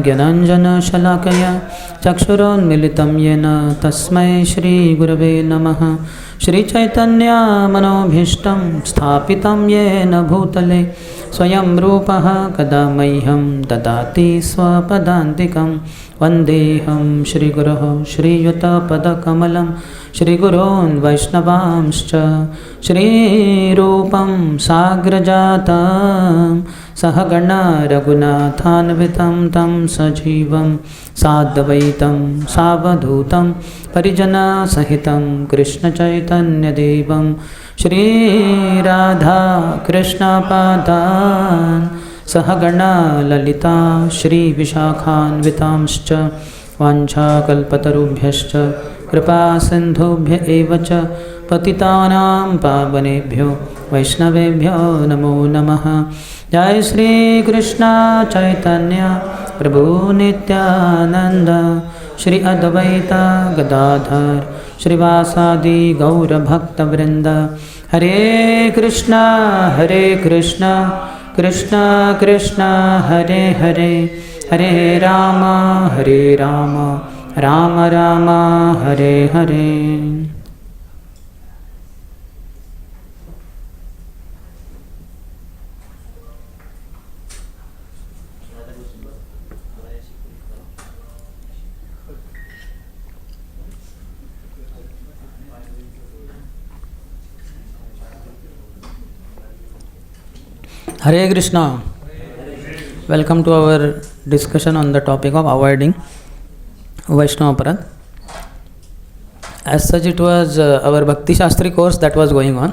ज्ञानाञ्जनशलाकया चक्षुरोन्मिलितं येन तस्मै श्रीगुरवे नमः। श्रीचैतन्यमनोभीष्टं स्थापितं येन भूतले स्वयं रूपः कदा मह्यं ददाति स्वपदान्तिकं। वन्देऽहं श्रीगुरोः श्रीयुतपदकमलं श्रीगुरोन् वैष्णवांश्च श्रीरूपं साग्रजातं सहगणा रघुनाथान्वितं तं सजीवं साद्वैतं सावधूतं परिजनसहितं कृष्णचैतन्यदेवं श्रीराधाकृष्णपादान् सहगणा ललिता श्रीविशाखान्वितांश्च वाञ्छाकल्पतरुभ्यश्च कृपासिन्धुभ्य एव च पतितानां पावनेभ्यो वैष्णवेभ्यो नमो नमः। जय श्री कृष्ण चैतन्य प्रभु नित्यानंद श्री अद्वैत गदाधर श्रीवासादि गौरभक्तवृंद। हरे कृष्णा कृष्ण कृष्ण हरे हरे, हरे Ram Ram Ram Hare Hare. Hare Krishna. Welcome to our discussion on the topic of avoiding Vaishnava Apradh. As such, it was our Bhakti Shastri course that was going on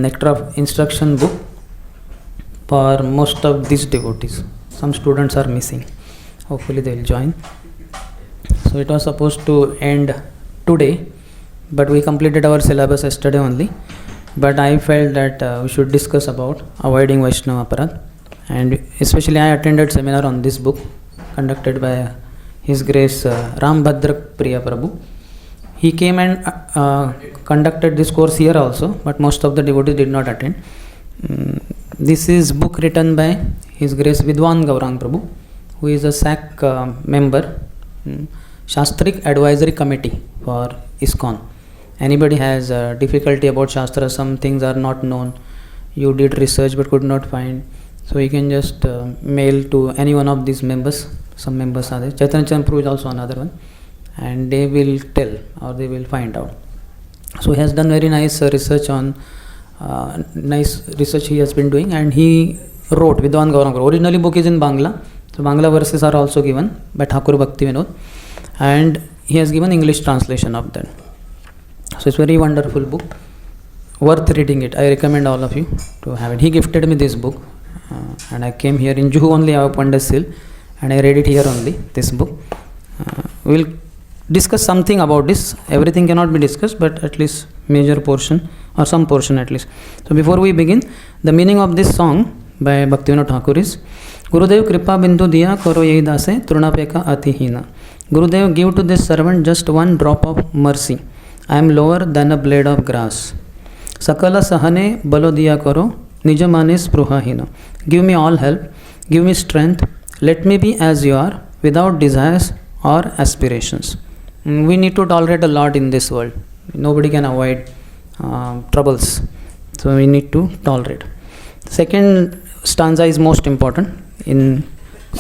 Nectar of Instruction book for most of these devotees. Some students are missing. Hopefully they will join. So it was supposed to end today, but we completed our syllabus yesterday only. But I felt that we should discuss about avoiding Vaishnava Apradh, and especially I attended seminar on this book conducted by His Grace Ram Bhadra Priya Prabhu. He came and conducted this course here also, but most of the devotees did not attend. This is book written by His Grace Vidwan Gaurang Prabhu, who is a SAC member, Shastrik Advisory Committee for ISKCON. Anybody has difficulty about Shastra, some things are not known, you did research but could not find, so you can just mail to any one of these members. Some members are there. Chaitanya Prabhu is also another one, and they will tell or they will find out. So he has done very nice research on nice research he has been doing, and he wrote Vidwan Gaurang. Originally book is in Bangla, so Bangla verses are also given by Thakur Bhakti Vinod, and he has given English translation of that. So it's very wonderful book, worth reading it. I recommend all of you to have it. He gifted me this book, and I came here in Juhu only. I opened a seal and I read it here only, this book. We'll discuss something about this. Everything cannot be discussed, but at least major portion or some portion at least. So before we begin, the meaning of this song by Bhaktivinoda Thakur is: Gurudev kripa bindu diya karo yei dase trunapeka atihina. Gurudev, give to this servant just one drop of mercy. I am lower than a blade of grass. Sakala sahane balo diya karo nijamane spruhahina. Give me all help, give me strength, let me be as you are, without desires or aspirations. We need to tolerate a lot in this world. Nobody can avoid troubles, so we need to tolerate. Second stanza is most important in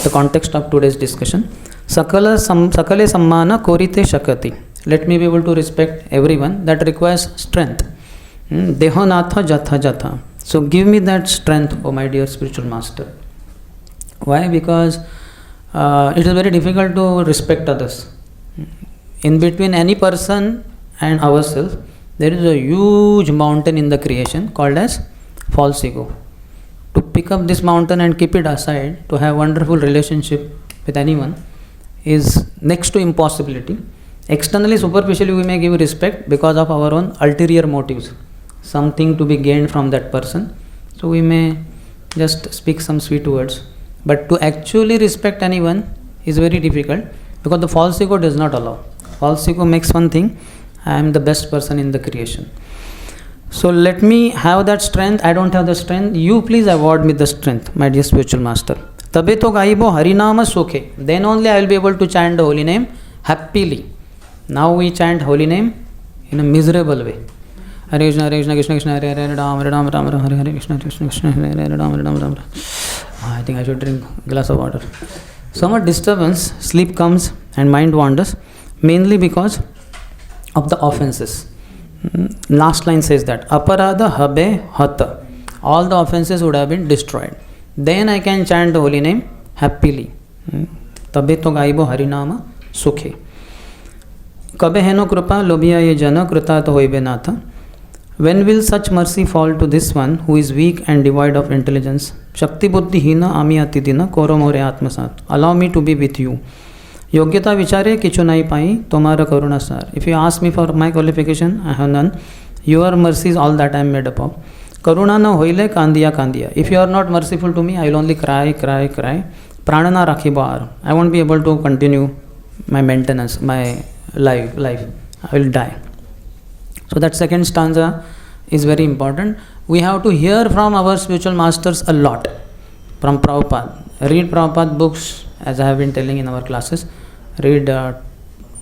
the context of today's discussion. Sakale sammana korite shakati. Let me be able to respect everyone. That requires strength. Deho natha jatha jatha. So give me that strength, oh my dear spiritual master. Why? Because it is very difficult to respect others. In between any person and ourselves, there is a huge mountain in the creation called as false ego. To pick up this mountain and keep it aside, to have wonderful relationship with anyone, is next to impossibility. Externally, superficially, we may give respect because of our own ulterior motives, something to be gained from that person. So we may just speak some sweet words. But to actually respect anyone is very difficult because the false ego does not allow. False ego makes one thing: I am the best person in the creation. So let me have that strength. I don't have the strength. You please award me the strength, my dear spiritual master. Tabe to gaibo harinama sukhe. Then only I will be able to chant the holy name happily. Now we chant holy name in a miserable way. Hare Krishna, Krishna Krishna, Hare Hare, Hare Rama, Rama Rama, Hare Hare, Krishna Krishna, Krishna Hare Hare, Rama Rama, Rama. I think I should drink a glass of water. So much disturbance, sleep comes and mind wanders, mainly because of the offenses. Last line says that Aparadha habe hata. All the offenses would have been destroyed. Then I can chant the holy name happily. Tabe to gaibo harinama sukhe. Kabe heno krupa lobhiya ye jana krita to hoibe natha. When will such mercy fall to this one who is weak and devoid of intelligence? Shakti buddhi hina ami atidina koro more atmasat. Allow me to be with you. Yogyata vichare kichu nahi pai tomara karuna sar. If you ask me for my qualification, I have none. Your mercy is all that I am made up of. Karuna na hoile kandiya kandiya. If you are not merciful to me, I will only cry, cry, cry. Prana na rakhi bar. I won't be able to continue my maintenance, my life. I will die. So that second stanza is very important. We have to hear from our spiritual masters a lot. From Prabhupada. Read Prabhupada books, as I have been telling in our classes. Read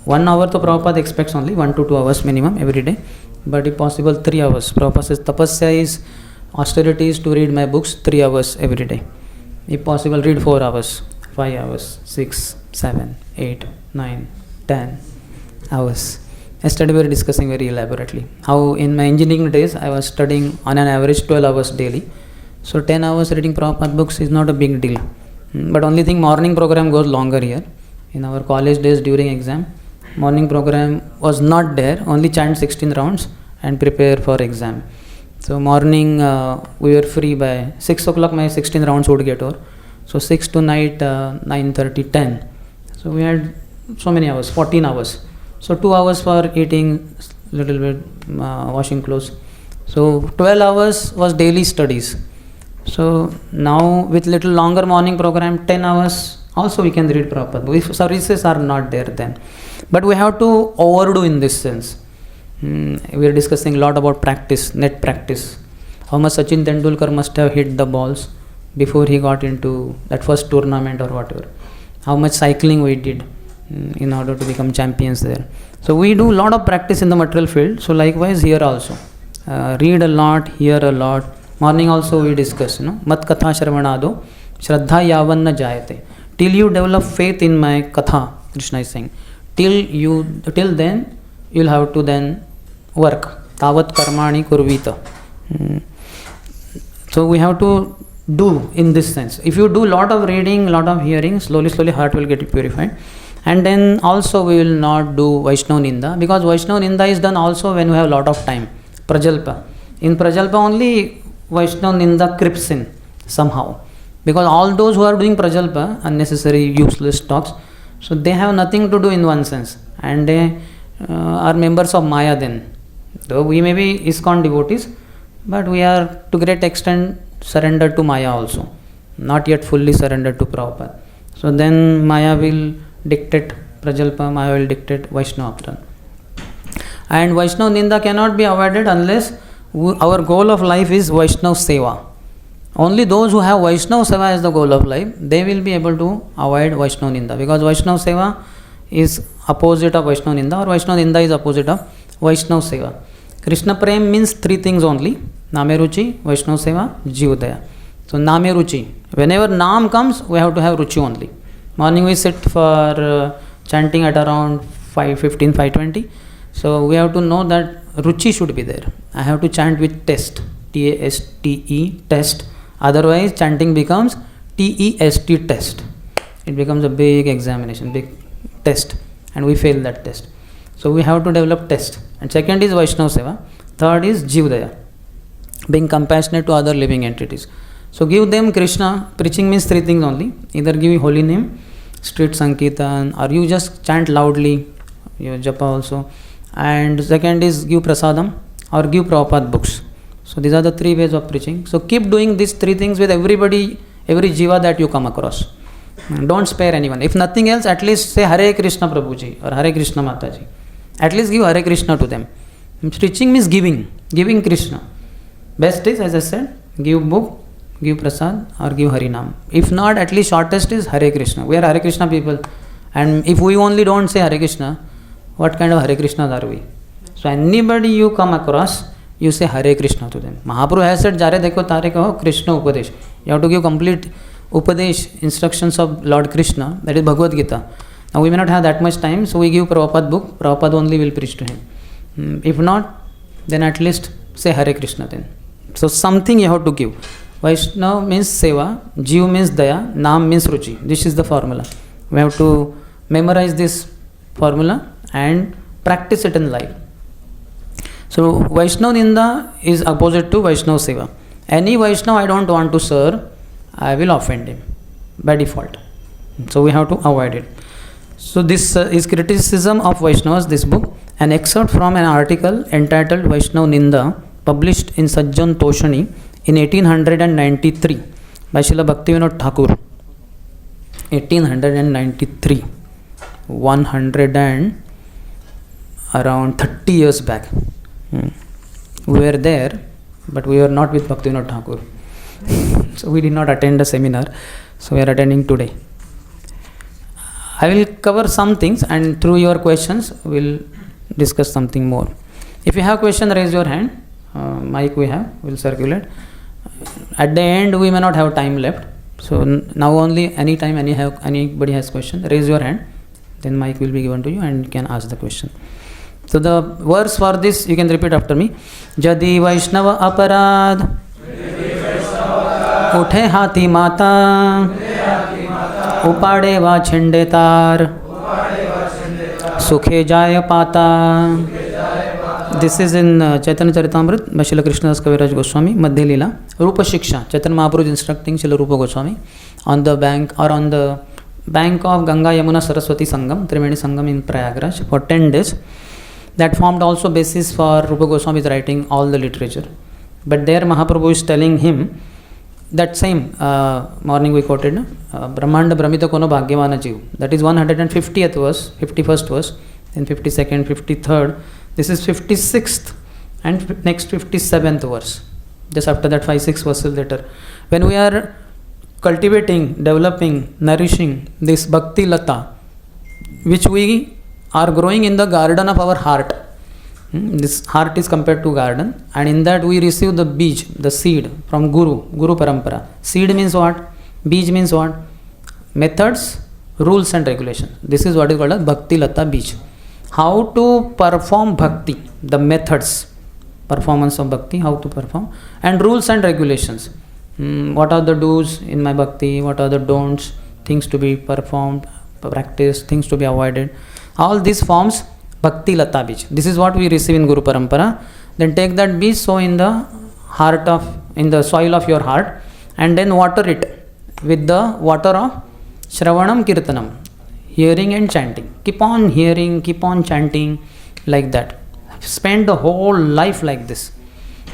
1 hour to Prabhupada expects only 1 to 2 hours minimum every day. But if possible 3 hours. Prabhupada says tapasya is, austerity is to read my books 3 hours every day. If possible read 4 hours, 5 hours, 6, 7, 8, 9, 10 hours. Yesterday we were discussing very elaborately how in my engineering days I was studying on an average 12 hours daily. So 10 hours reading Prabhupada books is not a big deal. But only thing, morning program goes longer here. In our college days during exam, morning program was not there, only chant 16 rounds and prepare for exam. So morning we were free by 6 o'clock, my 16 rounds would get over. So 6 to night 9:30, 10. So we had so many hours, 14 hours. So 2 hours for eating, little bit washing clothes. So 12 hours was daily studies. So now with little longer morning program, 10 hours also we can read Prabhupada. If services are not there then. But we have to overdo in this sense. We are discussing a lot about practice, net practice. How much Sachin Tendulkar must have hit the balls before he got into that first tournament or whatever. How much cycling we did in order to become champions there. So we do a lot of practice in the material field. So likewise here also. Read a lot, hear a lot. Morning also we discuss, Mat katha shravanado, shraddha yavanna jayate. Till you develop faith in my katha, Krishna is saying. Till then, you'll have to then work. Tavat karmani kurvita. So we have to do in this sense. If you do lot of reading, lot of hearing, slowly heart will get purified. And then also we will not do Vaishnava Ninda, because Vaishnava Ninda is done also when we have lot of time. Prajalpa. In Prajalpa only Vaishnava Ninda creeps in somehow. Because all those who are doing Prajalpa, unnecessary, useless talks, so they have nothing to do in one sense. And they are members of Maya then. Though we may be ISKCON devotees, but we are to great extent surrendered to Maya also. Not yet fully surrendered to Prabhupada. So then Maya will dictate Prajalpa, Maya will dictate Vaishnava. And Vaishnava Ninda cannot be avoided unless our goal of life is Vaishnava Seva. Only those who have Vaishnava Seva as the goal of life, they will be able to avoid Vaishnava Ninda. Because Vaishnava Seva is opposite of Vaishnava Ninda, or Vaishnava Ninda is opposite of Vaishnava Seva. Krishna Prem means 3 things only. Name Ruchi, Vaishnava Seva, Jivadaya. So Name Ruchi. Whenever Naam comes, we have to have Ruchi only. Morning we sit for chanting at around 5:15, 5:20. So we have to know that Ruchi should be there. I have to chant with test. T-A-S-T-E, test. Otherwise chanting becomes T-E-S-T, test. It becomes a big examination, big test. And we fail that test. So we have to develop test. And second is Vaishnava Seva. Third is Jivdaya, being compassionate to other living entities. So give them Krishna. Preaching means 3 things only. Either give holy name, street sankirtan, or you just chant loudly, your japa also. And second is give prasadam or give Prabhupada books. So these are the 3 ways of preaching. So keep doing these 3 things with everybody, every jiva that you come across. Don't spare anyone. If nothing else, at least say Hare Krishna Prabhuji or Hare Krishna Mataji. At least give Hare Krishna to them. Preaching means giving Krishna. Best is, as I said, give book, give prasad or give Harinam. If not, at least shortest is Hare Krishna. We are Hare Krishna people. And if we only don't say Hare Krishna, what kind of Hare Krishnas are we? So anybody you come across, you say Hare Krishna to them. Mahaprabhu has said, Jare dekho tare kaho Krishna Upadesh. You have to give complete Upadesh, instructions of Lord Krishna, that is Bhagavad-gita. Now we may not have that much time, so we give Prabhupada book, Prabhupada only will preach to him. If not, then at least say Hare Krishna then. So something you have to give. Vaishnava means Seva, Jiv means Daya, Nam means Ruchi. This is the formula. We have to memorize this formula and practice it in life. So Vaishnava Ninda is opposite to Vaishnava Seva. Any Vaishnava I don't want to serve, I will offend him by default. So we have to avoid it. So this is criticism of Vaishnavas, this book, an excerpt from an article entitled Vaishnava Ninda, published in Sajjan Toshani in 1893 by Srila Bhaktivinoda Thakur. 1893, 100 and around 30 years back. We were there, but we were not with Bhaktivinoda Thakur. So we did not attend the seminar, so we are attending today. I will cover some things, and through your questions we will discuss something more. If you have question, raise your hand. Mic we have, will circulate. At the end we may not have time left, so now only anytime anybody has question, raise your hand, then mic will be given to you and you can ask the question. So the verse for this you can repeat after me. Jadi Vaishnava Aparadh Uthe Hati Mata Upade Va Chinde Tar Sukhe Jaya Pata. This is in Chaitanya Charitamrita by Srila Krishnadas Kaviraj Goswami, Madhya Leela. Rupa Shiksha, Chaitanya Mahaprabhu is instructing Srila Rupa Goswami on the bank of Ganga Yamuna Saraswati Sangam, Trimeni Sangam in Prayagraj for 10 days. That formed also basis for Rupa Goswami's writing all the literature. But there Mahaprabhu is telling him that same morning we quoted, Brahmanda Brahmita Kono Bhagyavana Jiv. That is 150th verse, 51st verse, then 52nd, 53rd. This is 56th and next 57th verse. Just after that 5-6 verses later. When we are cultivating, developing, nourishing this Bhakti Lata, which we are growing in the garden of our heart. This heart is compared to garden, and in that we receive the bij, the seed from Guru Parampara. Seed means what? Bij means what? Methods, rules and regulations. This is what is called as Bhakti Lata Bij. How to perform bhakti, the methods, performance of bhakti, how to perform, and rules and regulations. What are the do's in my bhakti, what are the don'ts, things to be performed, practiced, things to be avoided. All these forms Bhakti Lata Bij. This is what we receive in Guru Parampara. Then take that bij, sow in the soil of your heart, and then water it with the water of Shravanam Kirtanam. Hearing and chanting. Keep on hearing, keep on chanting, like that. Spend the whole life like this.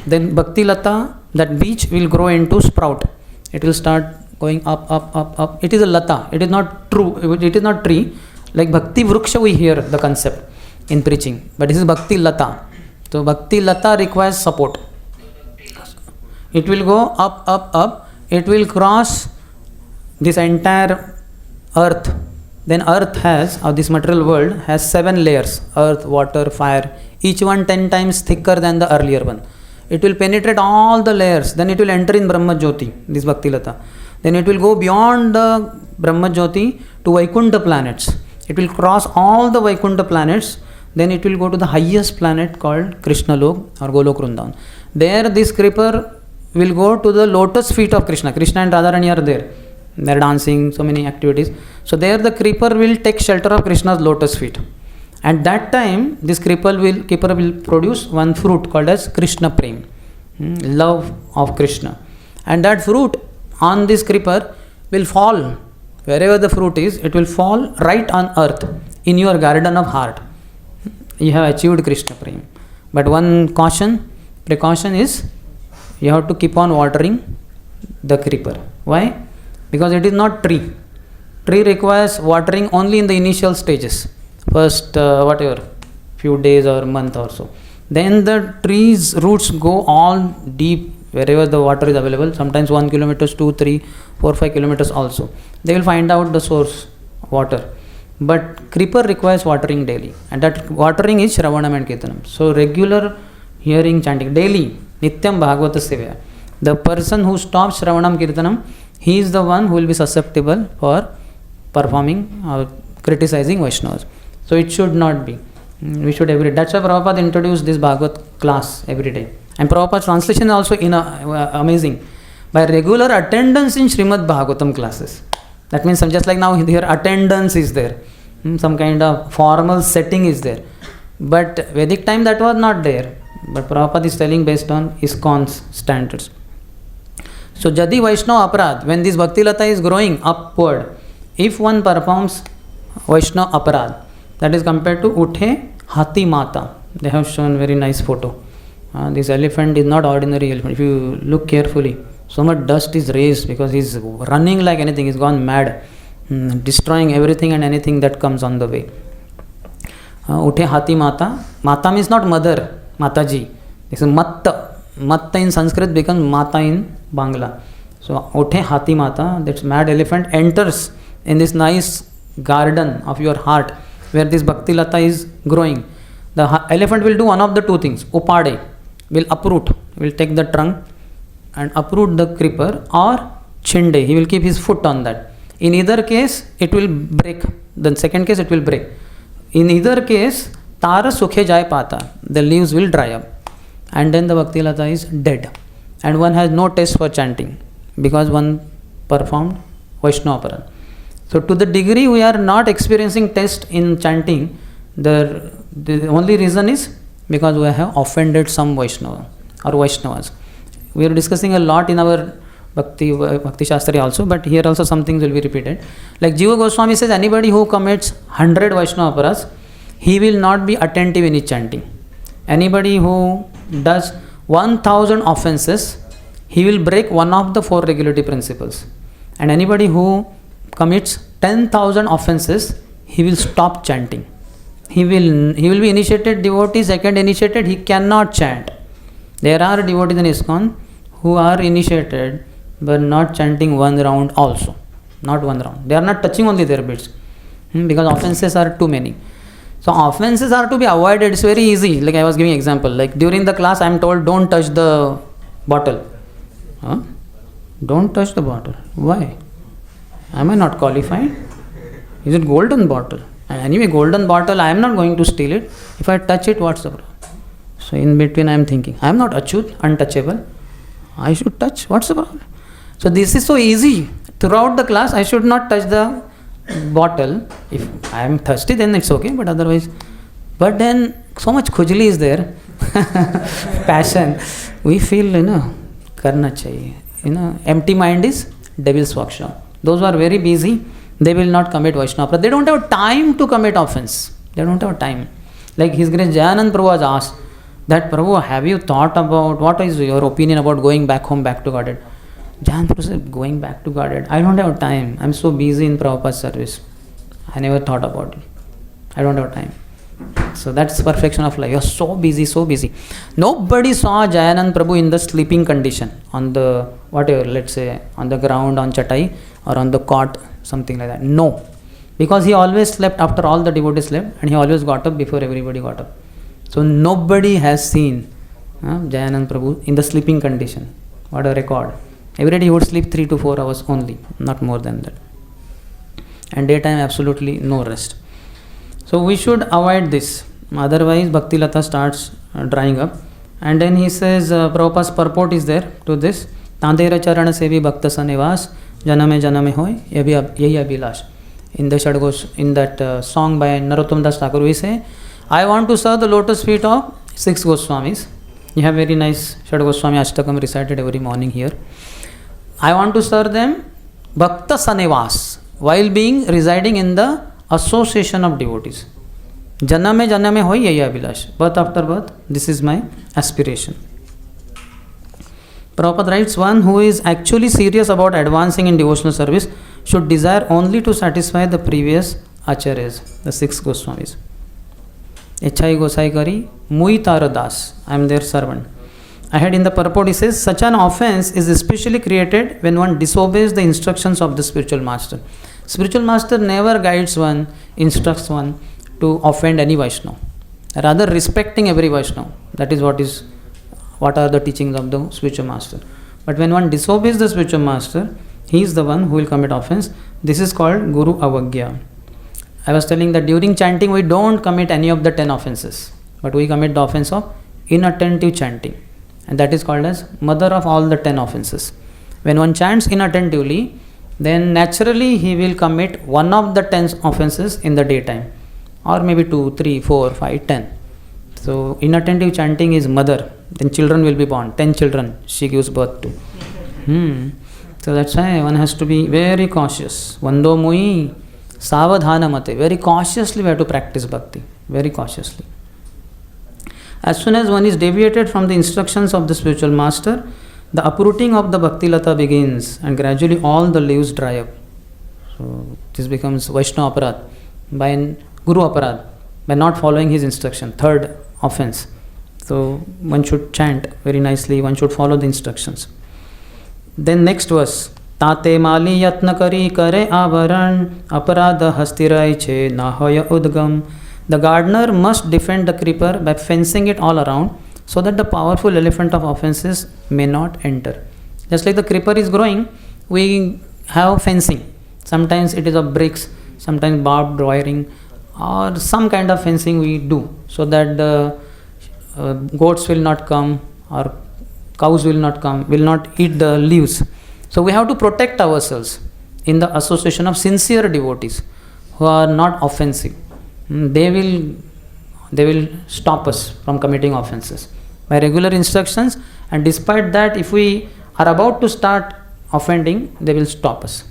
Then Bhakti Lata, that bij will grow into sprout. It will start going up, up, up, up. It is a lata. It is not true. It is not tree. Like Bhakti Vriksha we hear the concept in preaching. But this is Bhakti Lata. So Bhakti Lata requires support. It will go up, up, up. It will cross this entire earth. Then earth has, or this material world has 7 layers. Earth, water, fire. Each one 10 times thicker than the earlier one. It will penetrate all the layers. Then it will enter in Brahma Jyoti, this Bhakti Lata. Then it will go beyond the Brahma Jyoti to Vaikuntha planets. It will cross all the Vaikuntha planets. Then it will go to the highest planet called Krishna Lok or Golok Vrindavan. There this creeper will go to the lotus feet of Krishna. Krishna and Radharani are there. They are dancing, so many activities. So there the creeper will take shelter of Krishna's lotus feet. At that time, this creeper will produce one fruit called as Krishna Prem, love of Krishna. And that fruit on this creeper will fall. Wherever the fruit is, it will fall right on earth in your garden of heart. You have achieved Krishna Prem. But one precaution is you have to keep on watering the creeper. Why? Because it is not tree. Tree requires watering only in the initial stages. First, few days or month or so. Then the tree's roots go all deep wherever the water is available, sometimes 1 kilometers, 2, 3, 4, 5 kilometers also. They will find out the source water. But creeper requires watering daily, and that watering is Shravanam and Kirtanam. So regular hearing, chanting daily, Nityam Bhagavata Sevaya. The person who stops Shravanam Kirtanam, he is the one who will be susceptible for performing or criticizing Vaishnavas. So it should not be. We should every day. That's why Prabhupada introduced this Bhagavat class every day. And Prabhupada's translation is also amazing. By regular attendance in Srimad Bhagavatam classes. That means just like now here attendance is there. Some kind of formal setting is there. But Vedic time that was not there. But Prabhupada is telling based on ISKCON's standards. So Jadi Vaishnava Apradh, when this Bhakti Lata is growing upward, if one performs Vaishnava Apradh, that is compared to Uthe Hati Mata. They have shown very nice photo. This elephant is not ordinary elephant. If you look carefully, so much dust is raised because he is running like anything. He's gone mad, destroying everything and anything that comes on the way. Uthe Hati Mata. Mata means not mother, Mataji. This is Matta. Matta in Sanskrit becomes Mata in Bangla. So Uthe Hati Mata, that mad elephant, enters in this nice garden of your heart where this Bhakti Lata is growing. The elephant will do one of the two things. Upade, will uproot, will take the trunk and uproot the creeper, or Chinde, he will keep his foot on that. In either case, it will break. The second case, it will break. In either case, Tara Sukhe Jai Pata, the leaves will dry up. And then the Bhakti Lata is dead. And one has no taste for chanting because one performed Vaishnava Aparadh. So to the degree we are not experiencing taste in chanting, the only reason is because we have offended some Vaishnava or Vaishnavas. We are discussing a lot in our Bhakti Shastri also, but here also some things will be repeated. Like Juhu Goswami says, anybody who commits 100 Vaishnava Aparadhs, he will not be attentive in his chanting. Anybody who does 1000 offenses, he will break one of the 4 regulative principles. And anybody who commits 10,000 offenses, he will stop chanting. He will be initiated devotee, second initiated, he cannot chant. There are devotees in ISKCON who are initiated but not chanting one round also. Not one round. They are not touching only their bits because offenses are too many. So offenses are to be avoided. It's very easy. Like I was giving example. Like during the class I am told don't touch the bottle. Don't touch the bottle. Why? Am I not qualified? Is it golden bottle? Anyway, golden bottle, I am not going to steal it. If I touch it, what's the problem? So in between I am thinking, I am not achut, untouchable. I should touch. What's the problem? So this is so easy. Throughout the class, I should not touch the bottle. If I am thirsty, then it's okay. But otherwise, but then so much khujli is there. Passion. We feel, karna chahiye. Empty mind is devil's workshop. Those who are very busy, they will not commit Vaishnava. They don't have time to commit offense. They don't have time. Like His Grace Jayanand Prabhu was asked that, Prabhu, have you thought about, what is your opinion about going back home, back to Godhead? Jayanand Prabhu said, going back to Godhead, I don't have time. I'm so busy in Prabhupada's service. I never thought about it. I don't have time. So that's perfection of life. You're so busy, so busy. Nobody saw Jayanand Prabhu in the sleeping condition on the, whatever, let's say, on the ground, on chatai, or on the cot, something like that. No. Because he always slept after all the devotees slept, and he always got up before everybody got up. So nobody has seen Jayanand Prabhu in the sleeping condition. What a record. Every day he would sleep 3 to 4 hours only, not more than that. And daytime absolutely no rest. So we should avoid this. Otherwise Bhakti Lata starts drying up. And then he says, Prabhupada's purport is there to this. Tandera charana sevi bhakta sanivas janame janame hoy yehi abhilash. In that song by Narottam Das Thakur, we say, I want to serve the lotus feet of 6 Goswamis. You have very nice Shad Goswami Ashtakam recited every morning here. I want to serve them bhakta sanivas while being residing in the association of devotees. Janame janame hoy yehi abhilash. Birth after birth, this is my aspiration. Prabhupada writes, one who is actually serious about advancing in devotional service should desire only to satisfy the previous acharyas, the 6 Goswamis. Echai Gosai Kari, Mui Tara Das, I am their servant. Ahead in the purport he says, such an offense is especially created when one disobeys the instructions of the spiritual master. Spiritual master never guides one, instructs one to offend any Vaishnava. Rather respecting every Vaishnava. That is what are the teachings of the spiritual master. But when one disobeys the spiritual master, he is the one who will commit offense. This is called Guru Avagya. I was telling that during chanting we don't commit any of the 10 offenses, but we commit the offense of inattentive chanting, and that is called as mother of all the 10 offenses. When one chants inattentively, then naturally he will commit one of the 10 offenses in the daytime, or maybe 2, 3, 4, 5, 10. So inattentive chanting is mother. Then children will be born. 10 children she gives birth to. So that's why one has to be very cautious. Vando mui savadhana mate. Very cautiously we have to practice bhakti. Very cautiously. As soon as one is deviated from the instructions of the spiritual master, the uprooting of the bhakti lata begins, and gradually all the leaves dry up. So this becomes Vaishnava Apradh, by Guru Apradh, by not following his instruction. Third offense. So one should chant very nicely, one should follow the instructions. Then next verse. Tate mali yatna kari kare avaran aparadha hastirai che nahaya udgam. The gardener must defend the creeper by fencing it all around, so that the powerful elephant of offenses may not enter. Just like the creeper is growing, we have fencing. Sometimes it is of bricks, sometimes barbed wiring, or some kind of fencing we do, so that the goats will not come, or cows will not come, will not eat the leaves. So we have to protect ourselves in the association of sincere devotees who are not offensive. They will stop us from committing offenses by regular instructions, and despite that, if we are about to start offending, they will stop us.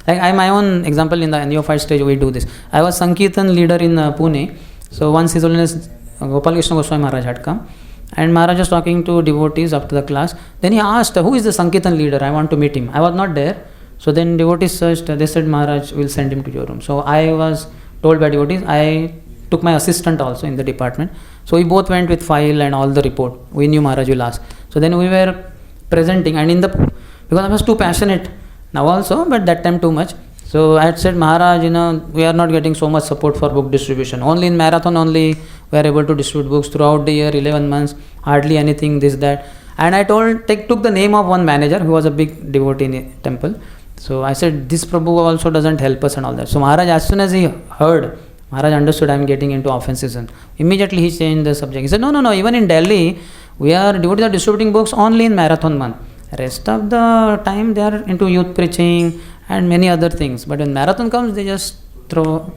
Like my own example, in the neophyte stage we do this. I was Sankirtan leader in Pune. So once His Holiness Gopal Krishna Goswami Maharaj had come, and Maharaj was talking to devotees after the class. Then he asked, who is the Sankirtan leader? I want to meet him. I was not there. So then devotees searched. They said, Maharaj will send him to your room. So I was told by devotees. I took my assistant also in the department. So we both went with file and all the report. We knew Maharaj will ask. So then we were presenting, and because I was too passionate now also, but that time too much. So I had said, Maharaj, we are not getting so much support for book distribution. Only in marathon only we are able to distribute books throughout the year, 11 months, hardly anything, this, that. And I took the name of one manager who was a big devotee in the temple. So I said, this Prabhu also doesn't help us and all that. So Maharaj, as soon as he heard, Maharaj understood I am getting into offenses, and immediately he changed the subject. He said, no, even in Delhi, devotees are distributing books only in marathon month. Rest of the time they are into youth preaching and many other things. But when marathon comes, they just throw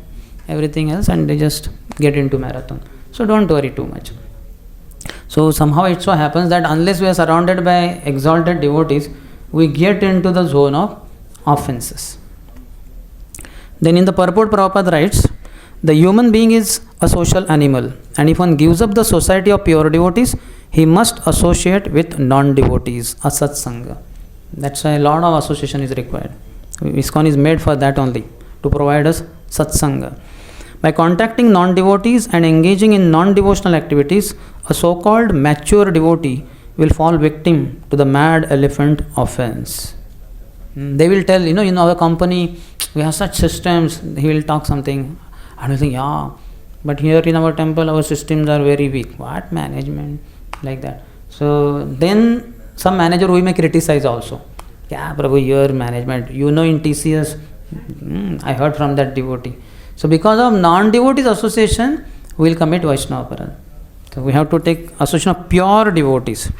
everything else and they just get into marathon. So don't worry too much. So somehow it so happens that unless we are surrounded by exalted devotees, we get into the zone of offenses. Then in the purport, Prabhupada writes, the human being is a social animal, and if one gives up the society of pure devotees, he must associate with non-devotees, a satsanga. That's why a lot of association is required. ISKCON is made for that only, to provide us satsanga. By contacting non-devotees and engaging in non-devotional activities, a so-called mature devotee will fall victim to the mad elephant offense. They will tell, in our company, we have such systems. He will talk something. And we think, yeah, but here in our temple, our systems are very weak. What management? Like that. So then some manager we may criticize also. Yeah, Prabhu, your management, in TCS, I heard from that devotee. So because of non-devotees association, we will commit Vaishnava Aparadha. So we have to take association of pure devotees.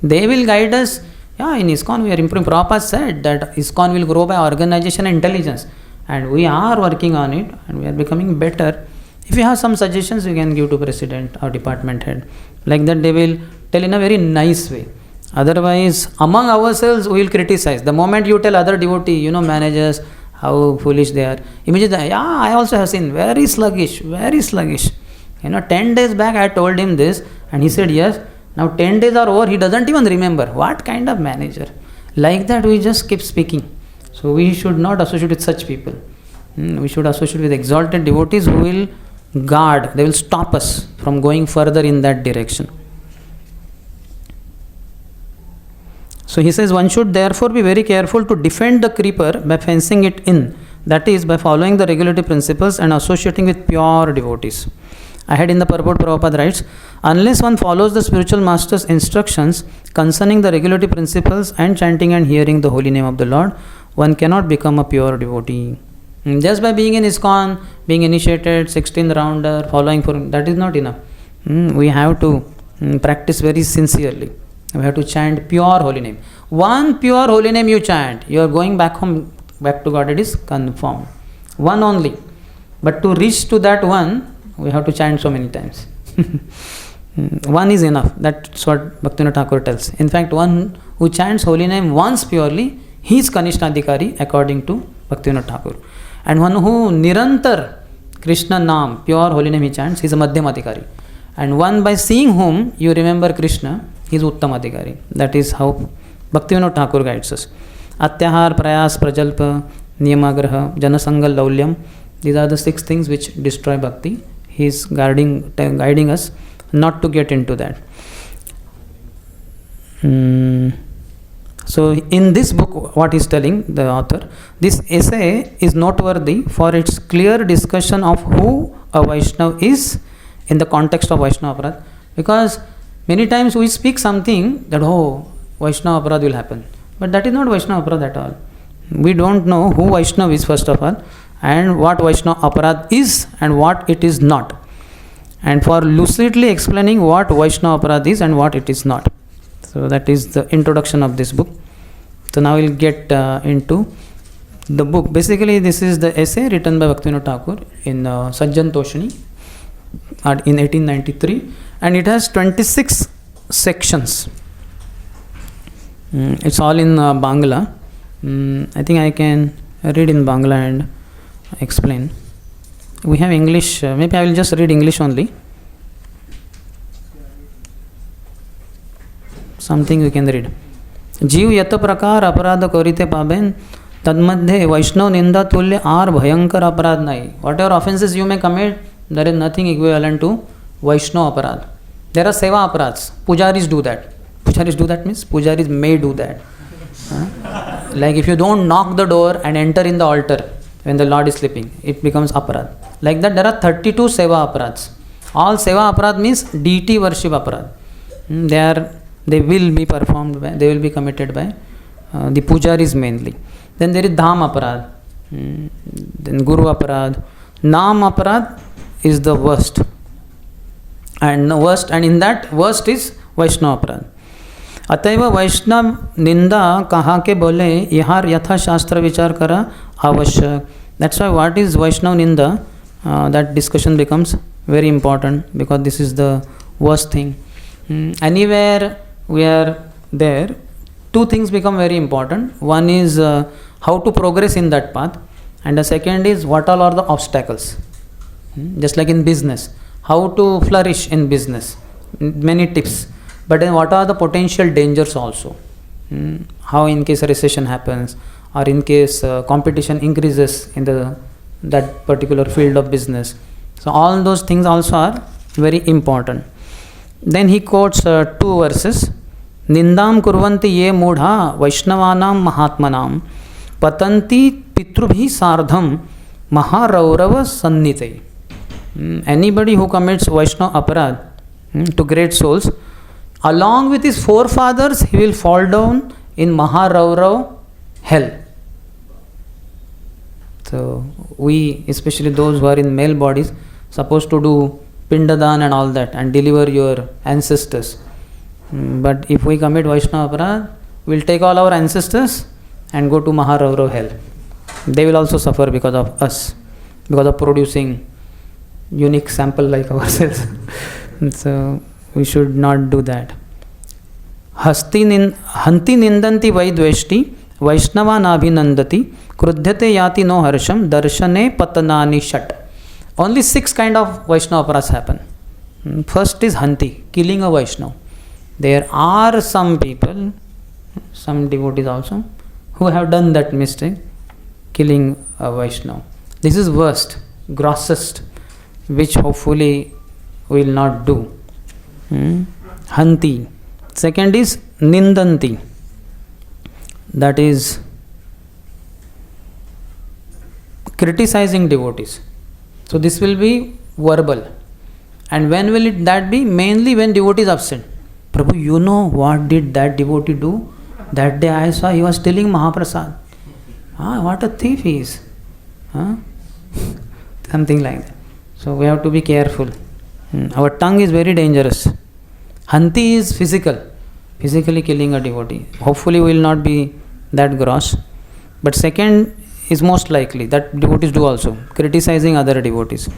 They will guide us. Yeah, in ISKCON we are improving. Prabhupada said that ISKCON will grow by organization and intelligence. And we are working on it and we are becoming better. If you have some suggestions, you can give to president or department head. Like that they will tell in a very nice way. Otherwise, among ourselves, we will criticize. The moment you tell other devotee, managers, how foolish they are. Immediately, yeah, I also have seen, very sluggish, very sluggish. 10 days back I told him this and he said yes. Now 10 days are over, he doesn't even remember. What kind of manager? Like that we just keep speaking. So we should not associate with such people. We should associate with exalted devotees who will guard, they will stop us from going further in that direction. So he says one should therefore be very careful to defend the creeper by fencing it in. That is, by following the regulative principles and associating with pure devotees. Ahead in the purport, Prabhupada writes, unless one follows the spiritual master's instructions concerning the regulative principles and chanting and hearing the holy name of the Lord, one cannot become a pure devotee. Just by being in ISKCON, being initiated, 16th rounder, following for that is not enough. We have to practice very sincerely. We have to chant pure holy name. One pure holy name you chant, you are going back home, back to God, it is confirmed. One only. But to reach to that one, we have to chant so many times. One is enough. That's what Bhaktivinoda Thakur tells. In fact, one who chants holy name once purely, he is Kanishtadhikari according to Bhaktivinoda Thakur. And one who Nirantar Krishna Naam, pure holy name he chants, he is a Madhyamadhikari. And one by seeing whom you remember Krishna, he is Uttamadhikari. That is how Bhaktivinoda Thakur guides us. Atyahar, Prayas, Prajalpa, Niyamagraha, Janasangal, Laulyam. These are the 6 things which destroy bhakti. He is guiding us not to get into that. So in this book, what is telling the author, this essay is noteworthy for its clear discussion of who a Vaishnava is in the context of Vaishnava Apradh. Because many times we speak something that, Vaishnava Apradh will happen. But that is not Vaishnava Apradh at all. We don't know who Vaishnava is first of all, and what Vaishnava Apradh is and what it is not. And for lucidly explaining what Vaishnava Apradh is and what it is not. So that is the introduction of this book. So now we'll get into the book. Basically, this is the essay written by Bhaktivinoda Thakur in Sajjan Toshani in 1893, and it has 26 sections. It's all in Bangala. I think I can read in Bangla and explain. We have English. Maybe I will just read English only. Something we can read. जीव यत प्रकार अपराध करिते पाबेन तन्मध्ये वैष्णव निंदा तुल्य are भयंकर अपराध नहीं. Whatever offenses you may commit, there is nothing equivalent to Vaishnava aparadh. There are seva aparadhs. Pujaris do that. Pujaris do that means pujaris may do that. Like if you don't knock the door and enter in the altar when the Lord is sleeping, it becomes aparadh. Like that, there are 32 seva aparadhs. All seva aparadh means deity worship aparadh. They will be performed by, they will be committed by the pujaris mainly. Then there is dham aparadh, then guru aparadh. Naam aparadh is the worst, and in that worst is Vaishnava aparadh. अतएव वैष्णव निंदा कहा के बोले यहाँ यथा शास्त्र विचार करा आवश्यक. That's why what is Vaishnava ninda, that discussion becomes very important, because this is the worst thing. Anywhere we are there, 2 things become very important. One is how to progress in that path, and the second is what all are the obstacles. Just like in business, how to flourish in business, many tips. But then what are the potential dangers also? How in case a recession happens, or in case competition increases in that particular field of business. So all those things also are very important. Then he quotes 2 verses. Nindam kurvanti ye mudha vaishnavanam mahatmanam patanti pitrubhi sardham maharaurava sannite. Anybody who commits Vaishnava aparadh to great souls, along with his forefathers, he will fall down in Maharaurav hell. So we, especially those who are in male bodies, supposed to do Pindadan and all that and deliver your ancestors. But if we commit Vaishnava aparadh, we will take all our ancestors and go to Maharaurav hell. They will also suffer because of us, because of producing unique sample like ourselves. So we should not do that. Hanti nindanti vaidveshti Vaishnava nabhinandati krudhyate yati no harsham darshane patanani shat. Only 6 kind of Vaishnava aparadhs happen. First is Hanti, killing a Vaishnava. There are some people, some devotees also, who have done that mistake, killing a Vaishnava. This is worst, grossest, which hopefully we will not do. Hanti. Second is Nindanti. that is criticizing devotees. So this will be verbal. And when will that be? Mainly when devotee is absent. Prabhu, you know what did that devotee do? That day I saw he was stealing Mahaprasad. What a thief he is. Something like that. So we have to be careful. Our tongue is very dangerous. Hanti is physically killing a devotee. Hopefully we will not be that gross. But second is most likely that devotees do also, criticizing other devotees.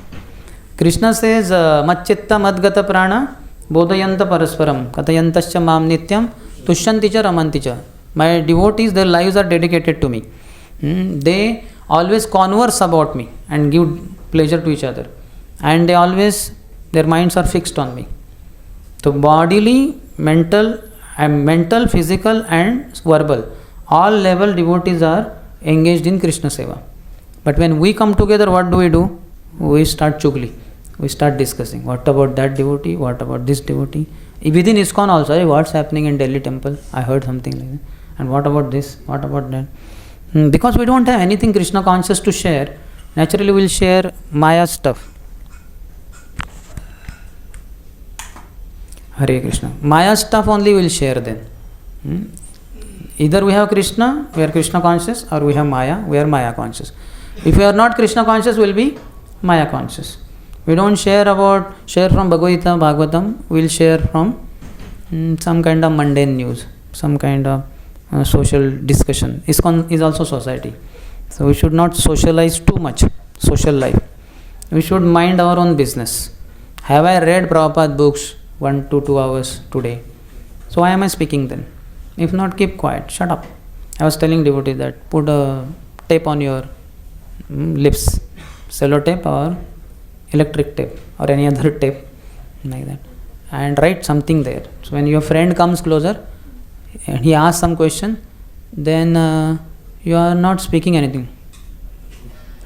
Krishna says, Macchitta madgata prana bodhayanta parasparam katayantascha mam nityam tushyanti cha ramanti cha. My devotees, their lives are dedicated to me. They always converse about me and give pleasure to each other. And they always, their minds are fixed on me. So bodily, mental, physical and verbal, all level devotees are engaged in Krishna Seva. But when we come together, what do? We start chugli. We start discussing. What about that devotee? What about this devotee? Within ISKCON also, hey, what's happening in Delhi temple? I heard something like that. And what about this? What about that? Because we don't have anything Krishna conscious to share, naturally we'll share Maya stuff. Hare Krishna. Maya stuff only we'll share then. Either we have Krishna, we are Krishna conscious, or we have Maya, we are Maya conscious. If we are not Krishna conscious, we'll be Maya conscious. We don't share from Bhagavad-gita, Bhagavatam, we'll share from some kind of mundane news, some kind of social discussion. ISKCON is also society. So we should not socialize too much, social life. We should mind our own business. Have I read Prabhupada books 1 to 2 hours today? So why am I speaking then? If not, keep quiet, shut up. I was telling devotees that put a tape on your lips, sellotape or electric tape or any other tape like that, and write something there. So when your friend comes closer and he asks some question, then you are not speaking anything.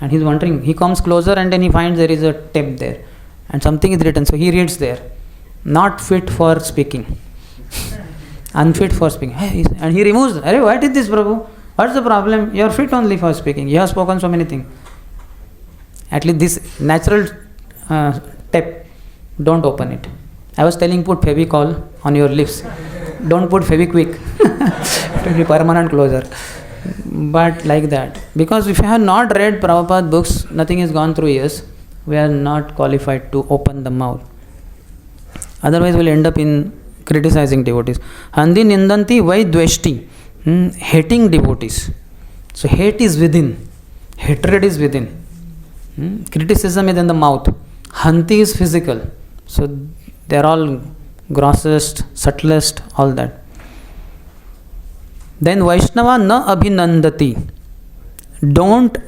And he's wondering, he comes closer and then he finds there is a tape there and something is written. So he reads there, not fit for speaking. Unfit for speaking. And he removes, Hare, what is this, Prabhu? What's the problem? You are fit only for speaking. You have spoken so many things. At least this natural tape, don't open it. I was telling, put Fevicol on your lips. Don't put Feviquick. It will be permanent closure. But like that. Because if you have not read Prabhupada books, nothing has gone through years, we are not qualified to open the mouth. Otherwise we will end up in criticizing devotees. Handi nindanti vai dveshti. Hating devotees. So hate is within. Hatred is within. Criticism is in the mouth. Hanti is physical. So they are all grossest, subtlest, all that. Then Vaishnava na abhinandati. Not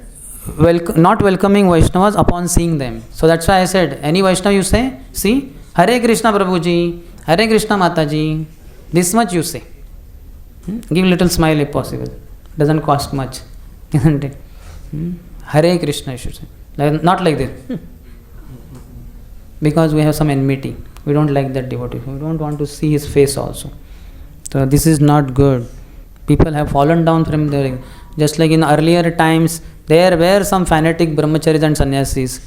welcoming Vaishnavas upon seeing them. So that's why I said, any Vaishnava you say, see, Hare Krishna Prabhuji, Hare Krishna Mataji, this much you say. Give little smile if possible. Doesn't cost much, isn't it? Hare Krishna you should say. Not like this. Because we have some enmity. We don't like that devotee. We don't want to see his face also. So this is not good. People have fallen down from there. Just like in earlier times, there were some fanatic brahmacharis and sannyasis,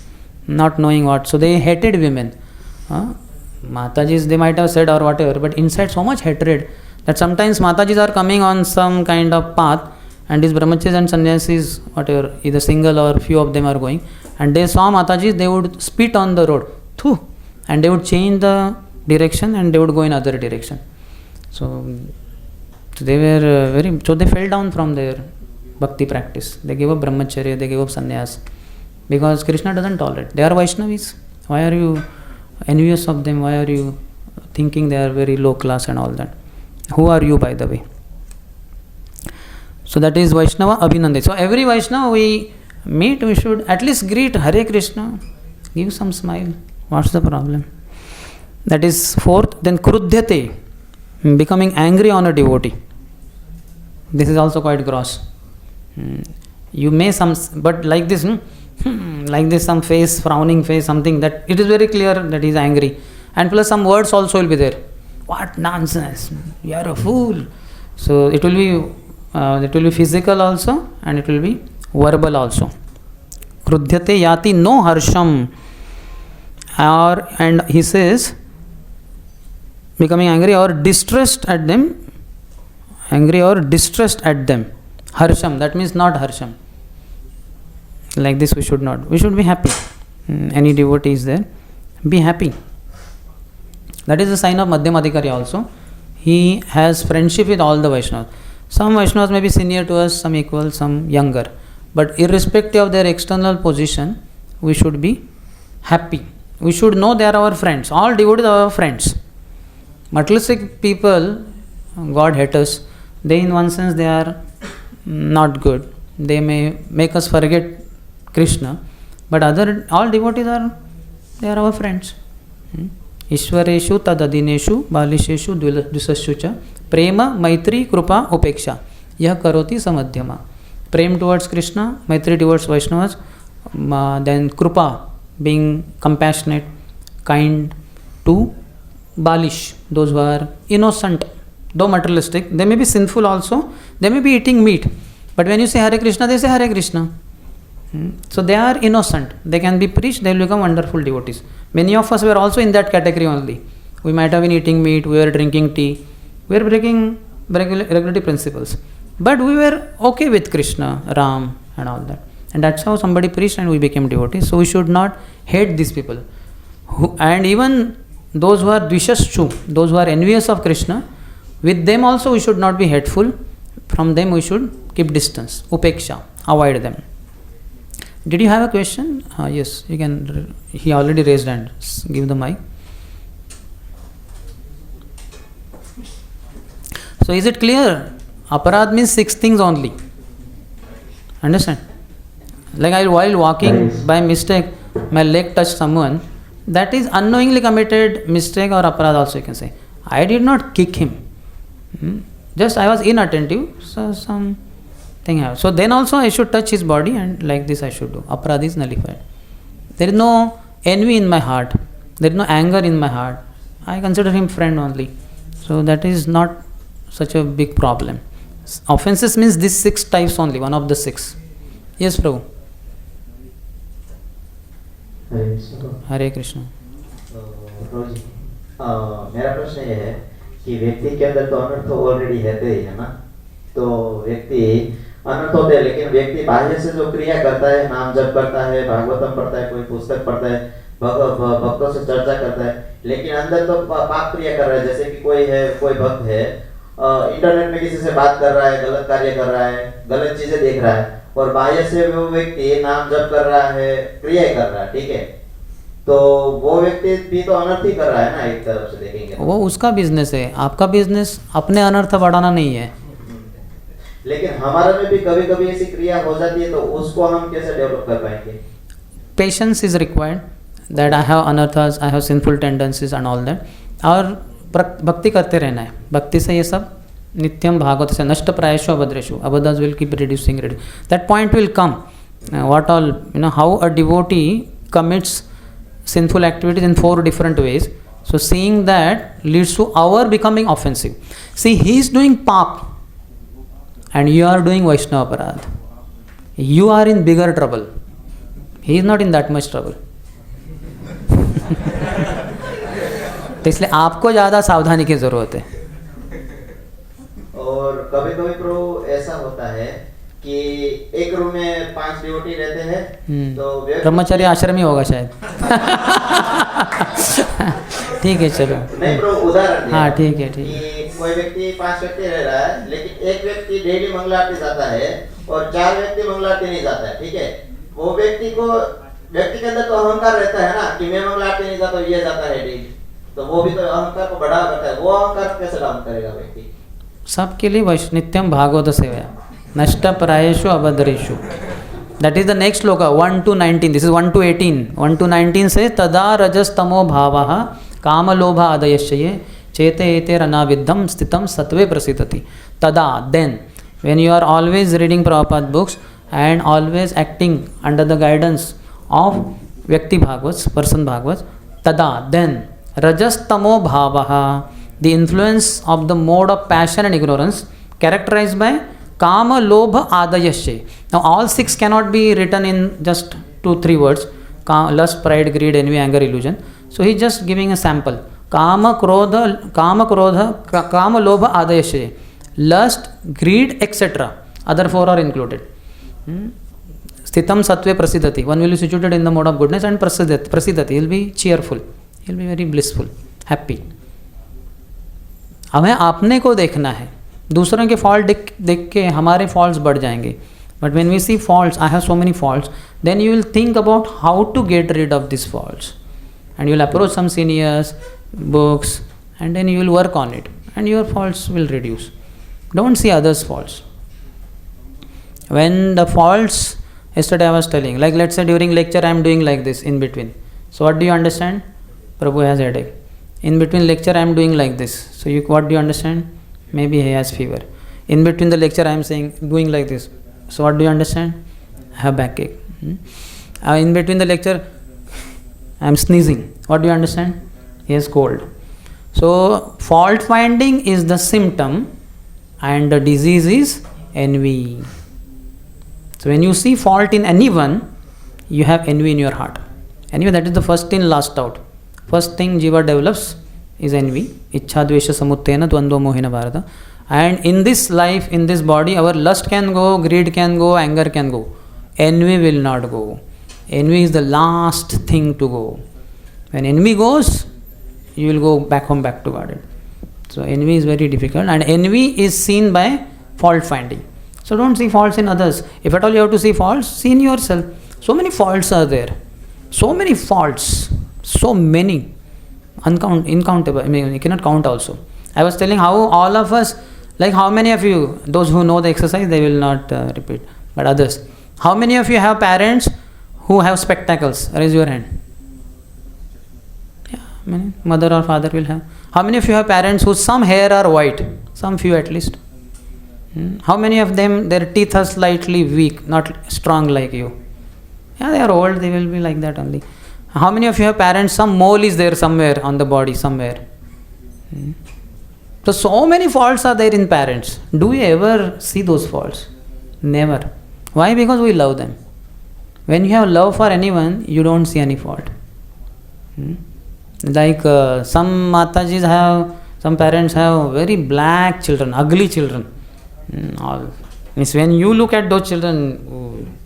not knowing what. So they hated women. Matajis, they might have said or whatever, but inside so much hatred that sometimes Matajis are coming on some kind of path and these brahmacharis and sannyasis, whatever, either single or few of them are going, and they saw Matajis, they would spit on the road. Thoo! And they would change the direction and they would go in other direction. So they were so they fell down from their bhakti practice. They gave up brahmacharya, they gave up sannyas. Because Krishna doesn't tolerate. They are Vaishnavis. Why are you envious of them? Why are you thinking they are very low class and all that? Who are you, by the way? So that is Vaishnava Abhinandit. So every Vaishnava we meet, we should at least greet Hare Krishna. Give some smile. What's the problem? That is fourth. Then Krudhyate, becoming angry on a devotee. This is also quite gross. You may but like this, like this, some face, frowning face, something that it is very clear that he is angry. And plus some words also will be there. What nonsense! You are a fool. So it will be It will be physical also and it will be verbal also. Krudhyate yati no harsham. And he says, becoming angry or distressed at them. Angry or distressed at them. Harsham, that means not harsham. Like this we should not. We should be happy. Any devotee is there, be happy. That is a sign of Madhyam Adhikari also. He has friendship with all the Vaishnavas. Some Vaishnavas may be senior to us, some equal, some younger. But irrespective of their external position, we should be happy. We should know they are our friends. All devotees are our friends. Materialistic people, God hates us. They in one sense they are not good. They may make us forget Krishna. But all devotees are our friends. Ishwareshu tadadineshu balisheshu dusashu cha prema maitri krupa upeksha yah karoti samadhyama. Prem towards Krishna, maitri towards Vaishnavas, then krupa, being compassionate, kind to balish, those who are innocent, though materialistic. They may be sinful also, they may be eating meat, but when you say Hare Krishna, they say Hare Krishna. So they are innocent. They can be preached, they will become wonderful devotees. Many of us were also in that category only. We might have been eating meat, we were drinking tea, we were breaking regularity principles. But we were okay with Krishna, Ram and all that. And that's how somebody preached and we became devotees. So we should not hate these people. And even those who are dvishaschu, those who are envious of Krishna, with them also we should not be hateful. From them we should keep distance. Upeksha, avoid them. Did you have a question? Yes, you can. He already raised hand. Give the mic. So is it clear? Apradh means 6 things only. Understand? Like while walking by mistake, my leg touched someone. That is unknowingly committed mistake or apradh also you can say. I did not kick him. Just I was inattentive. So something happened. So then also I should touch his body and like this I should do. Apradh is nullified. There is no envy in my heart. There is no anger in my heart. I consider him friend only. So that is not such a big problem. Offenses means these 6 types only, one of the 6. Yes, Prabhu. Hare Krishna. मेरा प्रश्न ये है कि व्यक्ति के अंदर तो अनर्थ ऑलरेडी है ना, तो व्यक्ति अनर्थ होते हैं, लेकिन व्यक्ति बाह्य से जो क्रिया करता है, नाम जप करता है, भागवतम पढ़ता है, कोई पुस्तक पढ़ता है, भक्तों से चर्चा करता है, लेकिन अंदर तो पाप क्रिया कर रहा है. जैसे कि कोई भक्त है, इंटरनेट में किसी से बात कर रहा है, गलत कार्य कर रहा है, गलत चीजें देख रहा है, और बाह्य से वो व्यक्ति नाम जप कर रहा है, क्रिया कर रहा है, ठीक है, तो वो व्यक्ति भी तो अनर्थ ही कर रहा है ना, एक तरफ से देखेंगे. वो उसका बिजनेस है, आपका बिजनेस अपने अनर्थ बढ़ाना नहीं है. लेकिन हमारे में भी कभी कभी ऐसी क्रिया हो जाती है, तो उसको हम कैसे डेवलप कर पाएंगे? Patience is required. That I have anarthas, I have sinful tendencies and all that. और भक्ति करते रहना है. भक्ति से ये सब नित्यम भागवत से नष्ट प्रायेषु अभद्रेषु, abhadas will keep reducing. That point will come. What all, how a devotee commits sinful activities in 4 different ways. So seeing that leads to our becoming offensive. See, he is doing pap and you are doing Vaishnava Apradh. You are in bigger trouble. He is not in that much trouble. तो इसलिए आपको ज़्यादा सावधानी की ज़रूरत है. और कभी कभी प्रभु ऐसा होता है कि एक रूम में 5 डिवोटी रहते हैं, तो ब्रह्मचर्य आश्रम ही होगा शायद. ठीक है, चलो. नहीं प्रभु, उदाहरण. हाँ, ठीक है. कोई व्यक्ति 5 व्यक्ति रह रहा है, लेकिन एक व्यक्ति डेली मंगला आरती जाता है और 4 व्यक्ति मंगला आरती नहीं जाता है, ठीक है. वो व्यक्ति के अंदर तो अहंकार रहता है ना कि मैं मंगला आरती नहीं जाता, ये जाता है डेली, तो वो भी तो अहंकार को बढ़ा करता है. वो अहंकार कैसे डाउन करेगा व्यक्ति? सबके लिए नित्यम भागवत सेवा नष्ट प्रायेषु अभद्रेषु. That is the next sloka, 1 to 19. This is 1 to 18. 1 to 19 says tada rajastamo bhavaha kamalobha adayasyaye chete eter anaviddham sthitam satve prasithati. Tada, then, when you are always reading Prabhupada books and always acting under the guidance of Vyakti Bhagavats, person Bhagavats, tada, then, rajastamo bhavaha, the influence of the mode of passion and ignorance characterized by Kama, Lobha, Adayasya. Now all 6 cannot be written in just 2-3 words. Lust, pride, greed, envy, anger, illusion. So he's just giving a sample. Kama, Lobha, Adayasya. Lust, greed, etc. Other 4 are included. Sthitam Sattve Prasidhati. One will be situated in the mode of goodness and Prasidhati. He will be cheerful. He will be very blissful, happy. हमें अपने को देखना है. दूसरों के fault देख के हमारे फॉल्ट्स बढ़ जाएंगे. But when we see faults, I have so many faults, then you will think about how to get rid of these faults. And you will approach some seniors, books, and then you will work on it. And your faults will reduce. Don't see others' faults. When the faults, yesterday I was telling, like let's say during lecture I am doing like this in between. So what do you understand? Prabhu has headache. In between lecture I am doing like this. So what do you understand? Maybe he has fever. In between the lecture I am doing like this. So what do you understand? I have backache. In between the lecture I am sneezing. What do you understand? He has cold. So fault finding is the symptom and the disease is envy. So when you see fault in anyone, you have envy in your heart. Anyway, that is the first in, last out. First thing Jiva develops is envy. Ichha dvesha samuttena dvandva mohena bharata. And in this life, in this body, our lust can go, greed can go, anger can go. Envy will not go. Envy is the last thing to go. When envy goes, you will go back home, back to garden. So envy is very difficult, and envy is seen by fault finding. So don't see faults in others. If at all you have to see faults, see in yourself. So many faults are there. So many faults. So many. Incountable. I mean, you cannot count also. I was telling how all of us, like how many of you, those who know the exercise, they will not repeat, but others. How many of you have parents who have spectacles? Raise your hand. Yeah, mother or father will have. How many of you have parents whose some hair are white? Some few at least. How many of them, their teeth are slightly weak, not strong like you? Yeah, they are old, they will be like that only. How many of you have parents, some mole is there somewhere on the body, somewhere? So many faults are there in parents. Do we ever see those faults? Never. Why? Because we love them. When you have love for anyone, you don't see any fault. Like some Matajis have, some parents have very black children, ugly children. Means when you look at those children,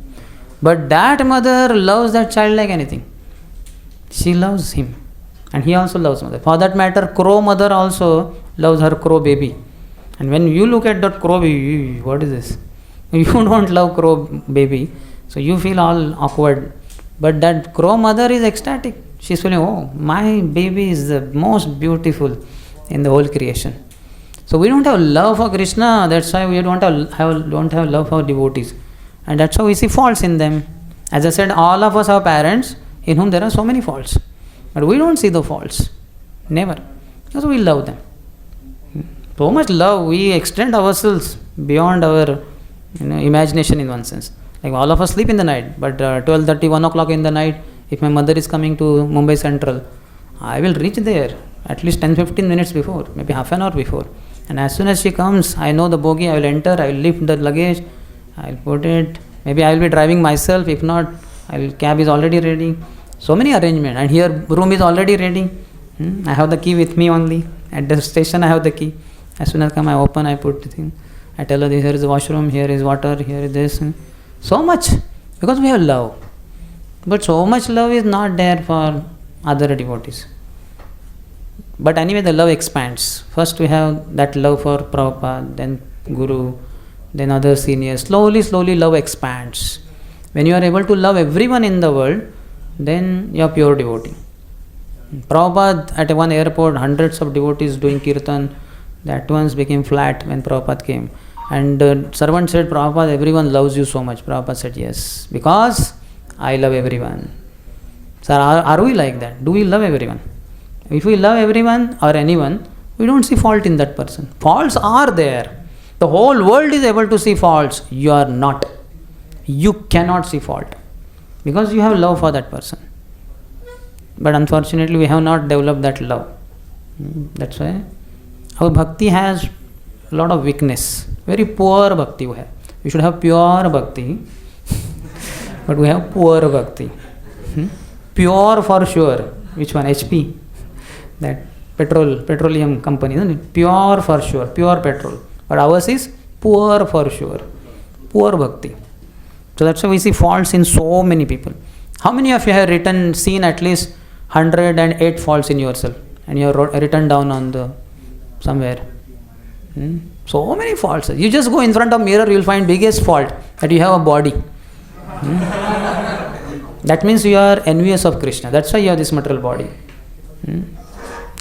but that mother loves that child like anything. She loves him, and he also loves mother. For that matter, crow mother also loves her crow baby. And when you look at that crow baby, what is this? You don't love crow baby, so you feel all awkward. But that crow mother is ecstatic. She's feeling, oh, my baby is the most beautiful in the whole creation. So we don't have love for Krishna. That's why we don't have love for devotees, and that's how we see faults in them. As I said, all of us have parents in whom there are so many faults, but we don't see the faults. Never, because we love them. So much love, we extend ourselves beyond our imagination in one sense. Like all of us sleep in the night, but 12:30, 1 o'clock in the night, if my mother is coming to Mumbai Central, I will reach there at least 10-15 minutes before, maybe half an hour before. And as soon as she comes, I know the bogie, I will enter, I will lift the luggage, I will put it, maybe I will be driving myself, if not, cab is already ready. So many arrangements, and here room is already ready. I have the key with me only. At the station I have the key. As soon as I come, I open, I put the thing. I tell her, here is the washroom, here is water, here is this. So much, because we have love. But so much love is not there for other devotees. But anyway, the love expands. First we have that love for Prabhupada, then Guru, then other seniors. Slowly, love expands. When you are able to love everyone in the world, then you are pure devotee. Prabhupada, at one airport, hundreds of devotees doing kirtan. That once became flat when Prabhupada came. And the servant said, Prabhupada, everyone loves you so much. Prabhupada said, yes, because I love everyone. Sir, are we like that? Do we love everyone? If we love everyone or anyone, we don't see fault in that person. Faults are there. The whole world is able to see faults. You are not. You cannot see fault. Because you have love for that person. But unfortunately, we have not developed that love. That's why our bhakti has a lot of weakness. Very poor bhakti we have. We should have pure bhakti, but we have poor bhakti. Pure for sure. Which one? HP? That petroleum company, isn't it? Pure for sure, pure petrol. But ours is poor for sure. Poor bhakti. So that's why we see faults in so many people. How many of you have seen at least 108 faults in yourself? And you have written down on the somewhere. So many faults. You just go in front of mirror, you will find biggest fault that you have a body. That means you are envious of Krishna. That's why you have this material body.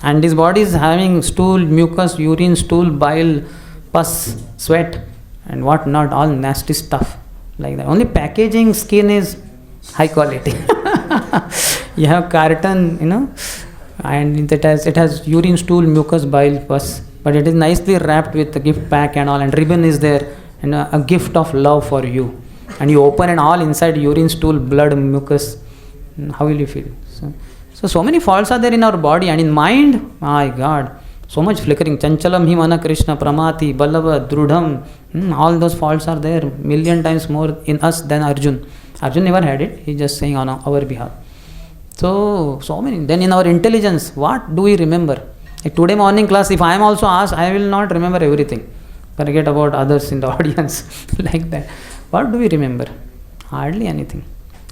And this body is having stool, mucus, urine, stool, bile, pus, sweat, and what not, all nasty stuff like that. Only packaging skin is high quality. You have carton, and it has urine, stool, mucus, bile, pus, but it is nicely wrapped with a gift pack and all, and ribbon is there, and a gift of love for you. And you open and all inside urine, stool, blood, mucus. How will you feel? So many faults are there in our body, and in mind, my God, so much flickering. Chanchalam hi mana Krishna, Pramati, Ballava, Drudham, all those faults are there, million times more in us than Arjun. Arjun never had it, he's just saying on our behalf. So many. Then in our intelligence, what do we remember? Like today morning class, if I am also asked, I will not remember everything. Forget about others in the audience, like that. What do we remember? Hardly anything.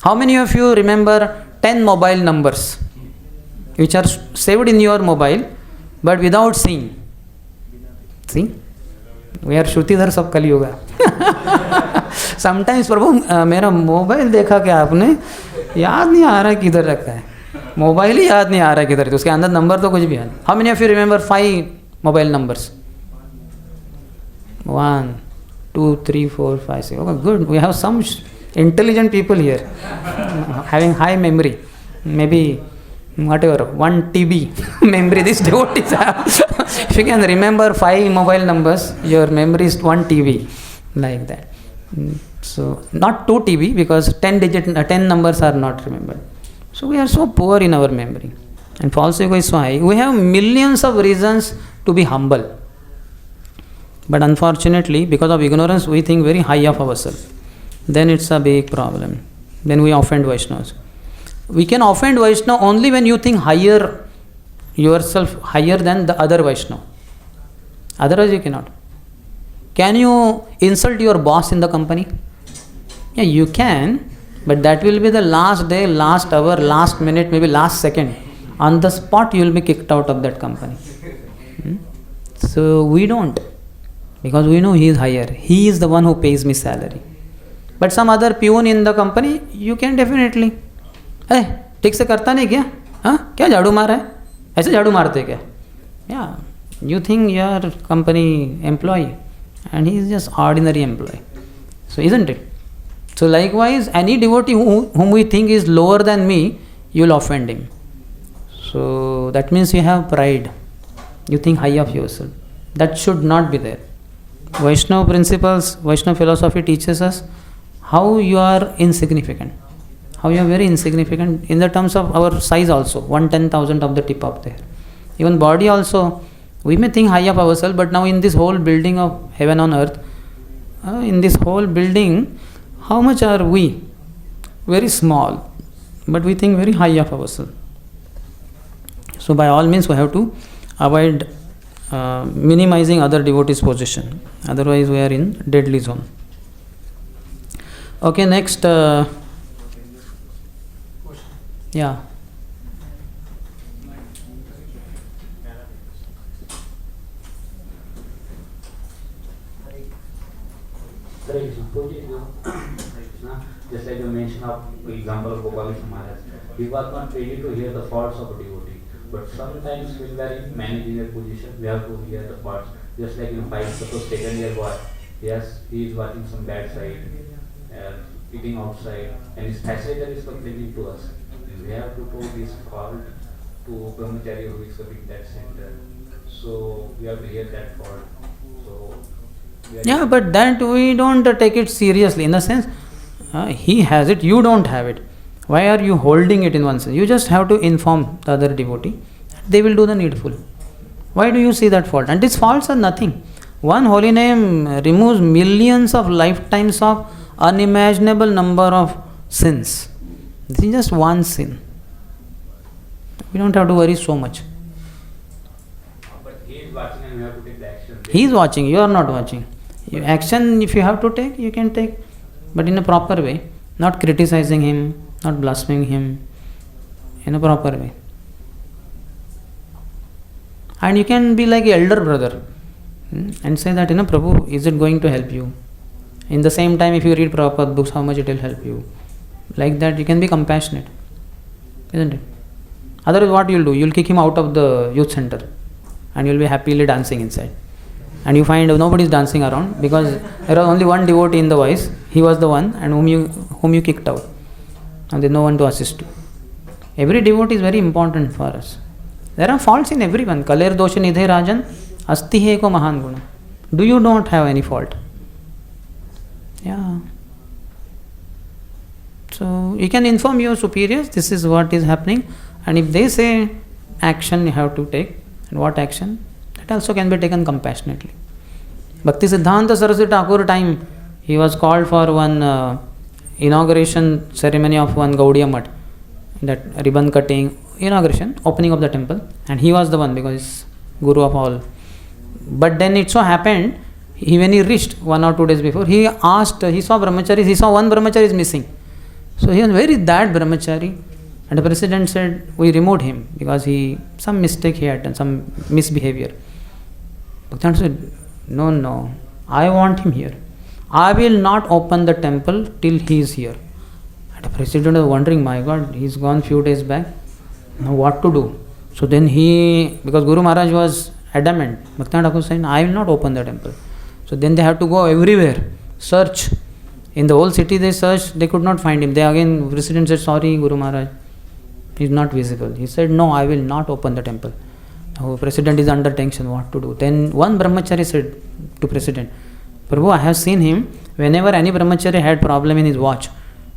How many of you remember 10 mobile numbers which are saved in your mobile but without seeing? See? We are Shrutidhars of Kali Yuga. Sometimes, Prabhu, मेरा mobile देखा क्या आपने? याद नहीं आ रहा किधर रखा है. मोबाइल ही याद नहीं आ रहा किधर है. उसके अंदर नंबर तो कुछ भी है. How many of you remember 5 mobile numbers? 1, 2, 3, 4, 5, 6. Okay, good. We have some intelligent people here, having high memory. Maybe whatever, 1 TB memory these devotees have. If you can remember 5 mobile numbers, your memory is 1 TB, like that. So not 2 TB, because 10 numbers are not remembered. So we are so poor in our memory, and false ego is so high. We have millions of reasons to be humble, but unfortunately, because of ignorance, we think very high of ourselves. Then it's a big problem. Then we offend Vaishnavas. We can offend Vaishnava only when you think yourself higher than the other Vaishnava. Otherwise you cannot. Can you insult your boss in the company? Yeah, you can, but that will be the last day, last hour, last minute, maybe last second. On the spot you will be kicked out of that company. So we don't, because we know he is higher. He is the one who pays me salary. But some other peon in the company, you can definitely, hey, ठीक से करता नहीं क्या? हाँ, क्या झाड़ू मार रहा है? ऐसे झाड़ू मारते क्या? Yeah, you think you are company employee, and he is just ordinary employee. So isn't it? So likewise, any devotee whom we think is lower than me, you will offend him. So that means you have pride. You think high of yourself. That should not be there. Vaishnava principles, Vaishnava philosophy teaches us how you are insignificant. How you are very insignificant in the terms of our size also. 1/10,000 of the tip of there. Even body also, we may think high of ourselves, but now in this whole building of heaven on earth, in this whole building, how much are we? Very small, but we think very high of ourselves. So by all means we have to avoid minimizing other devotees' position. Otherwise we are in deadly zone. Okay, next. Yeah. Hare Krishna. Just like you mentioned of the example of Gopal Maharaj, we were not ready to hear the faults of a devotee. But sometimes when we are in managerial position, we have to hear the faults. Just like in fight, suppose second year boy, yes, he is watching some bad side, eating outside, and his facilitator is complaining to us. We have to put this fault to Brahmachari who is coming that center. So we have to hear that fault. So yeah, but that we don't take it seriously, in the sense he has it, you don't have it. Why are you holding it in one sense? You just have to inform the other devotee. They will do the needful. Why do you see that fault? And these faults are nothing. One holy name removes millions of lifetimes of unimaginable number of sins. This is just one sin. We don't have to worry so much. But he is watching and we have to take the action. He is watching, you are not watching. Action, if you have to take, you can take, but in a proper way, not criticizing him, not blaspheming him, in a proper way. And you can be like elder brother and say that, Prabhu, is it going to help you? In the same time, if you read Prabhupada books, how much it will help you? Like that, you can be compassionate, isn't it? Otherwise, what you'll do? You'll kick him out of the youth center and you'll be happily dancing inside. And you find nobody is dancing around because there was only one devotee in the voice. He was the one and whom you kicked out. And there's no one to assist you. Every devotee is very important for us. There are faults in everyone. Kaler dosha nidhe rajan asti he ko mahan guna. Do you not have any fault? Yeah. So you can inform your superiors, this is what is happening, and if they say action you have to take, and what action? That also can be taken compassionately. Bhakti Siddhanta Saraswati Thakur time, he was called for one inauguration ceremony of one Gaudiya Math, that ribbon cutting, inauguration, opening of the temple, and he was the one because he's guru of all. But then it so happened, when he reached 1 or 2 days before, he asked, he saw brahmacharis, he saw one brahmachari is missing. So he was very that brahmachari, and the president said, we removed him because some mistake he had done, some misbehavior. Bhaktan said, no, I want him here. I will not open the temple till he is here. And the president was wondering, my God, he's gone few days back, now what to do? So then because Guru Maharaj was adamant, Bhaktan Thakur said, I will not open the temple. So then they have to go everywhere, search. In the whole city they searched, they could not find him. They again, president said, sorry Guru Maharaj, he is not visible. He said, no, I will not open the temple. Now president is under tension, what to do? Then one brahmachari said to president, Prabhu, I have seen him, whenever any brahmachari had problem in his watch,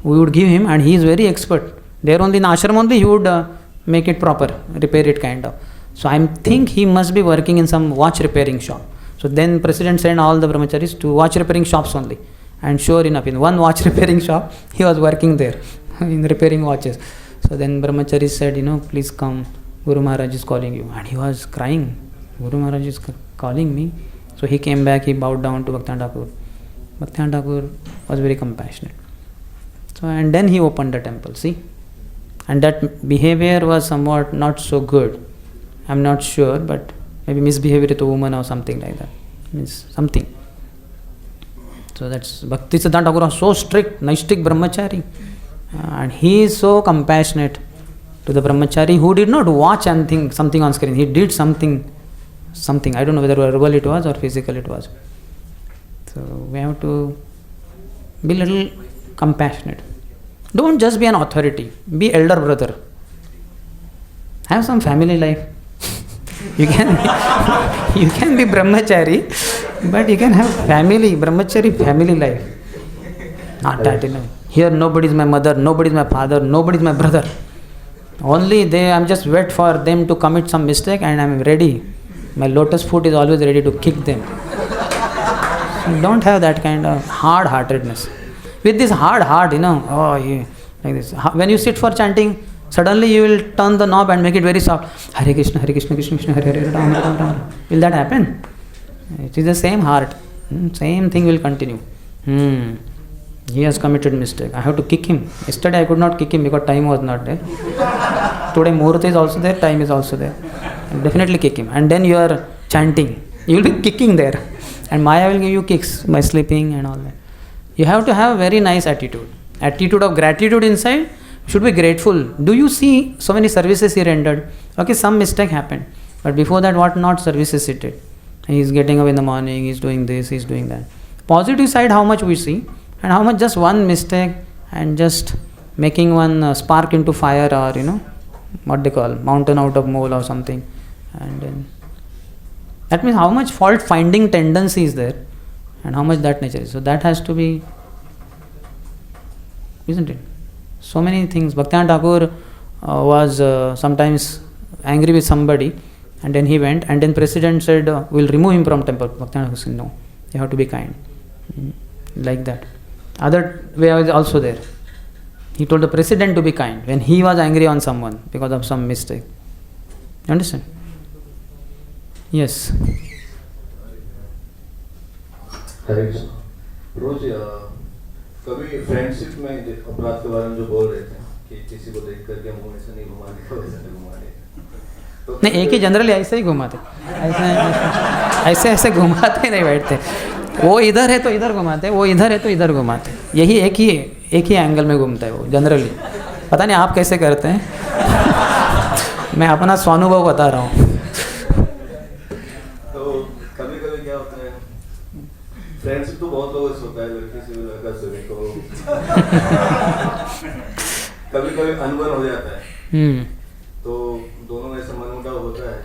we would give him, and he is very expert. There only in ashram only he would make it proper, repair it kind of. So I think he must be working in some watch repairing shop. So then president sent all the brahmacharis to watch repairing shops only. And sure enough, in one watch repairing shop, he was working there in repairing watches. So then brahmachari said, please come, Guru Maharaj is calling you. And he was crying, Guru Maharaj is calling me. So he came back, he bowed down to Bhaktan Thakur. Bhaktan Thakur was very compassionate. So and then he opened the temple, see. And that behavior was somewhat not so good. I'm not sure, but maybe misbehavior with a woman or something like that. Means something. So that's Bhakti Siddhanta Thakur was so strict, Naistik Brahmachari. And he is so compassionate to the Brahmachari who did not watch anything, something on screen. He did something. I don't know whether verbal it was or physical it was. So we have to be a little compassionate. Don't just be an authority. Be elder brother. Have some family life. You can be brahmachari, but you can have brahmachari family life. Not that, Here nobody is my mother, nobody is my father, nobody is my brother. Only I'm just wait for them to commit some mistake and I'm ready. My lotus foot is always ready to kick them. So don't have that kind of hard-heartedness. With this hard heart, like this. When you sit for chanting, suddenly you will turn the knob and make it very soft. Hare Krishna, Krishna, Krishna, Hare Hare, Rama, Rama, Rama. Will that happen? It is the same heart. Same thing will continue. He has committed mistake. I have to kick him. Yesterday I could not kick him because time was not there. Today Muhurta is also there, time is also there. I'll definitely kick him. And then you are chanting. You will be kicking there. And Maya will give you kicks by sleeping and all that. You have to have a very nice attitude. Attitude of gratitude inside. Should be grateful. Do you see so many services he rendered? Okay, some mistake happened. But before that, what not services he did? He is getting up in the morning, he is doing this, he is doing that. Positive side, how much we see, and how much just one mistake and just making one spark into fire, or what they call mountain out of mole or something. And then that means how much fault finding tendency is there and how much that nature is. So that has to be, isn't it? So many things. Bhaktivinoda Thakur was sometimes angry with somebody And then he went, and then president said, we'll remove him from temple. Bhaktivinoda said, no, you have to be kind. Like that. Other way was also there. He told the president to be kind when he was angry on someone because of some mistake. You understand? Yes. हरे कृष्ण। रोज कभी friendship में अपराध के बारे में जो बोल रहे थे कि किसी को देख करके मुंह ऐसे नहीं घुमाने का, वैसे नहीं घुमाने का, नहीं, एक ही जनरली ऐसे ही घुमाते, ऐसे घुमाते नहीं बैठते। वो इधर है तो इधर घुमाते, वो इधर है तो इधर घुमाते। यही एक ही एंगल में घूमता है वो जनरली। पता नहीं आप कैसे करते हैं। मैं अपना स्वानुभव बता रहा हूँ। तो कभी कभी क्या होता है, फ्रेंडशिप तो बहुत लोगों से होता है, लड़की से भी लड़का से भी, तो कभी कभी अनबन हो जाता है। तो दोनों में ऐसा मनमुटाव होता है,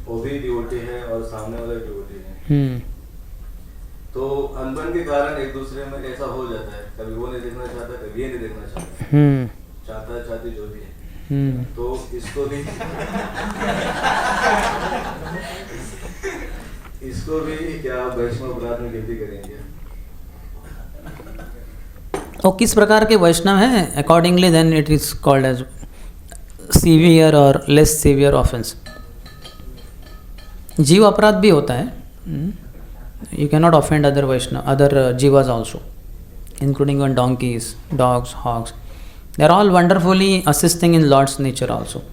वो भी डिवोटी है और सामने वाला डिवोटी है। तो अनबन के कारण एक दूसरे में ऐसा हो जाता है, कभी वो नहीं देखना चाहता, कभी ये नहीं देखना चाहता, चाहती जो भी है। तो इसको भी क्या वैष्णव अपराध में गिनती करेंगे? वो किस प्रकार के वैष्णव हैं, accordingly then it is called as severe और लेस सीवियर ऑफेंस। जीव अपराध भी होता है। You cannot offend other Vaishnava, other jivas also, including on donkeys, dogs, hogs. They are all wonderfully assisting in Lord's nature also.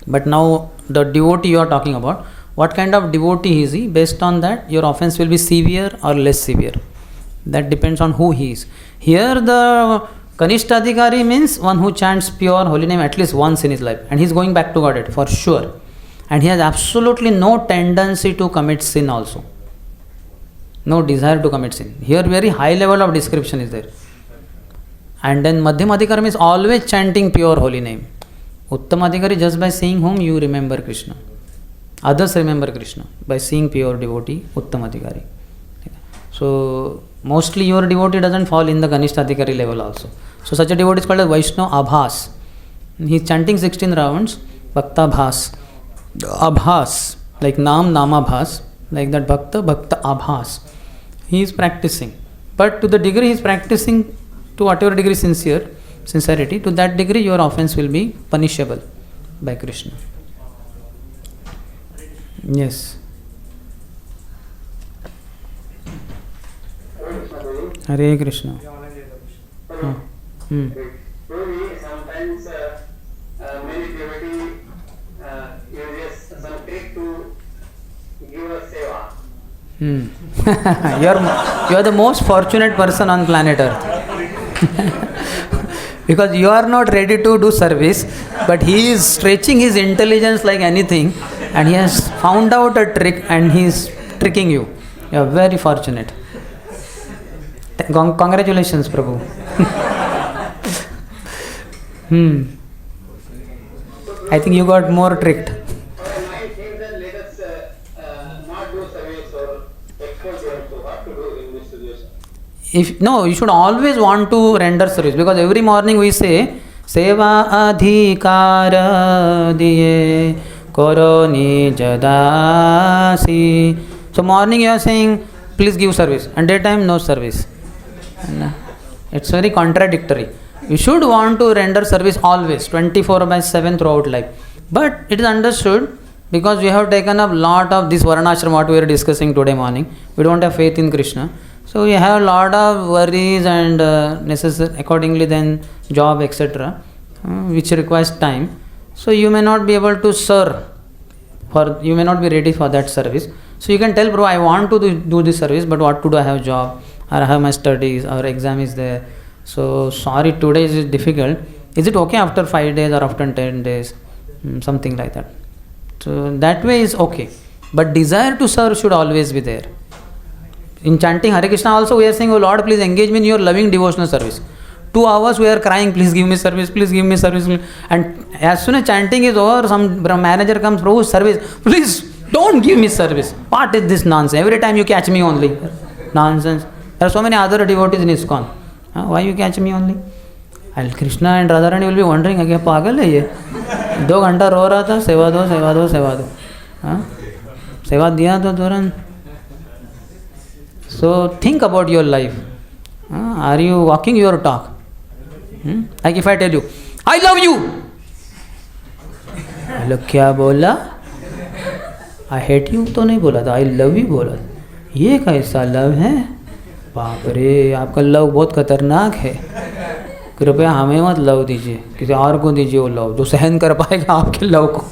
But now the devotee you are talking about, what kind of devotee is he? Based on that, your offense will be severe or less severe. That depends on who he is. Here the Kanishtadhikari means one who chants pure holy name at least once in his life, and he is going back to Godhead for sure. And he has absolutely no tendency to commit sin also. No desire to commit sin. Here very high level of description is there. And then Madhyamadhikari is always chanting pure holy name. Uttamadhikari, just by seeing whom you remember Krishna. Others remember Krishna by seeing pure devotee, Uttamadhikari. So mostly your devotee doesn't fall in the Kanishtadhikari level also. So such a devotee is called as Vaishnava Abhas. He is chanting 16 rounds, Bhakta Bhas. Abhas, like Nam, Namabhas, like that Bhakta, Bhakta Abhas. He is practicing. But to the degree he is practicing, to whatever degree sincerity, to that degree your offense will be punishable by Krishna. Yes. Hare Krishna. Sometimes many devotees use some trick to give us seva. You are the most fortunate person on planet Earth. Because you are not ready to do service, but he is stretching his intelligence like anything, and he has found out a trick and he is tricking you. You are very fortunate. Congratulations, Prabhu. I think you got more tricked. You should always want to render service, because every morning we say Seva adhikara diye koro nijadasi. So morning you are saying please give service, and daytime no service. It's very contradictory. You should want to render service always, 24/7 throughout life. But it is understood, because we have taken up lot of this Varnashram what we are discussing today morning. We don't have faith in Krishna. So we have a lot of worries and necessary, accordingly then job, etc., which requires time. So you may not be able to serve, you may not be ready for that service. So you can tell, bro, I want to do this service, but what to do? I have job, or I have my studies, or exam is there. So sorry, today is difficult. Is it okay after 5 days or after 10 days? Something like that. So that way is okay. But desire to serve should always be there. In chanting Hare Krishna also we are saying, oh Lord, please engage me in your loving devotional service. 2 hours we are crying, please give me service, please give me service. And as soon as chanting is over, some manager comes, Prabhu, service, please don't give me service. What is this nonsense? Every time you catch me only. Nonsense. There are so many other devotees in ISKCON. Why you catch me only? And Krishna and Radharani will be wondering, क्या पागल है ये? 2 घंटा रो रहा था, सेवा दो, सेवा दो, सेवा दो. हाँ, सेवा दिया तो तुरंत. So think about your life. Are you walking your talk? Like if I tell you, I love you. Hello क्या बोला? I hate you तो नहीं बोला था, I love you बोला. ये कैसा लव है? बाप रे, आपका लव बहुत खतरनाक है. कृपया हमें मत लव दीजिए, किसी और को दीजिए वो लव जो सहन कर पाएगा आपके लव को.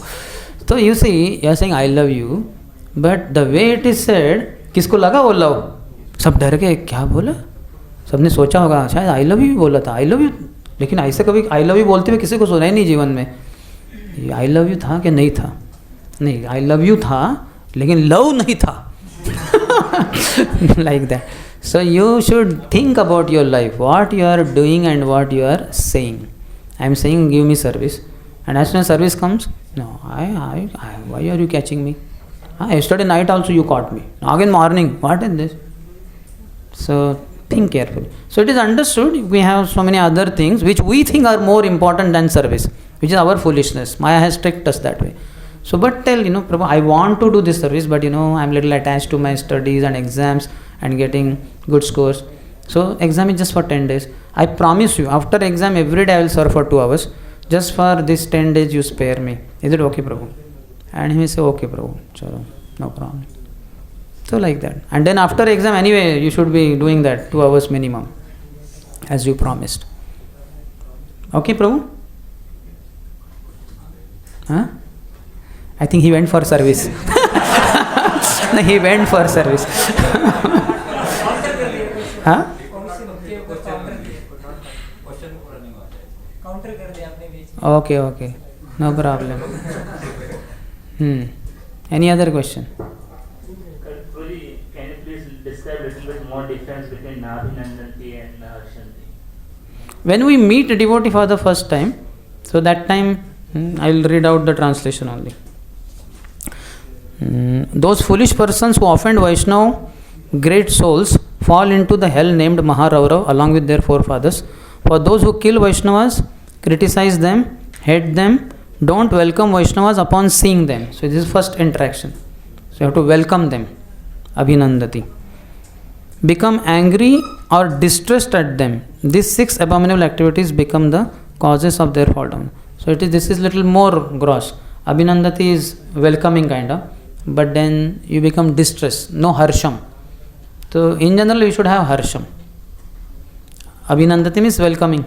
तो you see, you are saying I love you, but the way it is said, किसको लगा वो लव? सब डर गए, क्या बोला? सबने सोचा होगा शायद आई लव यू बोला था, आई लव यू. लेकिन ऐसे कभी आई लव यू बोलते हुए किसी को सुना ही नहीं जीवन में. आई लव यू था कि नहीं था? नहीं, आई लव यू था लेकिन लव नहीं था. Like that. So you should think about your life, what you are doing and what you are saying. I am saying give me service, and as soon as service comes, no, why are you catching me? Yesterday night also you caught me. Again morning, what is this? So think carefully. So it is understood we have so many other things which we think are more important than service, which is our foolishness. Maya has tricked us that way. So but tell, Prabhu, I want to do this service, but I am little attached to my studies and exams and getting good scores. So exam is just for 10 days. I promise you, after exam every day I will serve for 2 hours. Just for this 10 days you spare me. Is it okay, Prabhu? And he will say, okay, Prabhu. Chalo, no problem. So like that. And then after exam anyway, you should be doing that 2 hours minimum, as you promised. Okay, Prabhu? Huh? I think he went for service. No, he went for service. हाँ? Okay, okay, no problem. Any other question? Can you please describe a little bit more difference between Nabhinandanti and Harshanti? When we meet a devotee for the first time, so that time I will read out the translation only. Those foolish persons who offend Vaishnava, great souls, fall into the hell named Maharaurav along with their forefathers. For those who kill Vaishnavas, criticize them, hate them, don't welcome Vaishnavas upon seeing them. So this is first interaction. So you have to welcome them. Abhinandati. Become angry or distressed at them. These 6 abominable activities become the causes of their fall down. So this is little more gross. Abhinandati is welcoming kind of, but then you become distressed. No harsham. So in general we should have harsham. Abhinandati means welcoming.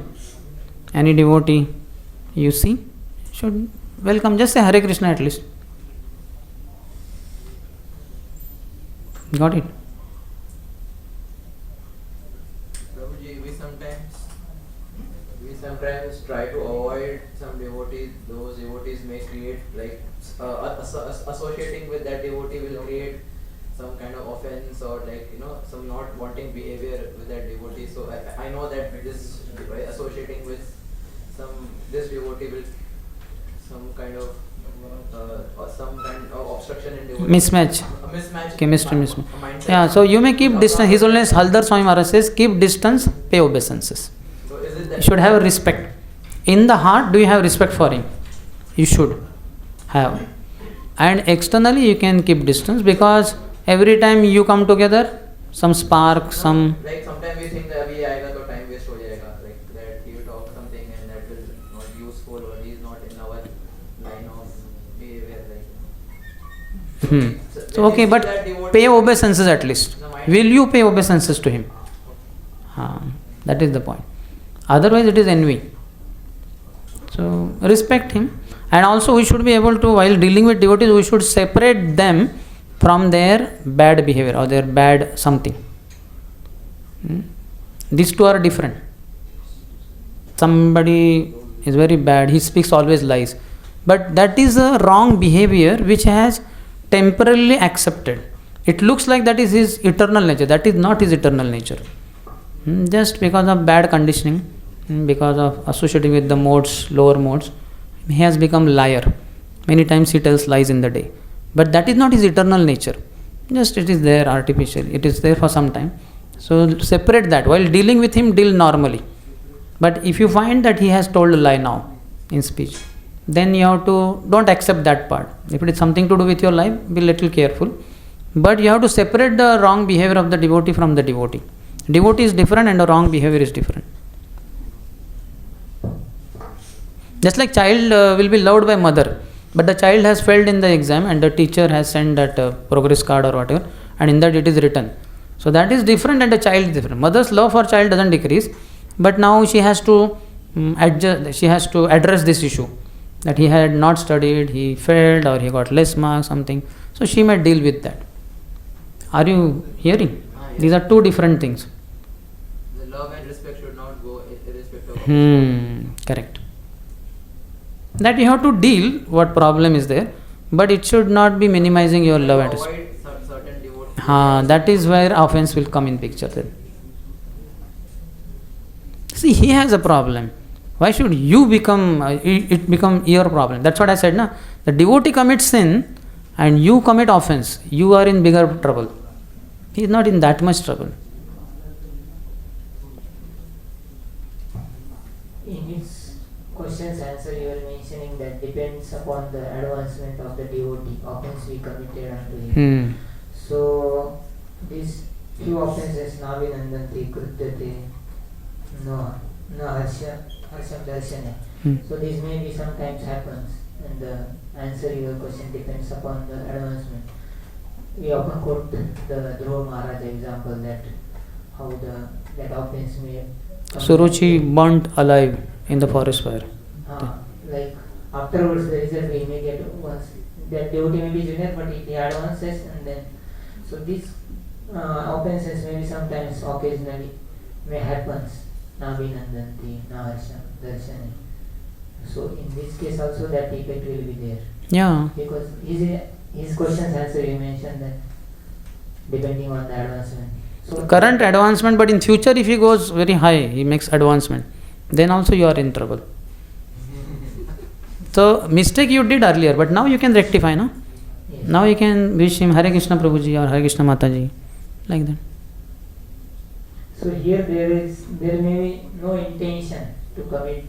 Any devotee you see should welcome. Just say Hare Krishna at least. Got it? Prabhuji, we sometimes try to avoid some devotees. Those devotees may create associating with that devotee will create some kind of offense or some not wanting behavior with that devotee. So I know that this associating with this devotee will some kind of obstruction in devotee. Mismatch. A mismatch. Chemistry mismatch. Yeah, so you may keep distance. His Holiness Haldar Swami Maharaj says, keep distance, pay obeisances. So is it that You should have respect. In the heart, do you have respect for him? You should have. And externally, you can keep distance because every time you come together, some spark, some... Like sometimes we think that abhi aayega to time waste ho jayega, like that he will talk something and that will not useful or he is not in our line of behavior. So okay, but pay obeisances at least. Will you pay obeisances to him? That is the point. Otherwise it is envy. So respect him. And also we should be able to, while dealing with devotees, we should separate them from their bad behavior or their bad something. These two are different. Somebody is very bad, he speaks always lies. But that is a wrong behavior which has temporarily accepted. It looks like that is his eternal nature. That is not his eternal nature. Just because of bad conditioning, because of associating with the modes, lower modes, he has become liar. Many times he tells lies in the day. But that is not his eternal nature. Just it is there artificially. It is there for some time. So separate that. While dealing with him, deal normally. But if you find that he has told a lie now in speech, then you have to, don't accept that part. If it is something to do with your life, be little careful. But you have to separate the wrong behavior of the devotee from the devotee. Devotee is different and the wrong behavior is different. Just like child will be loved by mother, but the child has failed in the exam and the teacher has sent that progress card or whatever, and in that it is written. So that is different and the child is different. Mother's love for child doesn't decrease, but now she has to adjust, she has to address this issue, that he had not studied, he failed or he got less marks, something. So she may deal with that. Are you hearing? Yes. These are two different things. The love and respect should not go irrespective of Correct. That you have to deal what problem is there, but it should not be minimizing your love and respect. avoid certain devotees. That is where offense will come in picture then. See, he has a problem. Why should you become, it become your problem? That's what I said, na? The devotee commits sin and you commit offense. You are in bigger trouble. He is not in that much trouble. In its question's answer, you are mentioning that depends upon the advancement of the devotee, offense we committed unto him. So, these few offenses, Navinandanti, Krutyate, no Harsham Darshane. So, this maybe sometimes happens, and the answer your question depends upon the advancement. We often quote the Dhruva Maharaj example that how that offense may come. Suruchi burnt alive in the forest fire. Like afterwards the result we may get once that devotee may be junior but he advances, and then so these offenses maybe sometimes occasionally may happens. Navinandanti, Naharsham, Darshani. So in this case also that effect will be there. Yeah. Because his question's answer you mentioned that depending on the advancement. So Current advancement, but in future if he goes very high, he makes advancement, then also you are in trouble. So mistake you did earlier, but now you can rectify, no? yes. Now you can wish him Hare Krishna Prabhuji or Hare Krishna Mataji, like that. So here there may be no intention to commit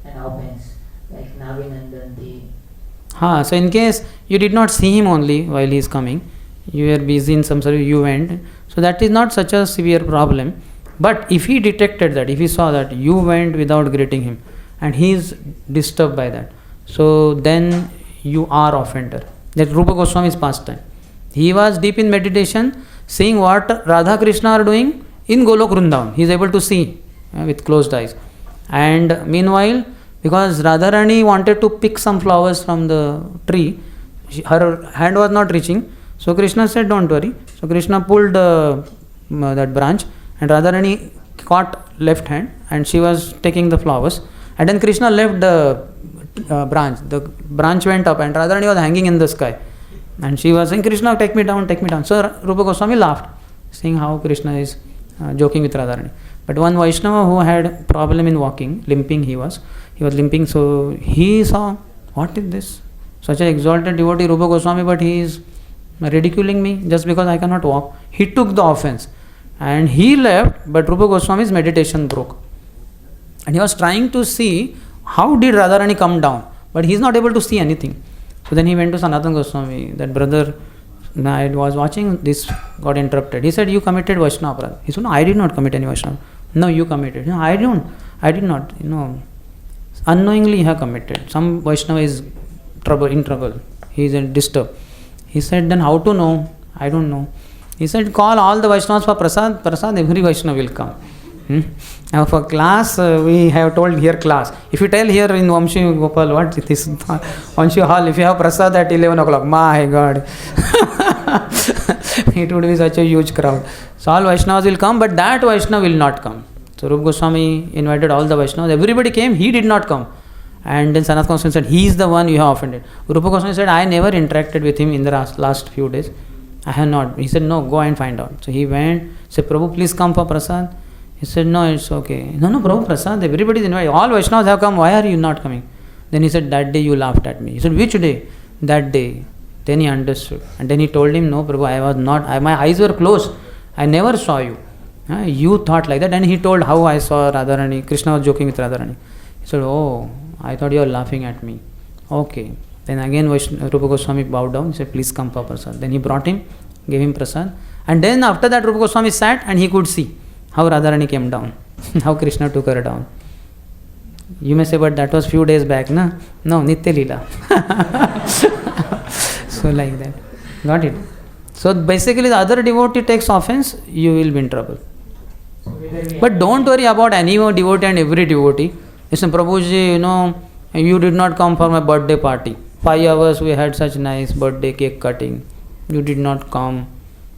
an offense like Navinandanti. So in case you did not see him only while he is coming, you were busy in some service, you went, so that is not such a severe problem. But if he detected that, if he saw that you went without greeting him and he is disturbed by that, so then you are offender. That Rupa Goswami's pastime. He was deep in meditation, seeing what Radha Krishna are doing in Golok Vrindavan. He is able to see with closed eyes. And meanwhile, because Radharani wanted to pick some flowers from the tree, her hand was not reaching. So Krishna said, don't worry. So Krishna pulled that branch and Radharani caught left hand and she was taking the flowers. And then Krishna left the branch. The branch went up and Radharani was hanging in the sky. And she was saying, Krishna, take me down, take me down. So Rupa Goswami laughed, seeing how Krishna is joking with Radharani. But one Vaishnava who had problem in walking, limping he was limping, so he saw, what is this? Such an exalted devotee Rupa Goswami, but he is ridiculing me just because I cannot walk. He took the offense and he left, but Rupa Goswami's meditation broke. And he was trying to see how did Radharani come down, but he is not able to see anything. So then he went to Sanatana Goswami, that brother, I was watching, this got interrupted. He said, you committed Vaishnava Apradh. He said, no, I did not commit any Vaishnava. No, you committed. No, I did not. Unknowingly you have committed. Some Vaishnava is in trouble. He is disturbed. He said, then how to know? I don't know. He said, call all the Vaishnavas for Prasad. Prasad, every Vaishnava will come. Now for class, we have told here class. If you tell here in Vamshi Gopal, what it is, Vamshi Hall, if you have Prasad at 11 o'clock, my God. It would be such a huge crowd. So all Vaishnavas will come, but that Vaishnava will not come. So Rupa Goswami invited all the Vaishnavas. Everybody came, he did not come. And then Sanatana Goswami said, he is the one you have offended. Rupa Goswami said, I never interacted with him in the last few days. I have not. He said, no, go and find out. So he went, said, Prabhu, please come for Prasad. He said, no, it's okay. No, Prabhu, Prasad, everybody is invited. All Vaishnavas have come, why are you not coming? Then he said, that day you laughed at me. He said, which day? That day. Then he understood. And then he told him, no, Prabhu, I was not, my eyes were closed. I never saw you. You thought like that. And he told how I saw Radharani. Krishna was joking with Radharani. He said, oh, I thought you were laughing at me. Okay. Then again Rupa Goswami bowed down. He said, please come for prasad. Then he brought him, gave him prasad. And then after that Rupa Goswami sat and he could see how Radharani came down, how Krishna took her down. You may say, but that was few days back, na? No, Nitya Leela. So like that. Got it? So basically the other devotee takes offense, you will be in trouble. But don't worry about any devotee and every devotee. Listen, Prabhuji, you did not come for my birthday party. 5 hours we had such nice birthday cake cutting. You did not come.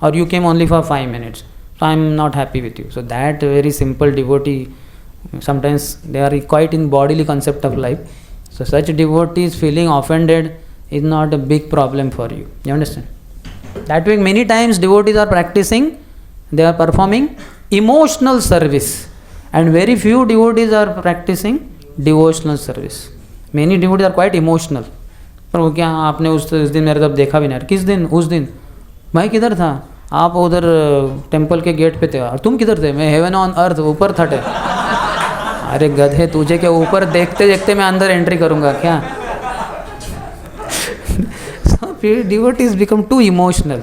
Or you came only for 5 minutes. So I am not happy with you. So that very simple devotee, sometimes they are quite in bodily concept of life. So such devotees feeling offended is not a big problem for you. You understand? That way many times devotees are practicing, they are performing emotional service. And very few devotees are practicing devotional service. Many devotees are quite emotional. प्रभु क्या आपने उस दिन मेरे तब देखा भी नहीं? किस दिन? उस दिन मैं किधर था? आप उधर टेम्पल के गेट पे थे और तुम किधर थे? मैं हेवन ऑन अर्थ ऊपर था। अरे गधे, तुझे क्या ऊपर देखते देखते मैं अंदर एंट्री करूँगा क्या? Devotees become too emotional.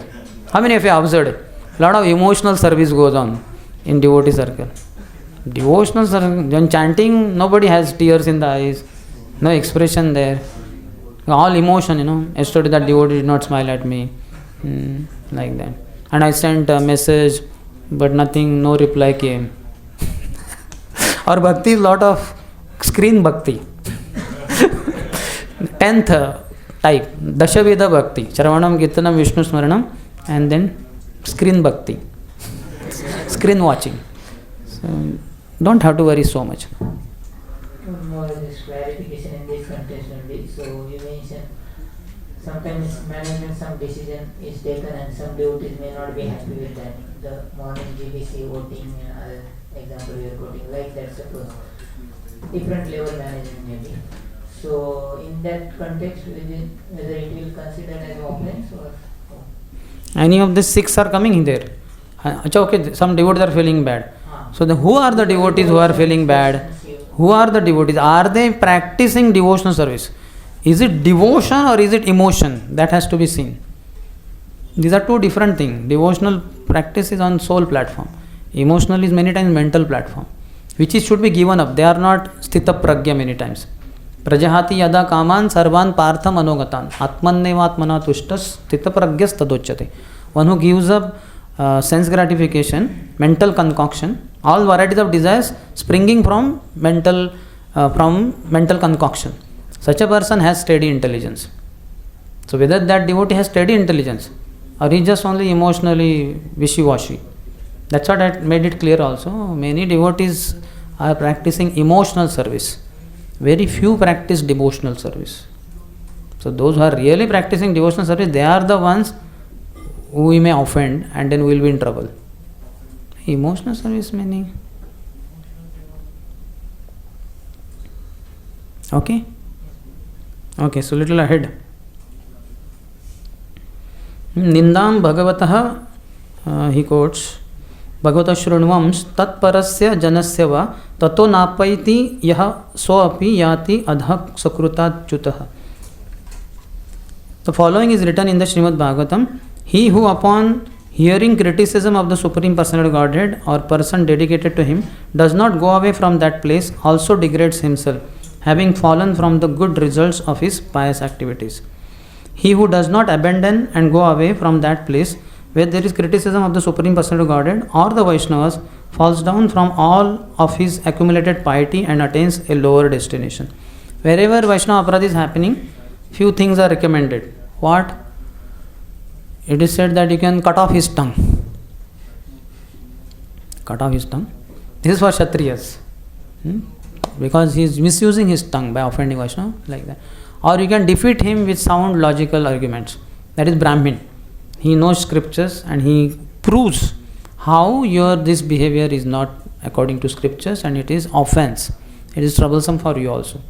How many of you observed? A lot of emotional service goes on in devotee circle. Devotional circle, when chanting, nobody has tears in the eyes, no expression there. All emotion, Yesterday that devotee did not smile at me, like that. And I sent a message, but nothing, no reply came. Or bhakti is lot of screen bhakti. 10th type, Dashaveda Bhakti, Shravanam, Kirtanam, Vishnu Smaranam, and then screen Bhakti, screen watching. So, don't have to worry so much. One more just clarification in this context only. So, you mentioned sometimes management, some decision is taken and some devotees may not be happy with that. The morning GBC voting, example we are quoting, like that, suppose. Different level management maybe. So, in that context, whether it will consider as offense or... Any of these 6 are coming in there. Okay, some devotees are feeling bad. So, who are the devotees who are feeling bad? Who are the devotees? Are they practicing devotional service? Is it devotion or is it emotion? That has to be seen. These are two different things. Devotional practice is on soul platform. Emotional is many times mental platform, which is should be given up. They are not sthita pragya many times. Prajahati yada kaman sarvan partham anogatan atmannevatmana tushtas sthita pragyas tadochyate. One who gives up sense gratification, mental concoction, all varieties of desires springing from mental concoction. Such a person has steady intelligence. So whether that devotee has steady intelligence or he just only emotionally wishy-washy. That's what I made it clear also. Many devotees are practicing emotional service. Very few practice devotional service. So those who are really practicing devotional service, they are the ones who we may offend and then we will be in trouble. Emotional service meaning. Okay? Okay, so little ahead. Nindam Bhagavataha, he quotes, Bhagavata Shrunvams Tatparasya Janasya va Tato Napaiti Yaha Soapi Yati Adhak Sakrutat Chutaha. The following is written in the Srimad Bhagavatam. He who upon hearing criticism of the Supreme Personality of Godhead or person dedicated to him does not go away from that place also degrades himself, having fallen from the good results of his pious activities. He who does not abandon and go away from that place where there is criticism of the Supreme Personality of Godhead or the Vaishnavas falls down from all of his accumulated piety and attains a lower destination. Wherever Vaishnava Apradh is happening, few things are recommended. What? It is said that you can cut off his tongue. Cut off his tongue. This is for Kshatriyas. Because he is misusing his tongue by offending Vaishnava, like that. Or you can defeat him with sound logical arguments. That is Brahmin. He knows scriptures and he proves how this behavior is not according to scriptures and it is offense. It is troublesome for you also.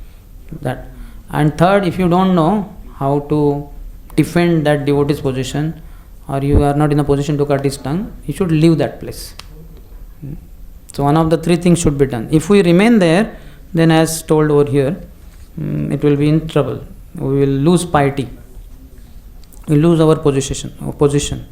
That. And third, if you don't know how to defend that devotee's position or you are not in a position to cut his tongue, you should leave that place. So one of the 3 things should be done. If we remain there, then as told over here, it will be in trouble. We will lose piety. We will lose our position.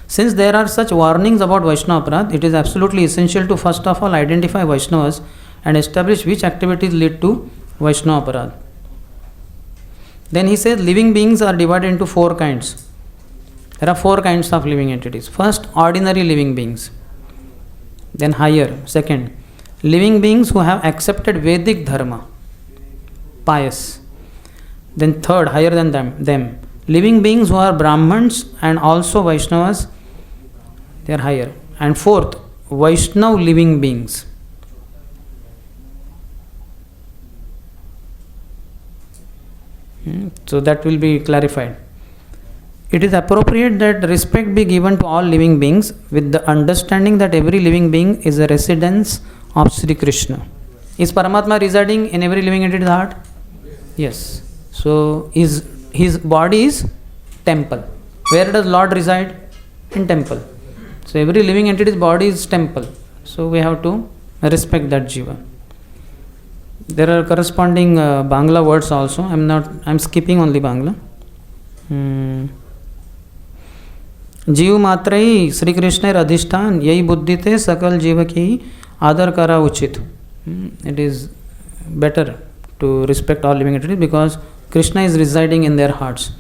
Since there are such warnings about Vaishnava Apradh, it is absolutely essential to first of all identify Vaishnavas and establish which activities lead to Vaishnava Apradh. Then he says living beings are divided into 4 kinds. There are 4 kinds of living entities. First, ordinary living beings. Then higher. Second, living beings who have accepted Vedic dharma, pious. Then third, higher than them, living beings who are Brahmans and also Vaishnavas, they are higher. And fourth, Vaishnava living beings. So that will be clarified. It is appropriate that respect be given to all living beings with the understanding that every living being is a residence of Sri Krishna. Is Paramatma residing in every living entity's heart? Yes. So his body is temple. Where does Lord reside? In temple. So every living entity's body is temple. So we have to respect that jiva. There are corresponding Bangla words also. I'm skipping only Bangla. जीव मात्र ही श्री कृष्ण अधिष्ठान यही बुद्धि थे सकल जीव की आदर करा उचित. It is better to respect all living entities because Krishna is residing in their hearts.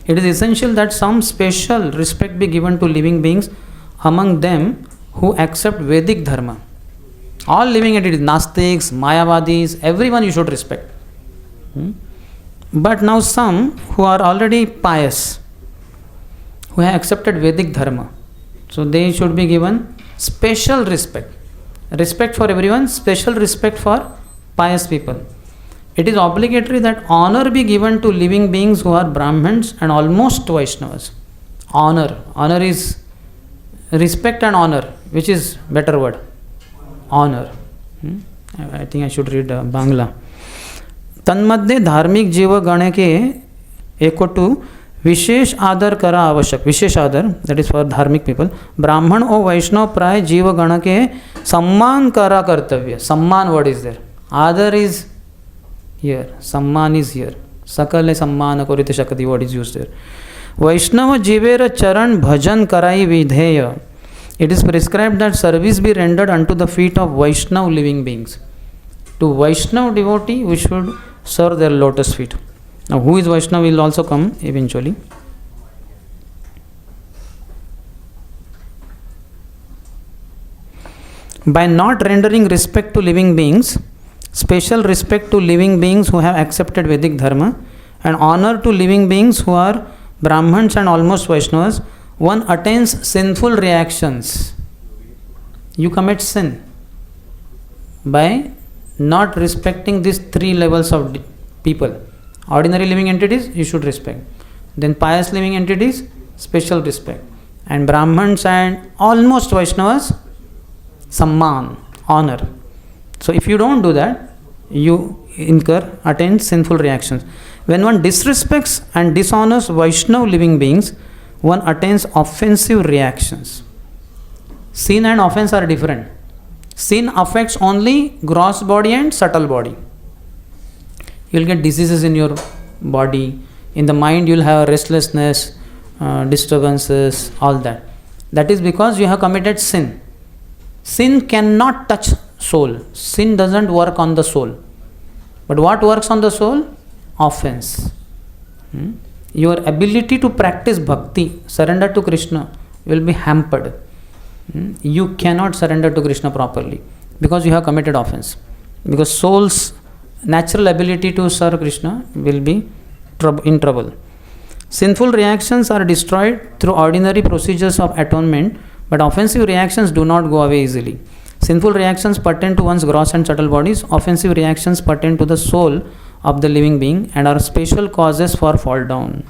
It is essential that some special respect be given to living beings among them who accept Vedic dharma. All living entities, Nastiks, Mayavadis, everyone you should respect. But now some who are already pious, who have accepted Vedic dharma, so they should be given special respect. Respect for everyone, special respect for pious people. It is obligatory that honor be given to living beings who are Brahmins and almost Vaishnavas. Honor is respect and honor. Which is better word? Honor. I think I should read Bangla. तन्मध्ये धार्मिक जीव गण के एकोटु विशेष आदर करा आवश्यक. विशेष आदर, that is for धार्मिक people. ब्राह्मण और वैष्णव प्राय जीव गण के सम्मान करा कर्तव्य. सम्मान word is there. Adar is here. Samman is here. Sakale सम्मान करिते शक्ति word is used there. वैष्णव जीवेर चरण भजन कराई विधेय. It is prescribed that service be rendered unto the feet of Vaishnava living beings. To Vaishnava devotee, we should serve their lotus feet. Now, who is Vaishnava will also come eventually. By not rendering respect to living beings, special respect to living beings who have accepted Vedic dharma, and honor to living beings who are Brahmans and almost Vaishnavas, one attains sinful reactions. You commit sin by not respecting these 3 levels of people. Ordinary living entities, you should respect. Then pious living entities, special respect. And Brahmans and almost Vaishnavas, samman, honor. So if you don't do that, you attain sinful reactions. When one disrespects and dishonors Vaishnava living beings, one attains offensive reactions. Sin and offense are different. Sin affects only gross body and subtle body. You will get diseases in your body. In the mind you will have restlessness, disturbances, all that. That is because you have committed sin. Sin cannot touch soul. Sin doesn't work on the soul. But what works on the soul? Offense. Your ability to practice bhakti, surrender to Krishna, will be hampered. You cannot surrender to Krishna properly because you have committed offense. Because soul's natural ability to serve Krishna will be in trouble. Sinful reactions are destroyed through ordinary procedures of atonement, but offensive reactions do not go away easily. Sinful reactions pertain to one's gross and subtle bodies. Offensive reactions pertain to the soul of the living being and are special causes for fall down.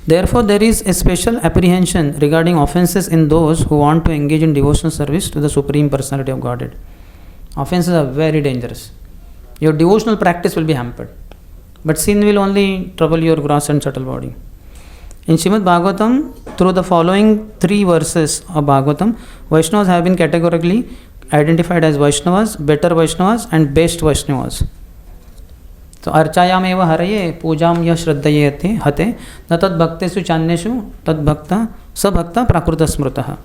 Therefore, there is a special apprehension regarding offenses in those who want to engage in devotional service to the Supreme Personality of Godhead. Offenses are very dangerous. Your devotional practice will be hampered. But sin will only trouble your gross and subtle body. In Srimad Bhagavatam, through the following 3 verses of Bhagavatam, Vaishnavas have been categorically identified as Vaishnavas, better Vaishnavas and best Vaishnavas. So archayam eva haraye pujam ya shraddhayate hate na tad bhaktesu channeshu tad bhakta sabhakta prakruta smrutah.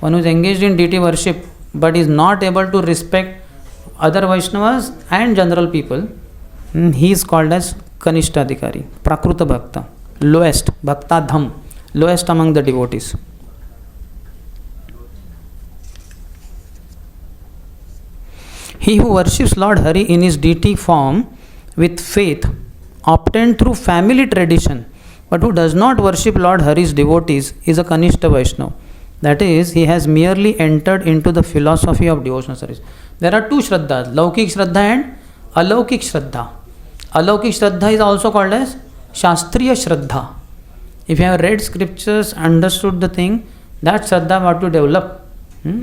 One who is engaged in deity worship but is not able to respect other Vaishnavas and general people, he is called as Kanishtadhikari, Prakruta Bhakta, lowest, Bhakta Dham, lowest among the devotees. He who worships Lord Hari in his deity form with faith obtained through family tradition, but who does not worship Lord Hari's devotees is a Kanishta Vaishnava. That is, he has merely entered into the philosophy of devotional service. There are two Shraddhas, Laukik Shraddha and Alaukik Shraddha. Alaukik Shraddha is also called as Shastriya Shraddha. If you have read scriptures, understood the thing, that Shraddha what to develop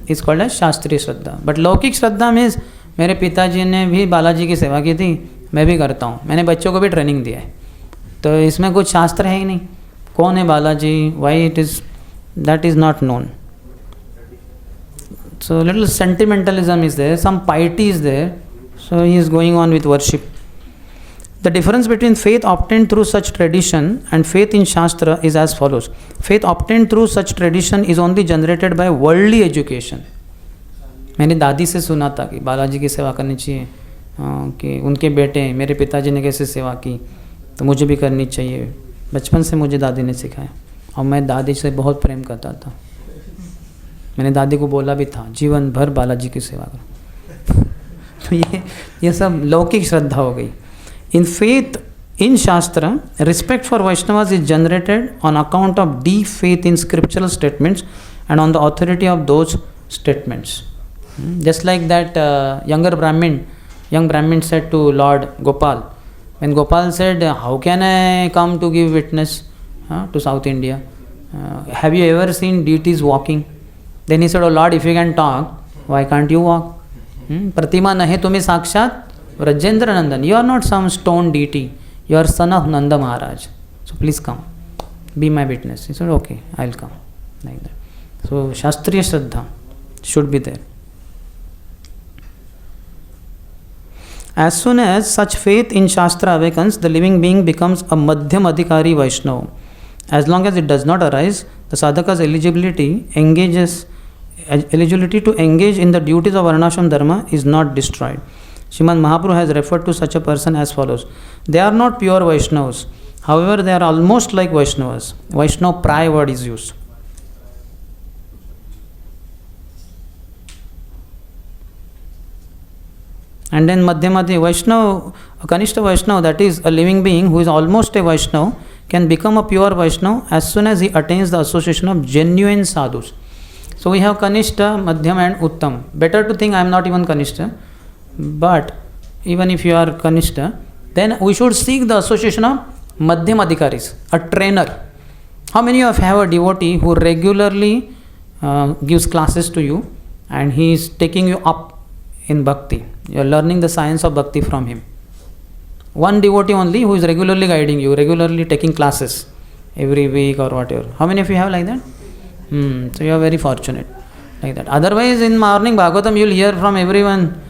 is called as Shastriya Shraddha. But Laukik Shraddha means मेरे पिताजी ने भी बालाजी की सेवा की थी, मैं भी करता हूँ, मैंने बच्चों को भी ट्रेनिंग दिया है, तो इसमें कुछ शास्त्र है ही नहीं, कौन है Balaji, why it is, that is not known. So little sentimentalism is there, some piety is there, so he is going on with worship. The difference between faith obtained through such tradition and faith in Shastra is as follows. Faith obtained through such tradition is only generated by worldly education. मैंने दादी से सुना था कि बालाजी की सेवा करनी चाहिए, कि उनके बेटे मेरे पिताजी ने कैसे सेवा की तो मुझे भी करनी चाहिए, बचपन से मुझे दादी ने सिखाया और मैं दादी से बहुत प्रेम करता था, मैंने दादी को बोला भी था जीवन भर बालाजी की सेवा करो। तो ये सब लौकिक श्रद्धा हो गई. In faith in Shastra, respect for Vaishnavas is generated on account of deep faith in scriptural statements and on the authority of those statements. Just like that young Brahmin said to Lord Gopal, when Gopal said, how can I come to give witness to South India? Have you ever seen deities walking? Then he said, oh Lord, if you can talk, why can't you walk? Pratima nahe tumi sakshat Rajendra Nandan. You are not some stone deity, you are son of Nanda Maharaj. So please come, be my witness. He said, okay, I will come. Like that. So Shastriya Shraddha should be there. As soon as such faith in Shastra awakens, the living being becomes a Madhyam Adhikari Vaishnava. As long as it does not arise, the sadhaka's eligibility to engage in the duties of Varnashram Dharma is not destroyed. Srimad Mahaprabhu has referred to such a person as follows. They are not pure Vaishnavas. However, they are almost like Vaishnavas. Vaishnava Pray word is used. And then Madhyamati Vaishnava, a Kanishta Vaishnava, that is a living being who is almost a Vaishnava, can become a pure Vaishnava as soon as he attains the association of genuine sadhus. So we have Kanishta, Madhyam and Uttam. Better to think I am not even Kanishta, but even if you are Kanishta, then we should seek the association of Madhyam Adhikaris, a trainer. How many of you have a devotee who regularly gives classes to you and he is taking you up in bhakti? You are learning the science of bhakti from him. One devotee only who is regularly guiding you, regularly taking classes every week or whatever. How many of you have like that? So you are very fortunate like that. Otherwise in morning Bhagavatam you will hear from everyone,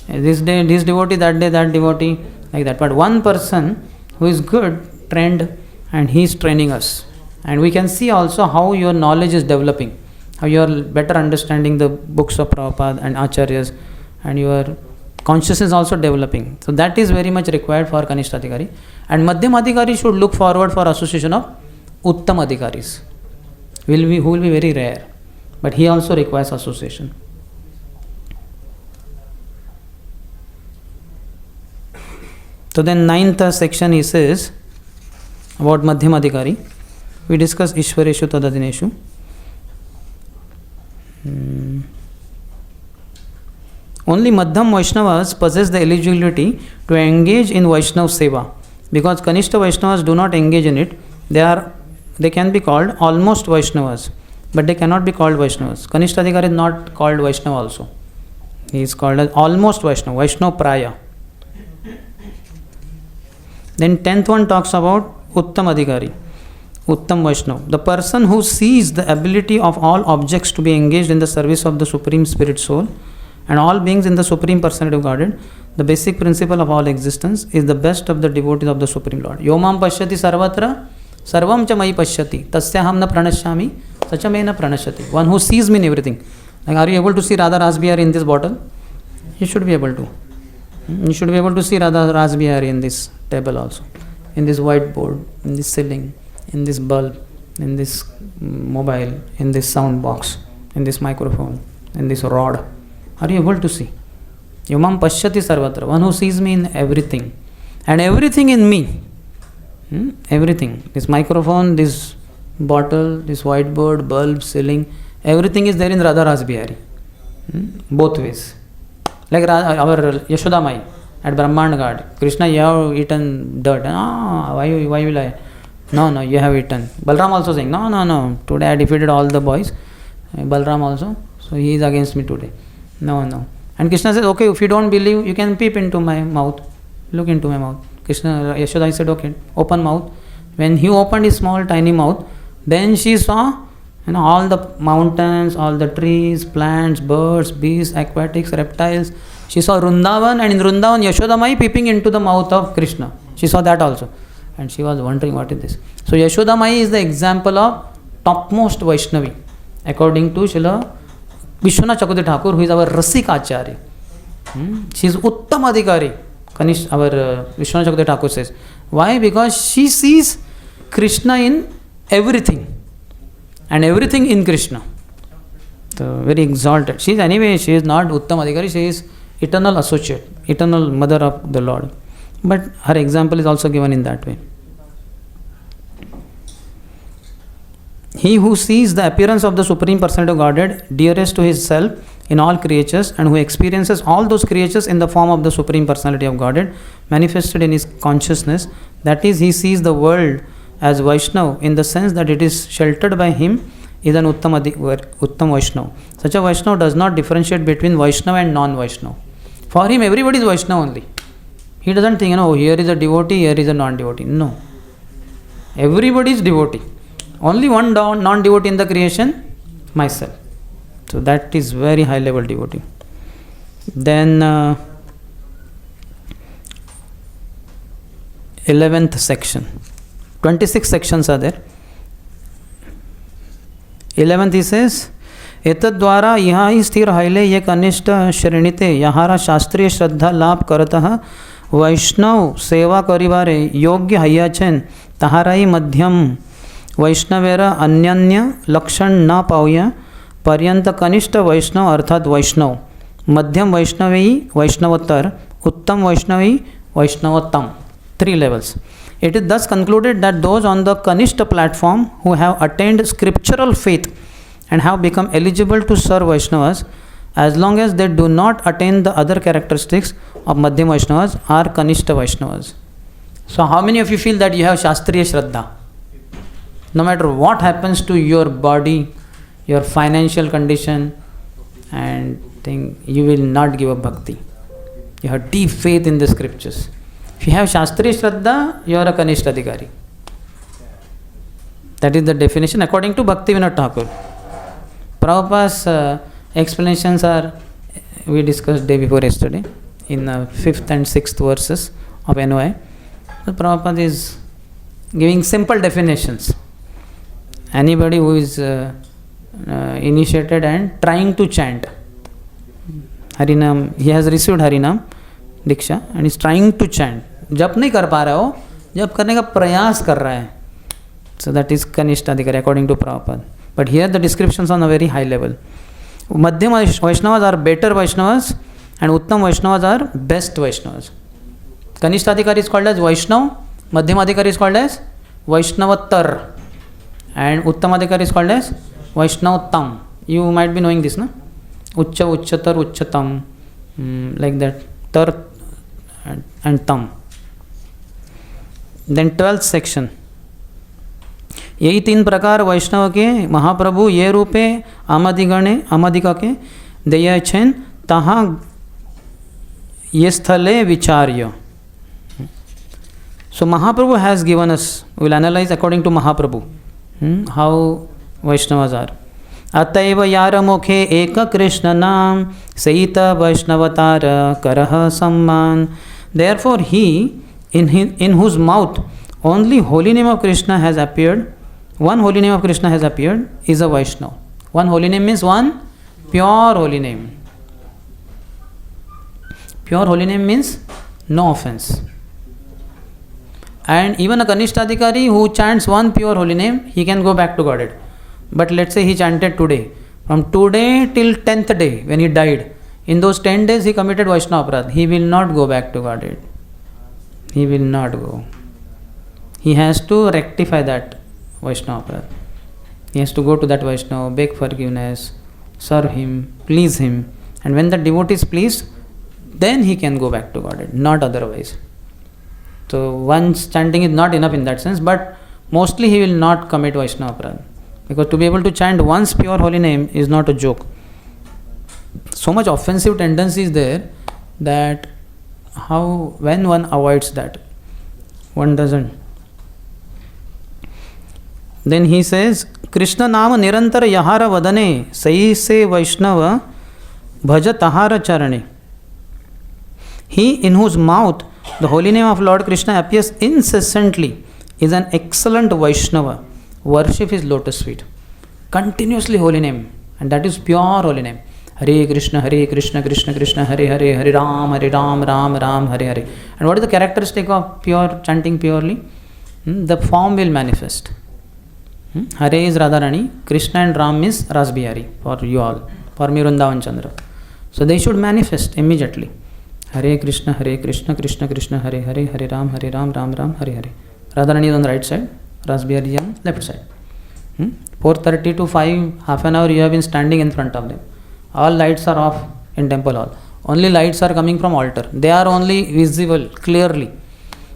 this day this devotee, that day that devotee, like that. But one person who is good, trained, and he is training us. And we can see also how your knowledge is developing, how you are better understanding the books of Prabhupada and Acharyas, and your consciousness is also developing. So that is very much required for Kanishta Adhikari. And Madhyam Adhikari should look forward for association of Uttam Adhikaris, who will be very rare. But he also requires association. So then 9th section he says about Madhyam Adhikari. We discuss Ishwareshu Tadadineshu. Only Madhyam Vaishnavas possess the eligibility to engage in Vaishnava Seva. Because Kanishta Vaishnavas do not engage in it, they can be called almost Vaishnavas, but they cannot be called Vaishnavas. Kanishta Adhikari is not called Vaishnava also. He is called as almost Vaishnava, Vaishnava Praya. Then 10th one talks about Uttam Adhikari, Uttam Vaishnava. The person who sees the ability of all objects to be engaged in the service of the Supreme Spirit Soul and all beings in the Supreme Personality of Godhead, the basic principle of all existence, is the best of the devotees of the Supreme Lord. Yomam pashyati sarvatra sarvam cha mai pashyati tasyaham na pranashyami sacha me na pranashyati. One who sees me in everything. Like, are you able to see Radha Rasbihari in this bottle? You should be able to. You should be able to see Radha Rasbihari in this table also, in this whiteboard, in this ceiling, in this bulb, in this mobile, in this sound box, in this microphone, in this rod. Are you able to see? Yomam pashyati sarvatra. One who sees me in everything. And everything in me. Everything. This microphone, this bottle, this whiteboard, bulb, ceiling, everything is there in Radha Rasbihari. Both ways. Like our Yashoda Mai at Brahmand Ghat. Krishna, you have eaten dirt. Why will I? No, you have eaten. Balram also saying, no. Today I defeated all the boys. Balram also. So he is against me today. No. And Krishna says, okay, if you don't believe, you can peep into my mouth. Look into my mouth. Yashoda said, okay, open mouth. When he opened his small tiny mouth, then she saw all the mountains, all the trees, plants, birds, beasts, aquatics, reptiles. She saw Vrindavan, and in Vrindavan, Yashoda Mai peeping into the mouth of Krishna. She saw that also. And she was wondering, what is this? So Yashoda Mai is the example of topmost Vaishnavi, according to Srila Vishwanath Chakravarti Thakur, who is our Rasik Acharya. She is Uttam Adhikari, our Vishwanath Chakravarti Thakur says. Why? Because she sees Krishna in everything, and everything in Krishna. So very exalted. She is not Uttam Adhikari, she is eternal associate, eternal mother of the Lord. But her example is also given in that way. He who sees the appearance of the Supreme Personality of Godhead, dearest to his self in all creatures, and who experiences all those creatures in the form of the Supreme Personality of Godhead manifested in his consciousness, that is, he sees the world as Vaishnava in the sense that it is sheltered by him, is an Uttam Vaishnava. Such a Vaishnava does not differentiate between Vaishnava and non-Vaishnava. For him, everybody is Vaishnava only. He doesn't think, here is a devotee, here is a non-devotee. No. Everybody is devotee. Only one non-devotee in the creation, myself. So that is very high level devotee. Then 11th section. 26 sections are there. 11th he says, एतद् द्वारा यहाँ ही स्थिर हाइले ये कनिष्ठ श्रेणीते यहारा शास्त्रीय श्रद्धा लाभ करतः वैष्णव सेवा करिवारे योग्य हय्याछेन तहाराई मध्यम वैष्णवेर अन्यन्य लक्षण न पाव्य पर्यंत कनिष्ठ वैष्णव अर्थात वैष्णव मध्यम वैष्णवी वैष्णवोत्तर उत्तम Vaishnavi वैष्णवोत्तम 3 levels. It is thus concluded that those on the Kanishta platform who have attained scriptural faith and have become eligible to serve Vaishnavas, as long as they do not attain the other characteristics of Madhyam Vaishnavas, are Kanishta Vaishnavas. So how many of you feel that you have Shastriya Shraddha? No matter what happens to your body, your financial condition, and thing, you will not give up bhakti. You have deep faith in the scriptures. If you have Shastriya Shraddha, you are a Kanishta Adhikari. That is the definition according to Bhaktivinoda Thakur. Prabhupada's explanations are, we discussed day before yesterday, in 5th and 6th verses of NOI. So Prabhupada is giving simple definitions. Anybody who is initiated and trying to chant Harinam, he has received Harinam Diksha and is trying to chant. जप नहीं कर पा रहा हो, जप करने का प्रयास कर रहा है. So that is Kanishta Adhikari according to Prabhupada. But here the descriptions on a very high level. Madhyam Vaishnavas are better Vaishnavas and Uttam Vaishnavas are best Vaishnavas. Kanishta Adhikari is called as Vaishnav, Madhyam Adhikari is called as Vaishnavottar, and Uttam Adhikari is called as Vaishnavottam. You might be knowing this, no? Uccha, Ucchatar, Ucchatam, like that. Tar and Tam. Then 12th section. यही 3 प्रकार वैष्णव के महाप्रभु ये रूपे आमदिका के दयाछेन तहा ये स्थले विचार्य. So Mahaprabhu has given us, we will analyze according to Mahaprabhu how Vaishnavas are. अतएव यार मुखे एक कृष्ण नाम सहित वैष्णवतार करह सम्मान. Therefore he in whose mouth only holy name of Krishna has appeared, one holy name of Krishna has appeared, is a Vaishnava. One holy name means one pure holy name. Pure holy name means no offense. And even a Kanishtadhikari who chants one pure holy name, he can go back to Godhead. But let's say he chanted today. From today till 10th day when he died, in those 10 days he committed Vaishnava Apradh. He will not go back to Godhead. He will not go. He has to rectify that Vaishnava Apradh. He has to go to that Vaishnava, beg forgiveness, serve him, please him. And when the devotee is pleased, then he can go back to Godhead, not otherwise. So once chanting is not enough in that sense, but mostly he will not commit Vaishnava Apradh. Because to be able to chant once pure holy name is not a joke. So much offensive tendency is there that when one avoids that, one doesn't. Then he says, Krishna nama nirantar yahara vadane sai se Vaishnava bhaja tahara charane. He in whose mouth the holy name of Lord Krishna appears incessantly is an excellent Vaishnava. Worship his lotus feet. Continuously holy name. And that is pure holy name. Hare Krishna, Krishna Krishna, Hare Hare, Hare Ram, Ram Ram, Hare Hare. And what is the characteristic of pure chanting purely? The form will manifest. Hare is Radharani, Krishna and Ram is Rasbihari for you all, for me Vrindavan Chandra. So they should manifest immediately. Hare Krishna, Krishna Krishna, Hare Hare, Hare Ram, Ram Ram, Hare Hare. Radharani is on the right side, Rasbihari on left side. 4:30 to 5, half an hour you have been standing in front of them. All lights are off in temple hall. Only lights are coming from altar. They are only visible clearly.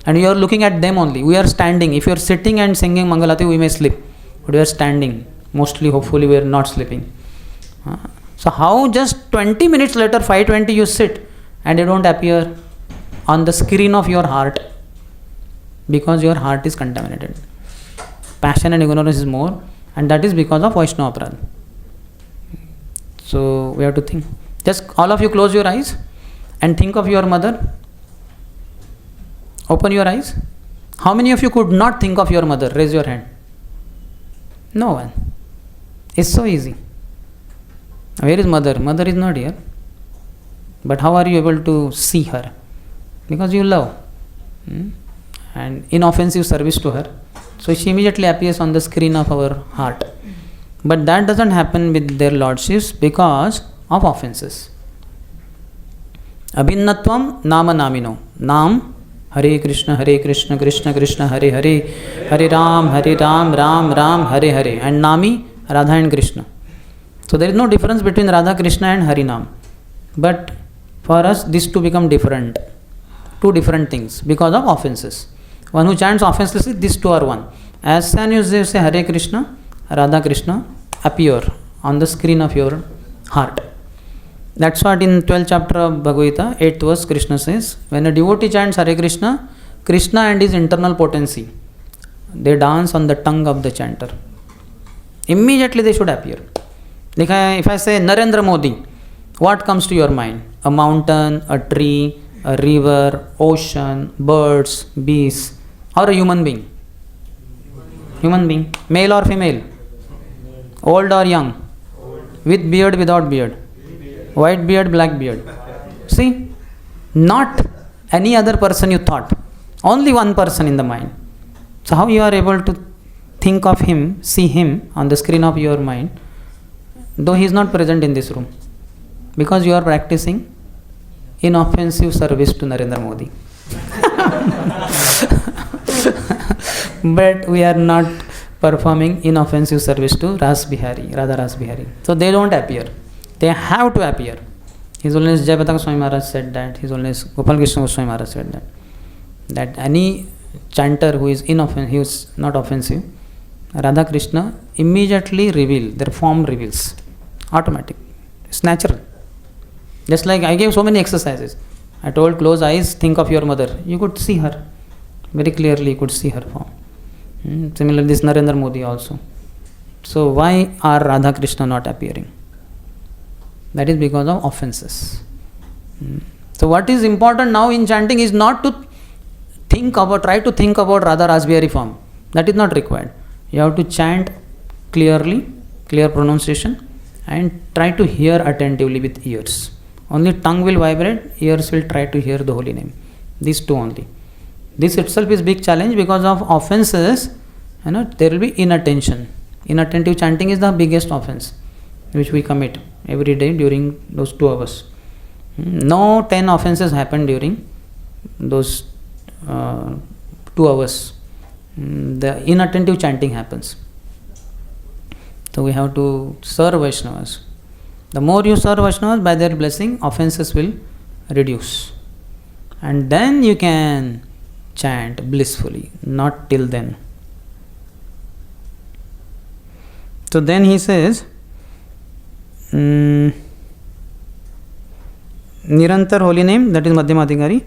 And you are looking at them only. We are standing. If you are sitting and singing Mangalati, we may sleep. But we are standing. Mostly, hopefully, we are not sleeping. So how just 20 minutes later, 5:20 you sit and you don't appear on the screen of your heart? Because your heart is contaminated. Passion and ignorance is more, and that is because of Vaishnava Apradh. So we have to think. Just all of you close your eyes and think of your mother. Open your eyes. How many of you could not think of your mother? Raise your hand. No one. It's so easy. Where is mother? Mother is not here. But how are you able to see her? Because you love. And inoffensive service to her. So she immediately appears on the screen of our heart. But that doesn't happen with their lordships because of offenses. Abhinnatvam nama namino. Nam Hare Krishna, Krishna Krishna, Hare Hare, Hare Ram, Ram Ram, Hare Hare. And Nami, Radha and Krishna. So there is no difference between Radha, Krishna and Harinam. But for us, these two become different. Two different things because of offenses. One who chants offenselessly, these two are one. As soon as you say Hare Krishna, Radha Krishna appear on the screen of your heart. That's what in 12th chapter of Bhagavad-gita, 8th verse, Krishna says, when a devotee chants Hare Krishna, Krishna and his internal potency, they dance on the tongue of the chanter. Immediately they should appear. Like if I say Narendra Modi, what comes to your mind? A mountain, a tree, a river, ocean, birds, bees, or a human being? Human being. Male or female? Old or young? With beard, without beard? White beard, black beard. See? Not any other person you thought. Only one person in the mind. So how you are able to think of him, see him on the screen of your mind, though he is not present in this room? Because you are practicing inoffensive service to Narendra Modi. But we are not performing inoffensive service to Radha-Rasbihari. So they don't appear. They have to appear. His Holiness Jayapataka Goswami Maharaj said that. His Holiness Gopal Krishna Goswami Maharaj said that. That any chanter who is he is not offensive, Radha Krishna immediately reveal, their form reveals. Automatic. It's natural. Just like I gave so many exercises. I told close eyes, think of your mother. You could see her. Very clearly you could see her form. Similarly this Narendra Modi also. So why are Radha Krishna not appearing? That is because of offenses. So what is important now in chanting is not to try to think about Radha Rasbihari form. That is not required. You have to chant clearly, clear pronunciation, and try to hear attentively with ears. Only tongue will vibrate, ears will try to hear the holy name. These two only. This itself is big challenge because of offenses. There will be inattention. Inattentive chanting is the biggest offense which we commit every day during those 2 hours. No 10 offenses happen during those 2 hours. The inattentive chanting happens. So we have to serve Vaishnavas. The more you serve Vaishnavas, by their blessing, offenses will reduce. And then you can chant blissfully, not till then. So then he says, Nirantar holy name, that is Madhyamadhikari,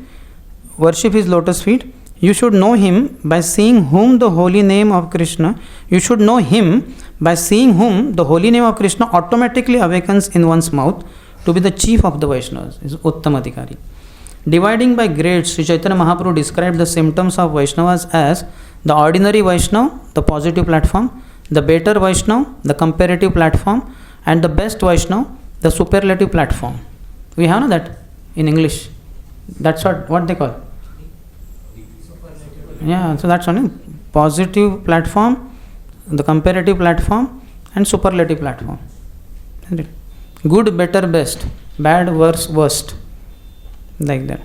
worship his lotus feet. You should know him by seeing whom the holy name of Krishna, you should know him by seeing whom the holy name of Krishna automatically awakens in one's mouth to be the chief of the Vaishnavas, is Uttamadhikari. Dividing by grades, Sri Chaitanya Mahaprabhu described the symptoms of Vaishnavas as the ordinary Vaishnava, the positive platform, the better Vaishnava, the comparative platform, and the best Vaishnava, the superlative platform. We have that in English. That's what they call. Yeah, so that's only positive platform, the comparative platform, and superlative platform. Isn't it? Good, better, best, bad, worse, worst. Like that.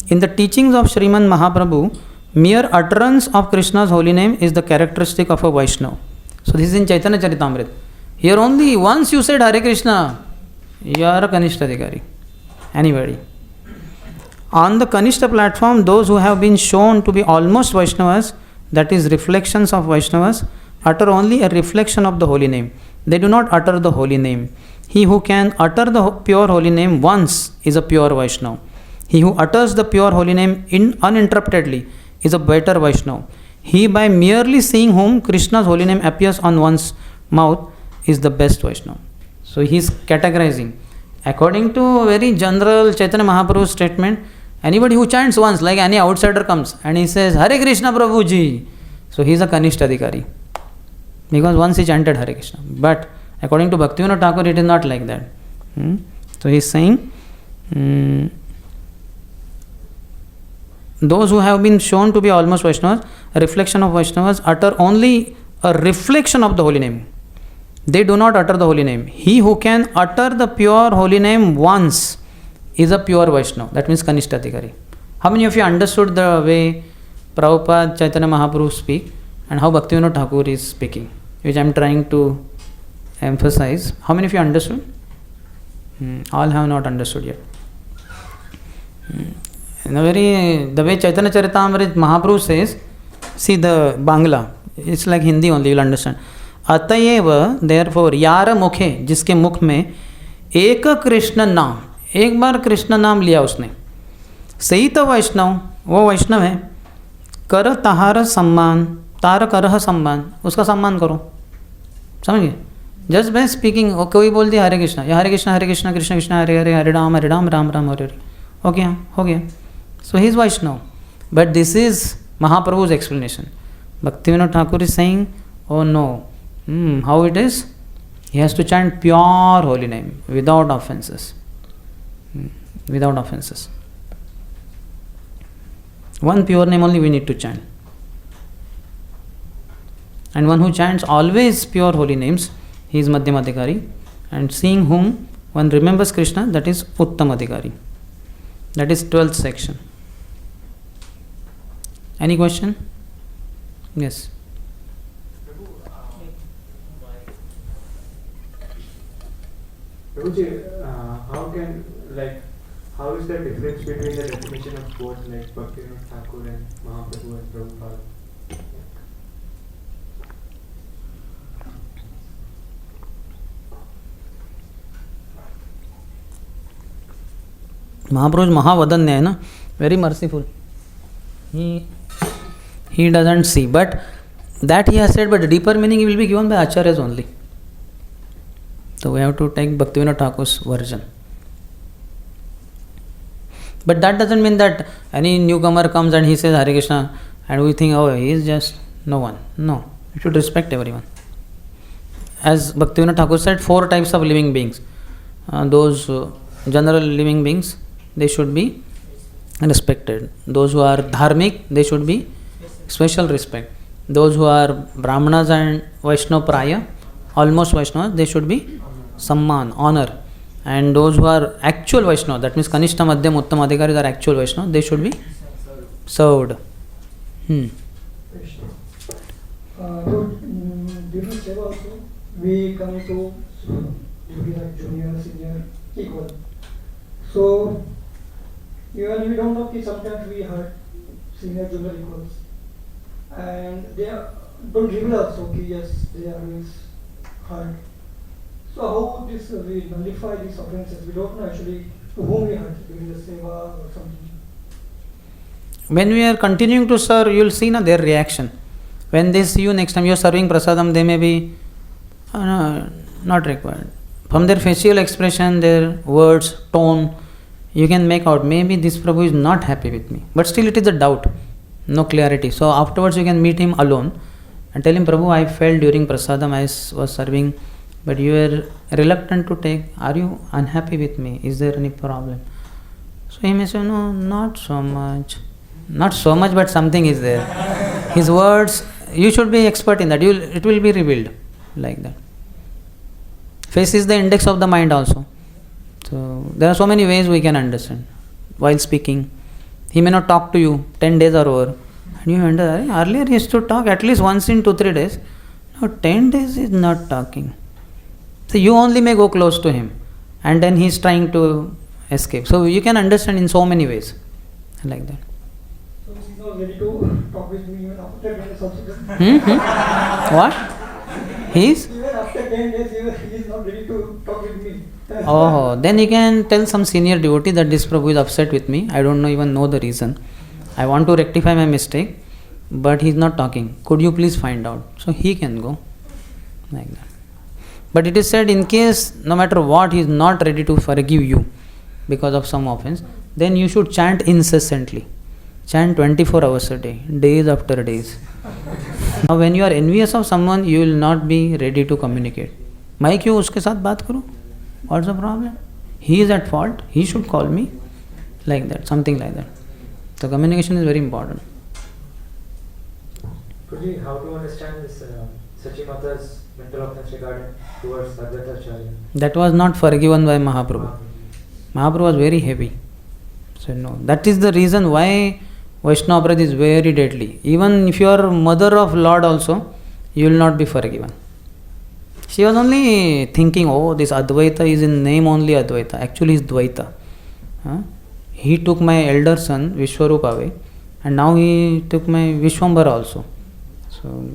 In the teachings of Srimad Mahaprabhu, mere utterance of Krishna's holy name is the characteristic of a Vaishnava. So this is in Chaitanya Charitamrita. Here only once you said Hare Krishna, you are a Kanishtha-adhikari. Anybody. On the Kanishta platform, those who have been shown to be almost Vaishnavas, that is reflections of Vaishnavas, utter only a reflection of the holy name. They do not utter the holy name. He who can utter the pure holy name once is a pure Vaishnava. He who utters the pure holy name uninterruptedly is a better Vaishnava. He, by merely seeing whom Krishna's holy name appears on one's mouth, is the best Vaishnava. So he is categorizing. According to very general Chaitanya Mahaprabhu's statement, anybody who chants once, like any outsider comes and he says, Hare Krishna Prabhuji, so he is a Kanishtha-adhikari. Because once he chanted Hare Krishna. But according to Bhaktivinoda Thakur, it is not like that. So he is saying, those who have been shown to be almost Vaishnavas, a reflection of Vaishnavas, utter only a reflection of the holy name. They do not utter the holy name. He who can utter the pure holy name once is a pure Vaishnava. That means Kanishtha-adhikari. How many of you understood the way Prabhupada, Chaitanya Mahaprabhu speak and how Bhaktivinoda Thakur is speaking, which I am trying to emphasize? How many of you understood? All have not understood yet. The way Chaitanya Charitamrita Mahaprabhu says, see the Bangla, it's like Hindi only, you'll understand. अतएव therefore यार मुखे, जिसके मुख में एक कृष्ण नाम, एक बार कृष्ण नाम लिया उसने, सही तो वैष्णव, वो वैष्णव है, कर ताहार सम्मान, तार करह सम्मान, उसका सम्मान करो. समझिए? जस्ट बाय स्पीकिंग, कोई बोल दिया हरे कृष्णा, या हरे कृष्णा कृष्ण कृष्ण हरे हरे, हरे राम राम राम हरे हरे, ओके हो गया. So he is Vaishnava. But this is Mahaprabhu's explanation. Bhaktivinoda Thakur is saying, oh no, how it is? He has to chant pure holy name without offenses. Without offenses. One pure name only we need to chant. And one who chants always pure holy names, he is Madhyamadhikari. And seeing whom one remembers Krishna, that is Uttamadhikari. That is 12th section. Any question? Yes. Prabhuji, how is the difference between the definition of both, like Bhaktivinoda Thakur and Mahaprabhu and Prabhupada? Mahaprabhu is Mahavadanya, very merciful. He doesn't see. But That he has said, but the deeper meaning will be given by acharyas only. So we have to take Bhaktivinoda Thakur's version. But that doesn't mean that any newcomer comes and he says Hare Krishna and we think, oh, he is just no one. No, you should respect everyone. As Bhaktivinoda Thakur said, 4 types of living beings. Those general living beings, they should be respected. Those who are dharmic, they should be special respect. Those who are Brahmanas and Vaishnava Praya, almost Vaishnavas, they should be Samman, honor. And those who are actual Vaishnava, that means Kanishta, Madhyam, Uttam Adhikaris are actual Vaishnava, they should be served. During Seva also, we come to junior, senior, equal. So, even we don't know that sometimes we heard senior, junior equals. And they don't reveal also, okay, yes, they are always heard. So how this we nullify these offenses? We don't know actually to whom we hurt during the seva or something. When we are continuing to serve, you will see their reaction. When they see you next time you are serving prasadam, they may be not required. From their facial expression, their words, tone, you can make out maybe this Prabhu is not happy with me. But still it is a doubt, no clarity. So afterwards you can meet him alone and tell him, Prabhu, I felt during prasadam I was serving, but you were reluctant to take. Are you unhappy with me? Is there any problem? So he may say, no, not so much. Not so much, but something is there. His words, you should be expert in that. It will be revealed like that. Face is the index of the mind also. So there are so many ways we can understand. While speaking, he may not talk to you, 10 days are over. And you wonder, earlier he used to talk at least once in 2-3 days. Now 10 days he is not talking. So you only may go close to him and then he is trying to escape. So you can understand in so many ways like that. So he is not ready to talk with me even after 10 days also. What? He is? Even after 10 days he is not ready to talk with me. Oh, then you can tell some senior devotee that this Prabhu is upset with me. I don't even know the reason. I want to rectify my mistake, but he is not talking. Could you please find out? So he can go like that. But it is said, in case no matter what he is not ready to forgive you because of some offense, then you should chant incessantly. Chant 24 hours a day, days after days. Now when you are envious of someone, you will not be ready to communicate. मैं क्यों उसके साथ बात करूं? What's the problem? He is at fault. He should call me. Like that, something like that. So communication is very important. Prabhuji, how to understand this Sachimata's mental offense regarding towards Advaita Acharya? That was not forgiven by Mahaprabhu. Mahaprabhu was very heavy. So no, that is the reason why Vaishnava Apradh is very deadly. Even if you are mother of Lord also, you will not be forgiven. She was only thinking, oh, this Advaita is in name only Advaita. Actually is Dvaita. He took my elder son Vishwarupa away and now he took my Vishwambara also. So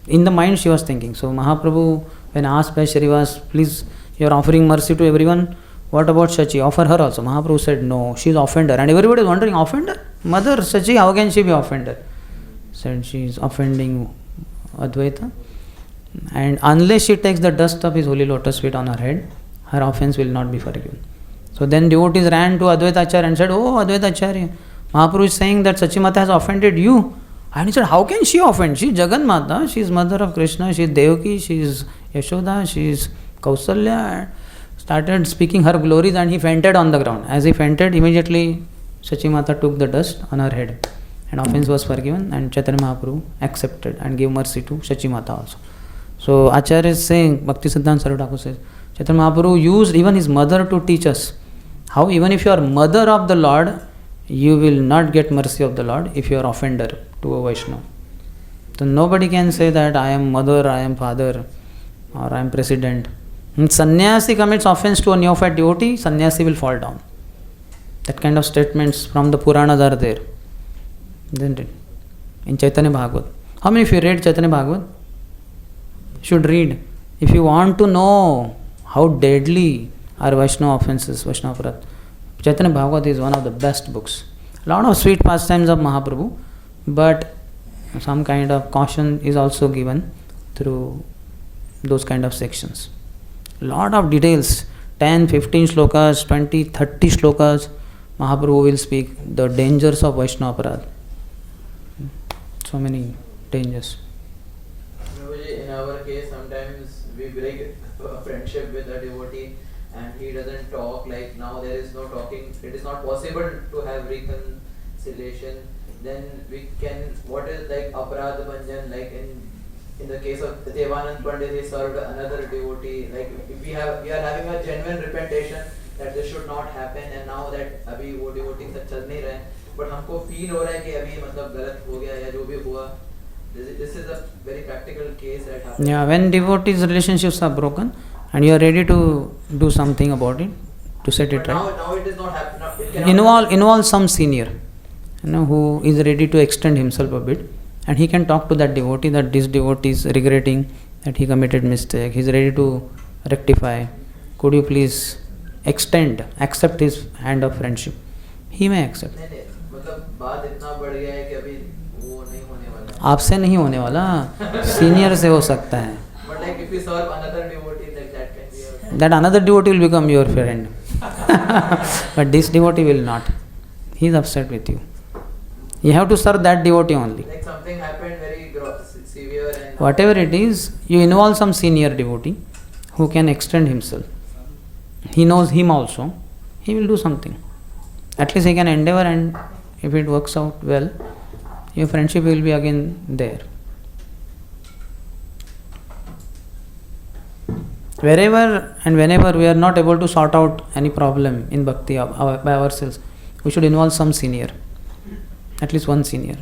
in the mind she was thinking. So Mahaprabhu, when asked by Shrivas, please, you are offering mercy to everyone, what about Shachi? Offer her also. Mahaprabhu said, no, she is offender. And everybody is wondering, offender? Mother Shachi, how can she be offender? Said she is offending Advaita. And unless she takes the dust of his holy lotus feet on her head, her offense will not be forgiven. So then devotees ran to Advaita Acharya and said, oh, Advaita Acharya, Mahaprabhu is saying that Sachimata has offended you. And he said, how can she offend? She is Jagan Mata, she is mother of Krishna, she is Devaki, she is Yashoda, she is Kausalya. Started speaking her glories and he fainted on the ground. As he fainted, immediately Sachimata took the dust on her head. And offense was forgiven and Chaitanya Mahaprabhu accepted and gave mercy to Sachimata also. So Acharya is saying, Bhakti Siddhanta Sarva Thakur says, Chaitanya Mahaprabhu used even his mother to teach us how even if you are mother of the Lord, you will not get mercy of the Lord if you are offender to a Vaishnava. So nobody can say that I am mother, I am father, or I am president. When sannyasi commits offense to a neophyte devotee, sannyasi will fall down. That kind of statements from the Puranas are there, isn't it? In Chaitanya Bhagavat. How many of you read Chaitanya Bhagavat? Should read. If you want to know how deadly are Vaishnava offenses, Vaishnava Apradh, Chaitanya Bhagavat is one of the best books. A lot of sweet pastimes of Mahaprabhu, but some kind of caution is also given through those kind of sections. Lot of details, 10, 15 shlokas, 20, 30 shlokas, Mahaprabhu will speak the dangers of Vaishnava Apradh. So many dangers. In our case, sometimes we break a friendship with a devotee and he doesn't talk, like now there is no talking, it is not possible to have reconciliation. Then we can, what is like Apradh Bhanjan, like in the case of Devanand Pandit, he served another devotee, like we are having a genuine repentation that this should not happen, and now that अभी वो devotee से चल नहीं रहे, but हमको feel हो रहा है कि अभी मतलब गलत हो गया या जो भी हुआ. This is a very practical case that happens. Yeah, when devotees' relationships are broken and you are ready to do something about it, to set it right. Now it is not happening. Involve some senior, who is ready to extend himself a bit, and he can talk to that devotee that this devotee is regretting that he committed mistake. He is ready to rectify. Could you please accept his hand of friendship? He may accept. मतलब बात इतना बढ़ गया है कि अभी वो नहीं होने वाला. आपसे नहीं होने वाला, सीनियर से हो सकता है. But like if you serve another devotee, like that can be. That another devotee will become your friend, but this devotee will not. He is upset with you. You have to serve that devotee only. Like something happened very severe and. Whatever it is, you involve some senior devotee who can extend himself. He knows him also. He will do something. At least he can endeavor, and if it works out well, your friendship will be again there. Wherever and whenever we are not able to sort out any problem in bhakti by ourselves, we should involve some senior. At least one senior.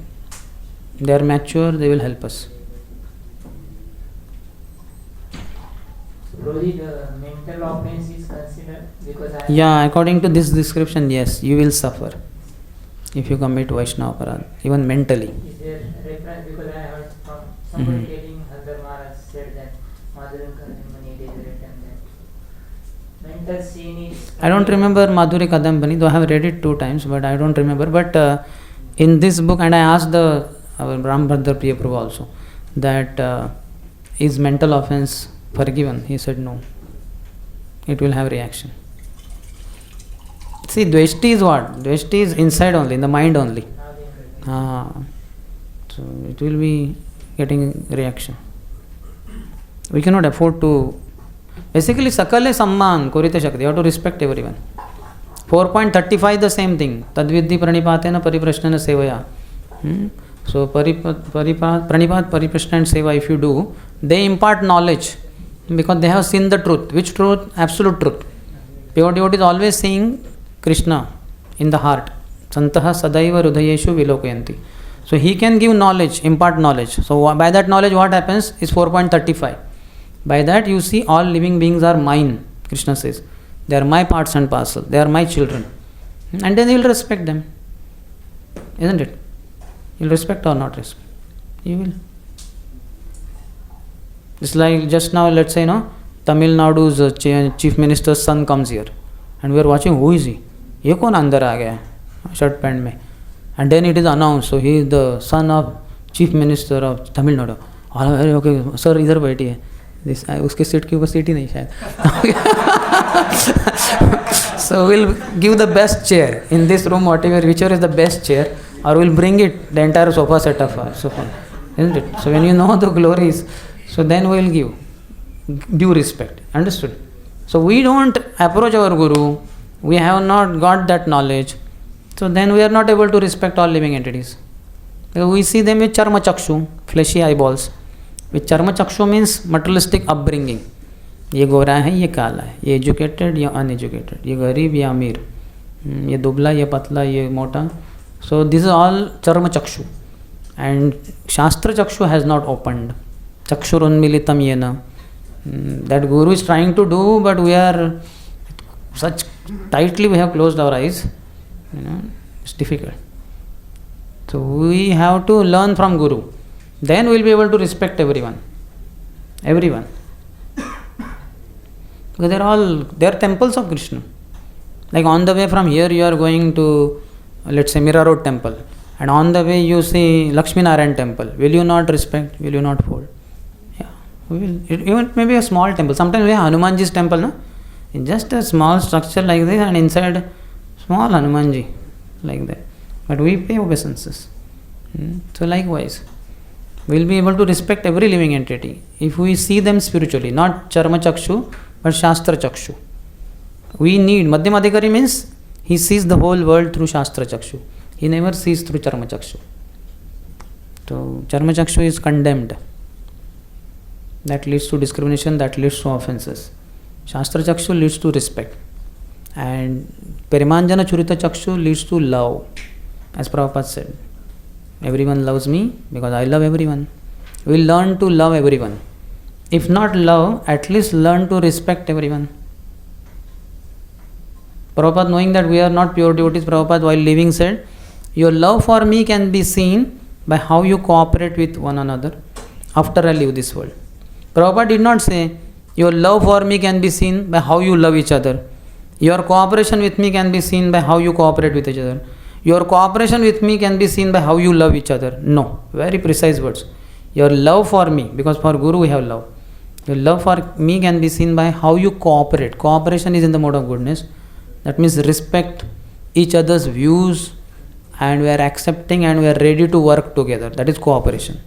They are mature, they will help us. Prabhuji, the mental offense is considered because Yeah, according to this description, yes, you will suffer if you commit Vaishnava Aparadh, even mentally. Is there reference, because I heard from somebody telling Sundar Maharaj said that Madhuram Kadambani they written that mental sin is. I don't remember Madhuri Kadambani, though I have read it 2 times, but I don't remember. But in this book, and I asked our Rambhadra Priya Prabhu also, that is mental offense forgiven? He said no. It will have reaction. See, Dveshti is what? Dveshti is inside only, in the mind only. So it will be getting reaction. We cannot afford to. Basically, Sakale Samman Kurite Shakti. You have to respect everyone. 4.35 the same thing. Tadvidhi pranipatena pariprashnana sevaya. So pranipat, pariprashna and seva, if you do, they impart knowledge because they have seen the truth. Which truth? Absolute truth. Pure devotee is always seeing Krishna in the heart. Santaha sadaiva rudayeshu vilokayanti. So he can give knowledge, impart knowledge. So by that knowledge what happens is 4.35. By that you see all living beings are mine, Krishna says. They are my parts and parcel. They are my children. And then you will respect them. Isn't it? You will respect or not respect? You will. It's like just now, let's say, Tamil Nadu's chief minister's son comes here. And we are watching, who is he? Ye kaun andar aa gaya? Shirt pant mein. And then it is announced, so he is the son of chief minister of Tamil Nadu. Okay, sir, idhar baiti hai. This, uske seat ke upar seat hi nahi shayad. So we'll give the best chair in this room, whichever is the best chair, or we'll bring it, the entire sofa set of sofa. Isn't it? So when you know the glories, so then we'll give due respect. Understood? So we don't approach our Guru, we have not got that knowledge, so then we are not able to respect all living entities. We see them with charma chakshu, fleshy eyeballs. With charma chakshu means materialistic upbringing. ये गोरा है, ये काला है, ये educated या uneducated, ये गरीब या अमीर, ये दुबला ये पतला ये मोटा. So this is all charma chakshu, and shastra chakshu has not opened. Chakshurunmilitam yena. That Guru is trying to do, but we are such tightly we have closed our eyes. It's difficult. So we have to learn from Guru. Then we will be able to respect everyone. Everyone. Because they are temples of Krishna. Like on the way from here you are going to, let's say, Mira Road temple. and on the way you see Lakshmi Narayan temple, will you not respect? Will you not hold? Yeah, we will. Even maybe a small temple. Sometimes we have Hanumanji's temple, no? In just a small structure like this, and inside small Hanumanji, like that. But we pay obeisances. So likewise, we will be able to respect every living entity if we see them spiritually, not Charma Chakshu, but Shastra Chakshu. We need, Madhyama Adhikari means he sees the whole world through Shastra Chakshu. He never sees through Charma Chakshu. So Charma Chakshu is condemned. That leads to discrimination, that leads to offenses. Shastra Chakshu leads to respect. And Perimanjana Churita Chakshu leads to love. As Prabhupada said, everyone loves me because I love everyone. We learn to love everyone. If not love, at least learn to respect everyone. Prabhupada, knowing that we are not pure devotees, Prabhupada while leaving said, your love for me can be seen by how you cooperate with one another after I leave this world. Prabhupada did not say, your love for me can be seen by how you love each other. Your cooperation with me can be seen by how you cooperate with each other. Your cooperation with me can be seen by how you love each other. No, very precise words. Your love for me, because for Guru we have love. Your love for me can be seen by how you cooperate. Cooperation is in the mode of goodness. That means respect each other's views and we are accepting and we are ready to work together. That is cooperation.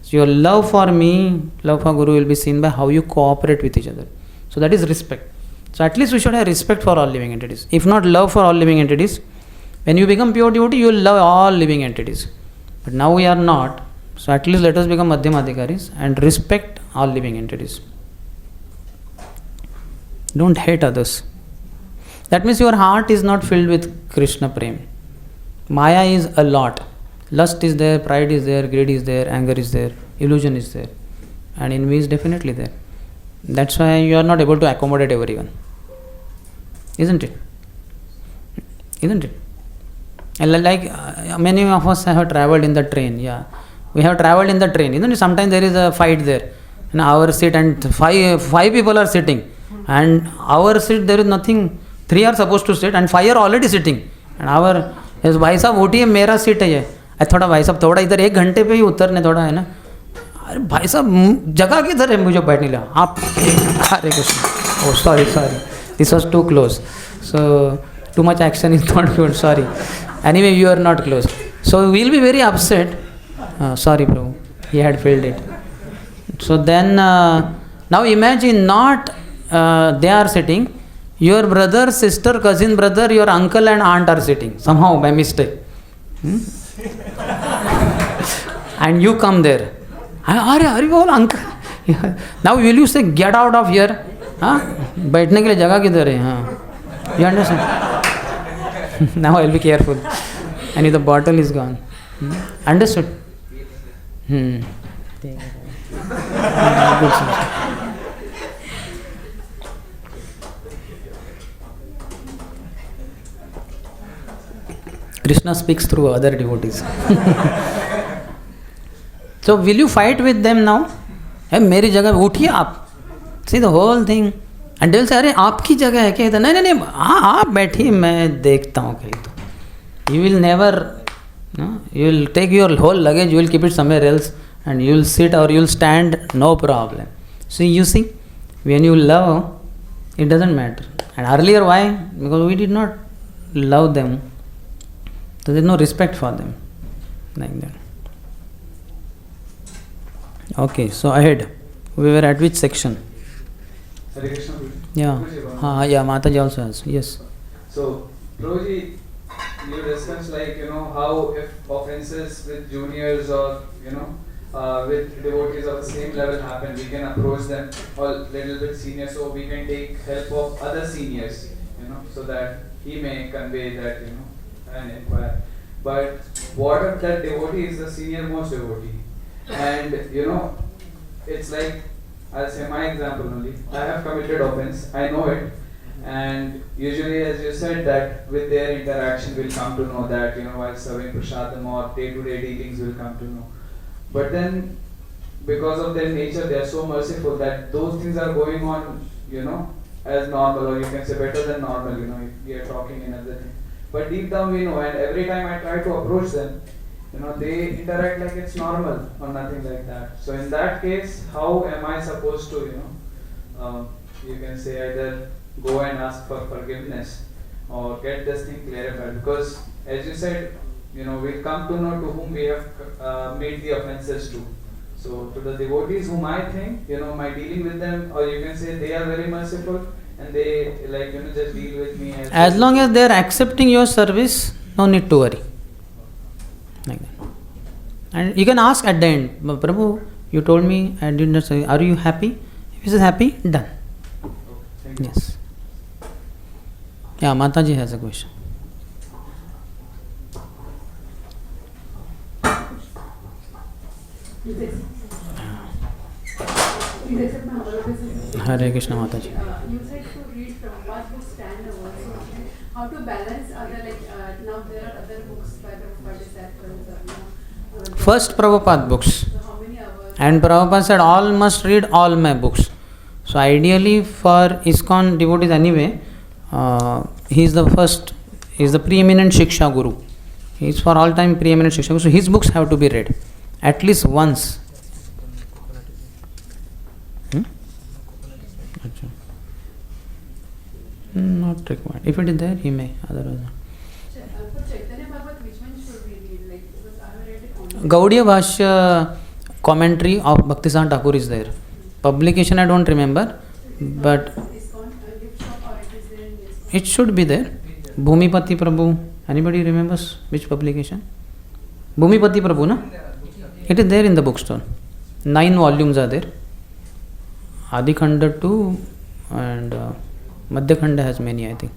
So your love for me, love for Guru will be seen by how you cooperate with each other. So that is respect. So at least we should have respect for all living entities. If not love for all living entities, when you become pure devotee, you will love all living entities. But now we are not. So at least let us become Madhyama Adhikaris and respect all living entities. Don't hate others. That means your heart is not filled with Krishna Prem. Maya is a lot. Lust is there, pride is there, greed is there, anger is there, illusion is there. And envy is definitely there. That's why you are not able to accommodate everyone. Isn't it? Isn't it? Like many of us have travelled in the train. Yeah, we have travelled in the train. Isn't it? Sometimes there is a fight there. In our seat and five people are sitting. And our seat there is nothing. 3 are supposed to sit and 5 are already sitting. And our भाई साहब उठिए मेरा seat है ये. थोड़ा भाई साहब थोड़ा इधर 1 घंटे पे ही उतरने थोड़ा है ना. अरे भाई साहब जगह किधर है मुझे बैठने लिया आप. हरे Krishna. Oh sorry. This was too close. So too much action is not good. Sorry. Anyway, you are not close. So we will be very upset. Sorry, Prabhu. He had failed it. So then, now imagine not they are sitting. Your brother, sister, cousin, brother, your uncle and aunt are sitting. Somehow by mistake. And you come there. Hare uncle. Now will you say, get out of here? बैठने के लिए जगह किधर है? हाँ. You understand? Now I'll be careful. And if the bottle is gone. Understood? Good. Krishna speaks through other devotees. So will you fight with them now? Hey, मेरी जगह उठिए आप. See the whole thing. And they will say, अरे आपकी जगह है क्या इधर? नहीं हाँ आप बैठिए मैं देखता हूँ कहीं तो. You will never, no? You will take your whole luggage, you will keep it somewhere else and you will sit or you will stand, no problem. So you see, when you love, it doesn't matter. And earlier why? Because we did not love them. So there is no respect for them. Like that. Okay, so ahead. We were at which section? Hare Krishna. Yeah. Yeah, Mataji also has. Yes. So, Prabhuji, you discussed how if offenses with juniors or with devotees of the same level happen, we can approach them or little bit senior, so we can take help of other seniors, so that he may convey that, and inquire. But what if that devotee is the senior most devotee? And it's like, I'll say my example only. I have committed offense, I know it, and usually, as you said, that with their interaction we'll come to know that, while serving prasadam or day-to-day dealings we'll come to know. But then, because of their nature, they are so merciful that those things are going on, as normal, or you can say better than normal, if we are talking and everything. But deep down we know, and every time I try to approach them, they interact like it's normal or nothing like that. So in that case, how am I supposed to, you can say either go and ask for forgiveness or get this thing clarified? Because as you said, we'll come to know to whom we have made the offenses to. So to the devotees whom I think, my dealing with them, or you can say they are very merciful and they just deal with me as long as they are accepting your service, no need to worry. Like that. And you can ask at the end, Prabhu, you told me I did not say, are you happy? If he is happy, done. Yes. Yeah, Mataji has a question. Hare Krishna Mataji. You said to read Prabhupada's books standalone. So how to balance other now there are other books by Prabhupada disciples. First Prabhupada books. So how many hours? And Prabhupada said all must read all my books. So ideally for ISKCON devotees anyway, he is the first, he is the preeminent Shiksha Guru. He is for all time preeminent Shiksha Guru. So his books have to be read at least once. Not required. If it is there, he may. Otherwise, not. For Chaitanya Bhagavat, which one should we read? Because I have read it only. Gaudiya Bhashya commentary of Bhaktisan Thakur is there. Publication I don't remember, but it should be there. Bhumipati Prabhu. Anybody remembers which publication? Bhumipati Prabhu, no? It is there in the bookstore. 9 volumes are there. Adi Khanda 2 and Madhya Khanda has many, I think.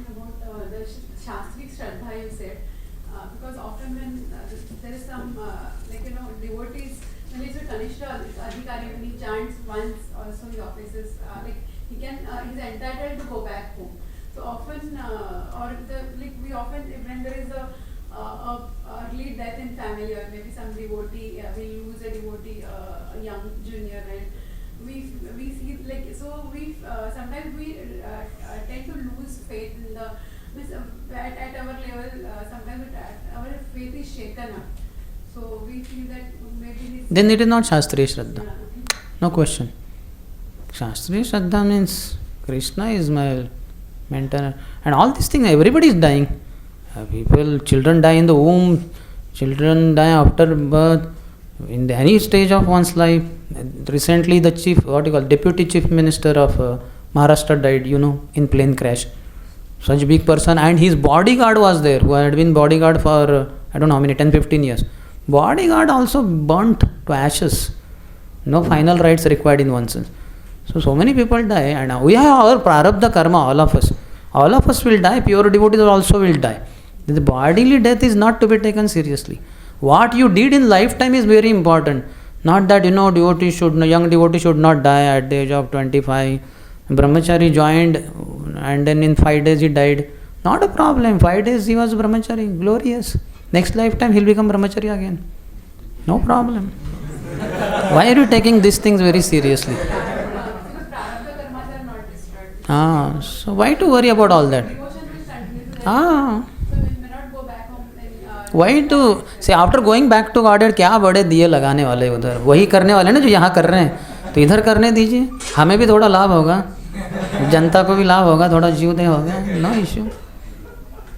About the Shastrik Shraddha you said, because often when there is some, devotees, when it's a Kanishta Adhikari, when he chants once also in the offices, he's entitled to go back home. So often, we often, when there is a early death in family, or maybe some devotee, we lose a devotee, a young junior, right? We see sometimes we tend to lose faith in the at our level. Sometimes our faith is shaken up. So we feel that maybe this. Then it is not Shastriya Shraddha. No question. Shastriya Shraddha means Krishna is my mentor, and all these things. Everybody is dying. Children die in the womb. Children die after birth. In any stage of one's life. Recently the deputy chief minister of Maharashtra died, in plane crash. Such big person, and his bodyguard was there, who had been bodyguard for I don't know how many, 10-15 years. Bodyguard also burnt to ashes. No final rites required in one sense. So many people die, and we have our prarabdha karma, all of us. All of us will die, pure devotees also will die. The bodily death is not to be taken seriously. What you did in lifetime is very important. Not that, young devotee should not die at the age of 25. Brahmachari joined and then in 5 days he died. Not a problem. 5 days he was Brahmachari. Glorious. Next lifetime he'll become Brahmachari again. No problem. Why are you taking these things very seriously? So why to worry about all that? Why to say after going back to Godhead, क्या बड़े दिए लगाने वाले उधर, वही करने वाले ना जो यहाँ कर रहे हैं, तो इधर करने दीजिए, हमें भी थोड़ा लाभ होगा, जनता को भी लाभ होगा, थोड़ा जीवदय होगा, no issue.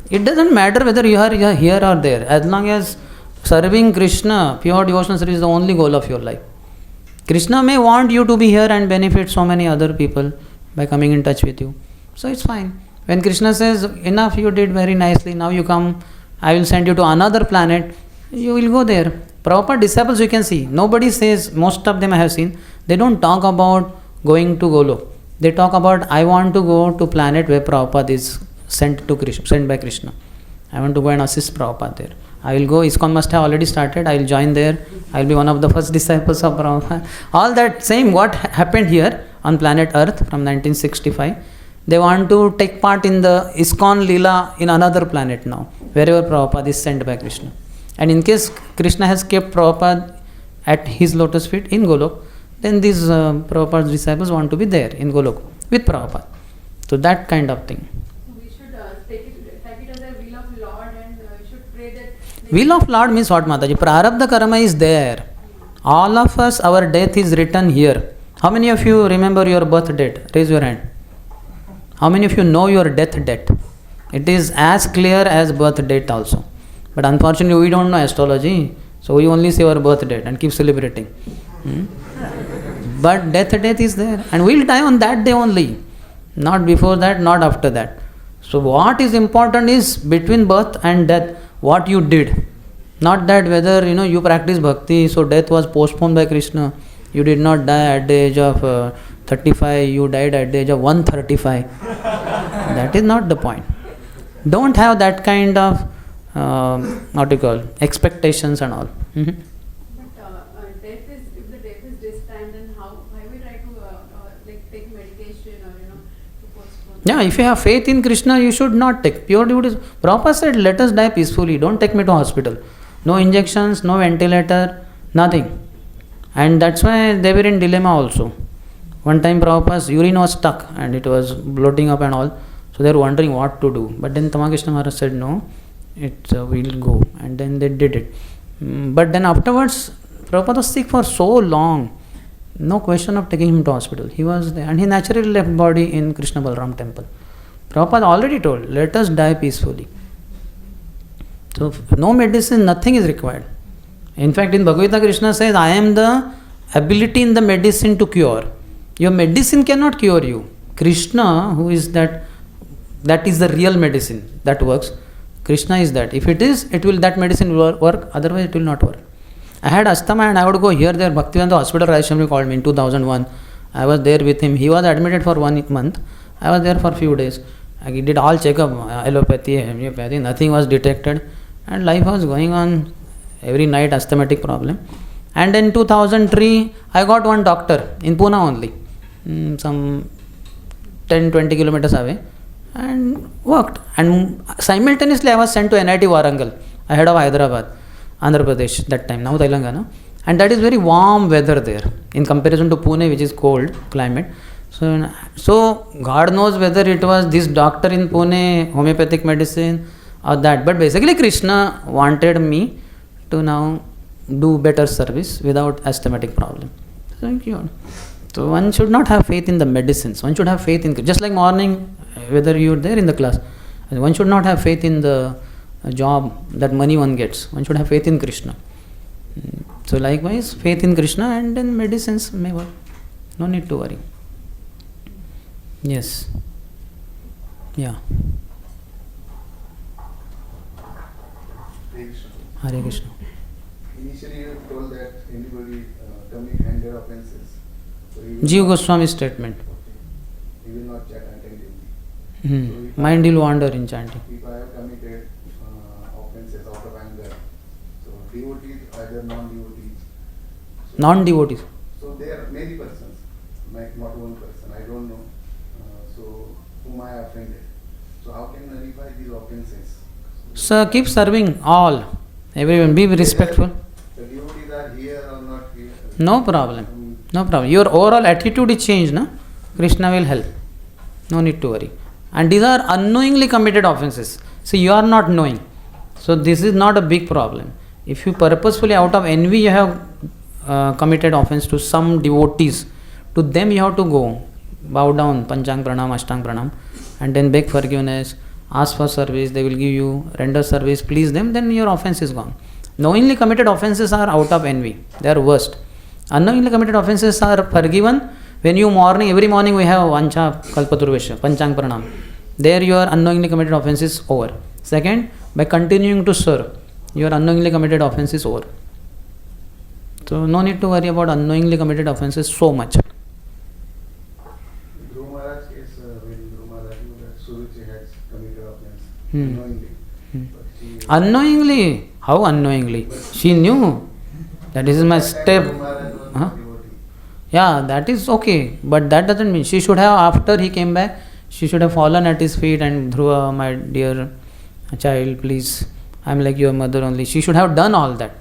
It doesn't matter whether you are here or there, as long as serving Krishna, pure devotional service is the only goal of your life. Krishna may want you to be here and benefit so many other people by coming in touch with you, so it's fine. When Krishna says, enough, you did very nicely, now you come, I will send you to another planet, you will go there. Prabhupada disciples you can see, nobody says, most of them I have seen, they don't talk about going to Golok. They talk about, I want to go to planet where Prabhupada is sent by Krishna. I want to go and assist Prabhupada there. I will go, ISKCON must have already started, I will join there, I will be one of the first disciples of Prabhupada. All that same what happened here on planet Earth from 1965. They want to take part in the ISKCON Leela in another planet now, wherever Prabhupada is sent by Krishna. And in case Krishna has kept Prabhupada at his lotus feet in Golok, then these Prabhupada's disciples want to be there in Golok with Prabhupada. So that kind of thing. We should take it as a will of Lord, and we should pray that. Will of Lord means what, Mataji? Prarabdha karma is there. All of us, our death is written here. How many of you remember your birth date? Raise your hand. How many of you know your death date? It is as clear as birth date also. But unfortunately, we don't know astrology. So we only say our birth date and keep celebrating. But death date is there. And we'll die on that day only. Not before that, not after that. So what is important is between birth and death, what you did. Not that whether you practice bhakti, so death was postponed by Krishna. You did not die at the age of 35, you died at the age of 135. That is not the point. Don't have that kind of expectations and all. But death is, if the death is distant, then why we try to take medication or to postpone? Yeah, if you have faith in Krishna, you should not take pure devotees. Prabhupada said, let us die peacefully. Don't take me to hospital. No injections, no ventilator, nothing. And that's why they were in dilemma also. One time Prabhupada's urine was stuck and it was bloating up and all. So they were wondering what to do. But then Tamakrishna Maharaj said, no, we'll go. And then they did it. But then afterwards, Prabhupada was sick for so long. No question of taking him to hospital. He was there. And he naturally left body in Krishna Balaram temple. Prabhupada already told, let us die peacefully. So no medicine, nothing is required. In fact, in Bhagavad-gita, Krishna says, I am the ability in the medicine to cure. Your medicine cannot cure you. Krishna, who is that is the real medicine that works. Krishna is that. If it is, that medicine will work, otherwise it will not work. I had asthma and I would go here, there. Bhaktivedanta Hospital, Rajshamli called me in 2001. I was there with him. He was admitted for 1 month. I was there for a few days. I did all checkup, allopathy, homeopathy, nothing was detected. And life was going on. Every night asthmatic problem. And in 2003, I got one doctor in Pune only, some 10-20 kilometers away, and worked. And simultaneously, I was sent to NIT Warangal, ahead of Hyderabad, Andhra Pradesh, that time, now Telangana. And that is very warm weather there, in comparison to Pune, which is cold climate. So God knows whether it was this doctor in Pune, homeopathic medicine, or that. But basically, Krishna wanted me to now do better service without asthmatic problem. So one should not have faith in the medicines. One should have faith in, just like morning, whether you are there in the class, one should not have faith in the job, that money one gets. One should have faith in Krishna. So likewise, faith in Krishna and then medicines may work. No need to worry. Yes. Yeah. Hare Krishna. Initially you told that anybody commit 100 offenses. So Jiva Goswami statement. He will not chant until So mind will wander in chanting. If I have committed offenses out of anger, so devotees, either non-devotees. So Non-devotees. So there are many persons, like not one person, I don't know. So whom I offended. So how can I nullify these offenses? So keep serving all. Everyone, be respectful. The devotees are here or not here? No problem. No problem. Your overall attitude is changed, no? Krishna will help. No need to worry. And these are unknowingly committed offenses. See, you are not knowing. So this is not a big problem. If you purposefully, out of envy, you have committed offense to some devotees, to them you have to go. Bow down, Panchang Pranam, Ashtang Pranam, and then beg forgiveness. Ask for service, they will give you, render service, please them, then your offense is gone. Knowingly committed offenses are out of envy, they are worst. Unknowingly committed offenses are forgiven when you every morning we have Vancha Kalpaturvesha, Panchang Pranam. There your unknowingly committed offense is over. Second, by continuing to serve, your unknowingly committed offense is over. So no need to worry about unknowingly committed offenses so much. Unknowingly? How unknowingly? She knew that this is my step. Yeah, that is okay. But that doesn't mean she should have, after he came back, she should have fallen at his feet and Dhruva, my dear child, please, I am like your mother only. She should have done all that.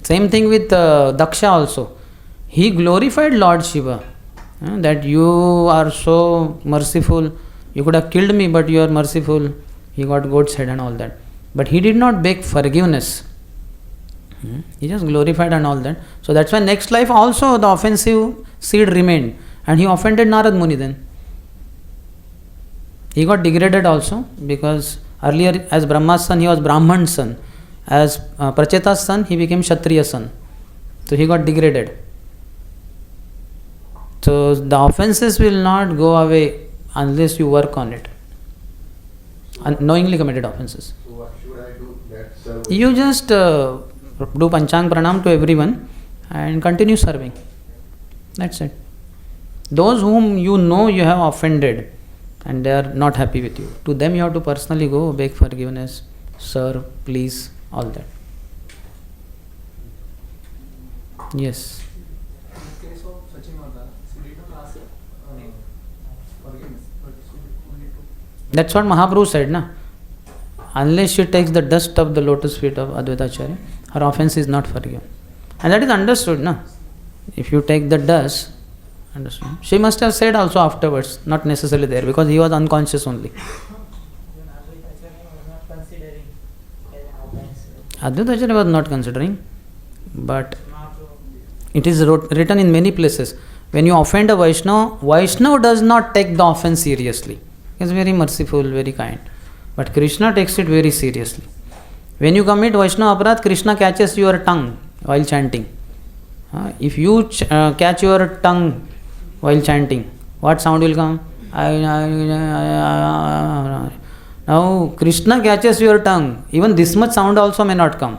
Same thing with Daksha also. He glorified Lord Shiva. That you are so merciful. You could have killed me, but you are merciful. He got goat's head and all that. But he did not beg forgiveness. He just glorified and all that. So that's why next life also the offensive seed remained. And he offended Narad Muni then. He got degraded also because earlier as Brahma's son he was Brahman's son. As Pracheta's son he became Kshatriya's son. So he got degraded. So the offenses will not go away unless you work on it. Unknowingly committed offenses. So what should I do? That serve? You just do Panchang Pranam to everyone and continue serving. That's it. Those whom you know you have offended and they are not happy with you, to them you have to personally go beg forgiveness, serve, please, all that. Yes. In case of Sachimata, she did not ask forgiveness, but she only took. That's what Mahaprabhu said, na? Unless she takes the dust of the lotus feet of Advaita Acharya, her offense is not forgiven. And that is understood, na? If you take the dust, understood. She must have said also afterwards, not necessarily there, because he was unconscious only. Advaita Acharya was not considering, but it is written in many places. When you offend a Vaishnava, Vaishnava does not take the offense seriously. He is very merciful, very kind. But Krishna takes it very seriously. When you commit Vaishnava Apradh, Krishna catches your tongue while chanting. If you catch your tongue while chanting, what sound will come? Now Krishna catches your tongue. Even this much sound also may not come.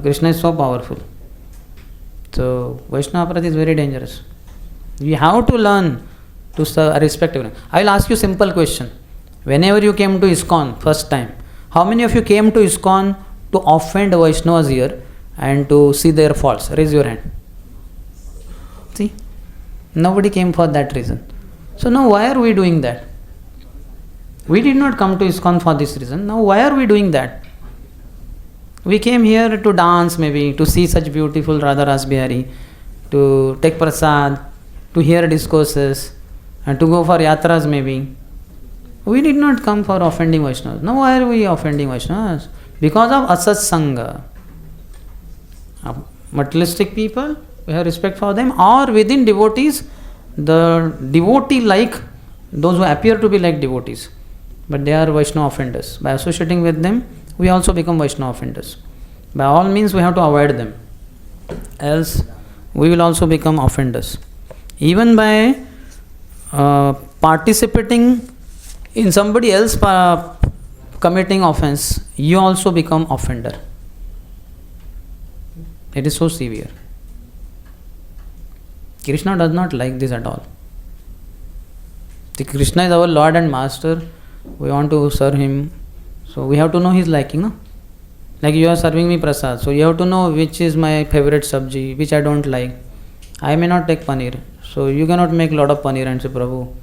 Krishna is so powerful. So Vaishnava Apradh is very dangerous. You have to learn to respect everyone. I will ask you a simple question. Whenever you came to ISKCON first time, how many of you came to ISKCON to offend Vaishnavas here and to see their faults? Raise your hand. See? Nobody came for that reason. So now why are we doing that? We did not come to ISKCON for this reason. Now why are we doing that? We came here to dance maybe, to see such beautiful Radha-Rasbihari, to take prasad, to hear discourses, and to go for yatras maybe. We did not come for offending Vaishnavas. Now why are we offending Vaishnavas? Because of asat sangha. Materialistic people, we have respect for them, or within devotees, the devotee like, those who appear to be like devotees, but they are Vaishnava offenders. By associating with them, we also become Vaishnava offenders. By all means, we have to avoid them. Else, we will also become offenders. Even by participating in somebody else committing offense, you also become offender. It is so severe. Krishna does not like this at all. The Krishna is our Lord and Master. We want to serve Him. So we have to know His liking. No? Like you are serving me prasad. So you have to know which is my favorite sabji, which I don't like. I may not take paneer. So you cannot make lot of paneer and say, Prabhu,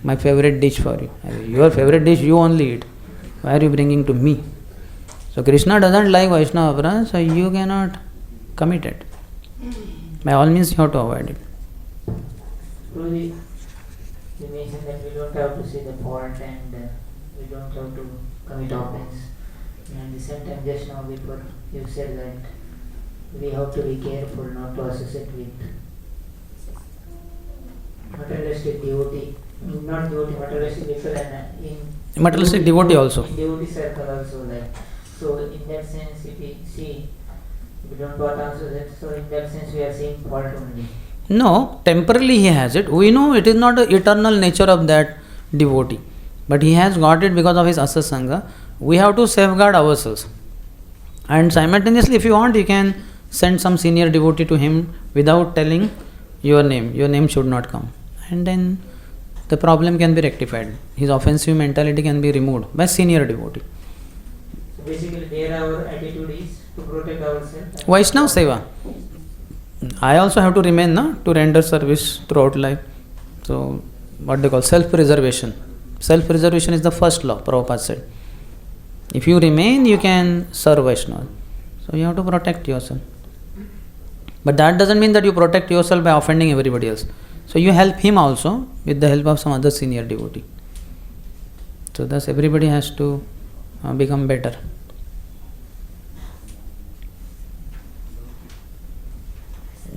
my favorite dish for you. Your favorite dish you only eat. Why are you bringing to me? So Krishna doesn't like Vaishnava Apradh, so you cannot commit it. By all means you have to avoid it. Truly, you mentioned that we don't have to see the fault and we don't have to commit offense. And at the same time, just now before you said that we have to be careful not to associate with materialistic devotee, not devotee, materialistic people, and in materialistic devotee also. In devotee circle also, like, so in that sense, if we see, if we don't want to associate, so in that sense we are seeing fault only. No, temporarily he has it. We know it is not the eternal nature of that devotee. But he has got it because of his asasanga. We have to safeguard ourselves. And simultaneously, if you want, you can send some senior devotee to him without telling your name. Your name should not come. And then the problem can be rectified. His offensive mentality can be removed by senior devotee. So basically, there our attitude is to protect ourselves. Vaishnava Seva. I also have to remain to render service throughout life. So, what they call self-preservation. Self-preservation is the first law, Prabhupada said. If you remain, you can serve Vaishnava. So, you have to protect yourself. But that doesn't mean that you protect yourself by offending everybody else. So, you help him also with the help of some other senior devotee. So, thus everybody has to become better.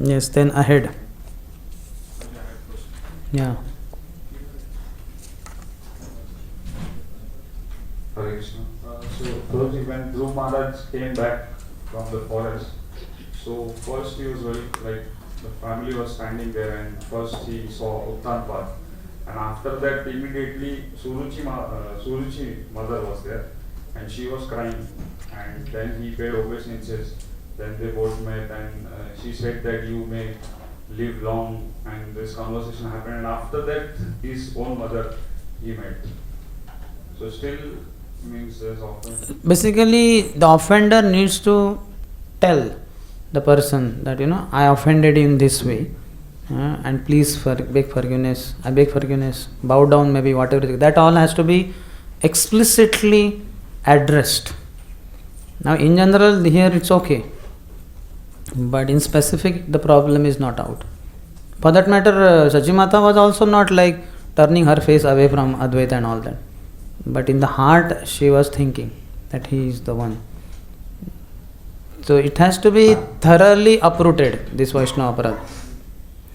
Yes, then ahead. Yeah. Hare Krishna. So, Prabhuji, when Dhruv Maharaj came back from the forest, so first he was very, like, the family was standing there, and first he saw Uttanpad. And after that, immediately, Suruchi mother was there, and she was crying. And then he paid obeisances. Then they both met, and she said that you may live long, and this conversation happened. And after that, his own mother he met. So still means there's often. Basically, the offender needs to tell the person that, I offended you in this way, and please beg forgiveness. I beg forgiveness. Bow down, maybe whatever. That all has to be explicitly addressed. Now, in general, here it's okay, but in specific, the problem is not out. For that matter, Sachimata was also not like turning her face away from Advaita and all that. But in the heart, she was thinking that he is the one. So it has to be thoroughly uprooted, this Vaishnava Apradh,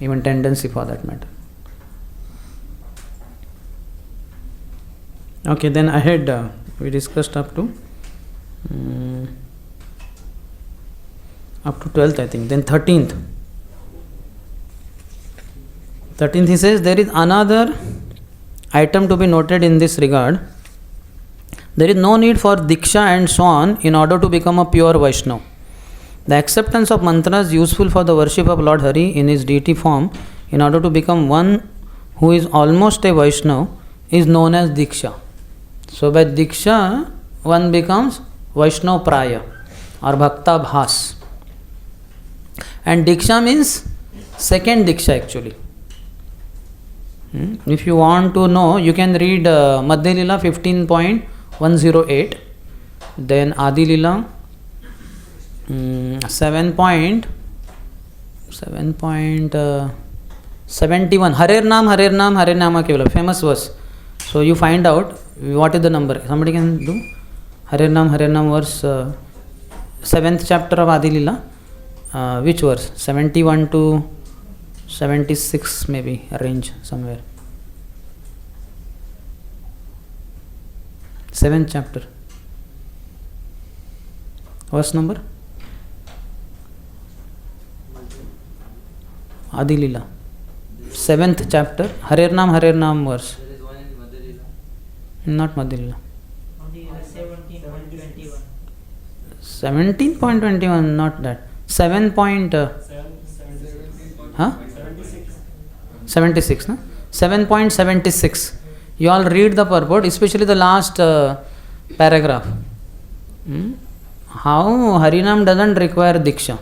even tendency for that matter. Okay, then ahead, we discussed up to 12th, I think. Then 13th. 13th he says, there is another item to be noted in this regard. There is no need for Diksha and so on in order to become a pure Vaishnava. The acceptance of mantras useful for the worship of Lord Hari in his deity form in order to become one who is almost a Vaishnava is known as Diksha. So by Diksha, one becomes Vaishnava Praya or Bhakta Bhas. And Diksha means second Diksha actually. If you want to know, you can read Madhya Lila 15.108, then Adi Lila 7.71. Hare Nam, Hare Nam, Hare Nama Kevala, famous verse. So you find out what is the number. Somebody can do Hare Nam verse 7th chapter of Adi Lila. Which verse? 71 to 76 maybe, a range somewhere. 7th chapter. Verse number? Adi Lila. 7th chapter. Hare Nam verse. There is one in Madhya Lila. Not Madhya Lila. 17.21. 17.21, not that. 76, no? 7.76. You all read the purport, especially the last paragraph. How Harinam doesn't require Diksha.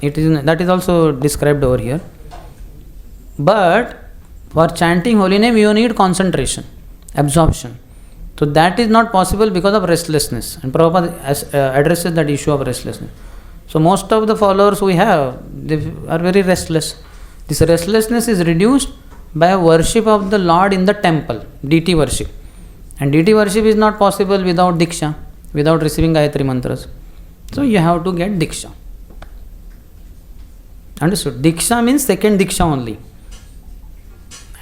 That is also described over here. But for chanting holy name, you need concentration, absorption. So that is not possible because of restlessness. And Prabhupada addresses that issue of restlessness. So most of the followers we have, they are very restless. This restlessness is reduced by worship of the Lord in the temple, deity worship. And deity worship is not possible without Diksha, without receiving Gayatri mantras. So you have to get Diksha. Understood? Diksha means second Diksha only.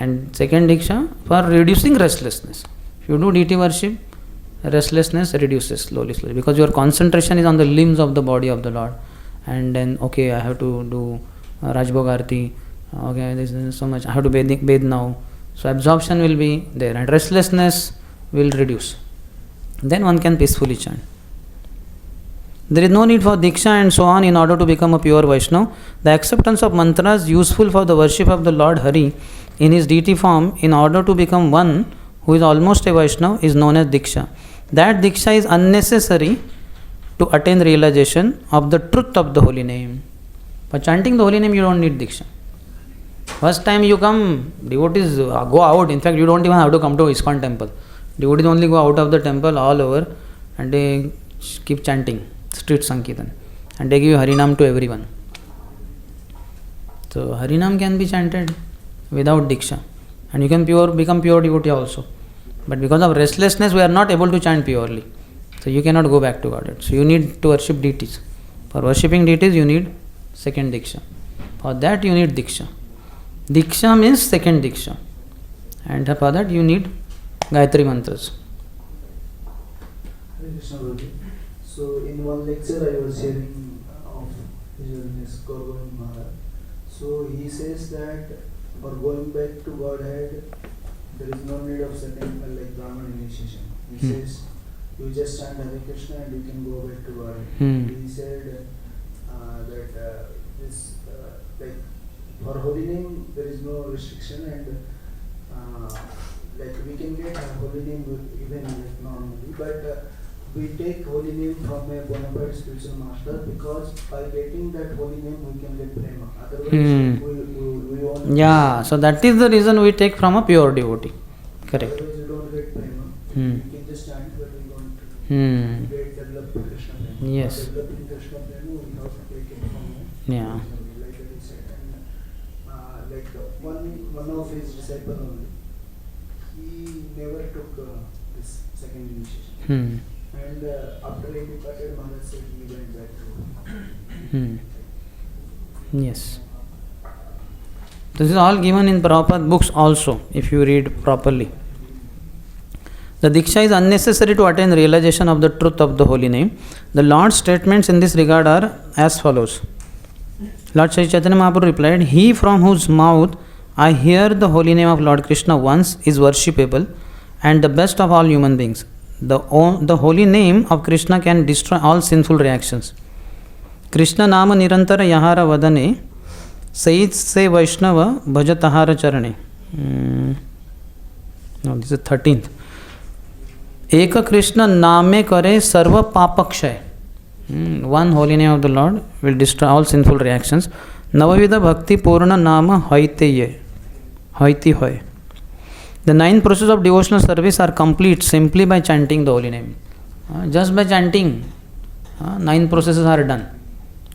And second Diksha for reducing restlessness. If you do deity worship, restlessness reduces slowly, because your concentration is on the limbs of the body of the Lord. And then, okay, I have to do Raj Bhoga Arati. Okay, this is so much. I have to bathe now. So absorption will be there and restlessness will reduce. Then one can peacefully chant. There is no need for Diksha and so on in order to become a pure Vaishnava. The acceptance of mantras useful for the worship of the Lord Hari in his deity form in order to become one who is almost a Vaishnava is known as Diksha. That Diksha is unnecessary to attain realization of the truth of the holy name. For chanting the holy name, you don't need Diksha. First time you come, devotees go out. In fact, you don't even have to come to ISKCON temple. Devotees only go out of the temple all over and they keep chanting, street Sankirtan. And they give Harinam to everyone. So Harinam can be chanted without Diksha. And you can become pure devotee also. But because of restlessness, we are not able to chant purely. So you cannot go back to Godhead. So you need to worship deities. For worshipping deities, you need second Diksha. For that you need Diksha. Diksha means second Diksha. And for that you need Gayatri mantras. Hare Krishna Prabhu. So in one lecture I was hearing of His Holiness Gaur Maharaj. So he says that for going back to Godhead, there is no need of second like Brahman initiation. He says you just chant Hare Krishna and you can go back to Godhead. He said that this like for holy name there is no restriction and like we can get a holy name even like normally, but we take holy name from a bona fide spiritual master because by getting that holy name we can get prema. Otherwise we won't. Yeah, so that is the reason we take from a pure devotee. Correct. Otherwise we don't get prema. We can just chant but we don't get developed Krishna prema. Yes. Developing Krishna prema we have to take it from him. Yeah. Like he said. And like one of his disciples only, he never took this second initiation. And after he departed, Maharaj said he went back to. Yes. This is all given in Prabhupada books also, if you read properly. The Diksha is unnecessary to attain realization of the truth of the holy name. The Lord's statements in this regard are as follows. Lord Sri Chaitanya Mahaprabhu replied, "He from whose mouth I hear the holy name of Lord Krishna once is worshipable and the best of all human beings. The holy name of Krishna can destroy all sinful reactions. Krishna nama nirantara yahara vadane Sayid se Vaishnava bhajatahara charane." No, this is 13th. Eka Krishna name kare sarva papakshay. One holy name of the Lord will destroy all sinful reactions. Navavida bhakti purna nama haiteye. Haiti hoy. The 9 processes of devotional service are complete simply by chanting the holy name. Just by chanting, 9 processes are done.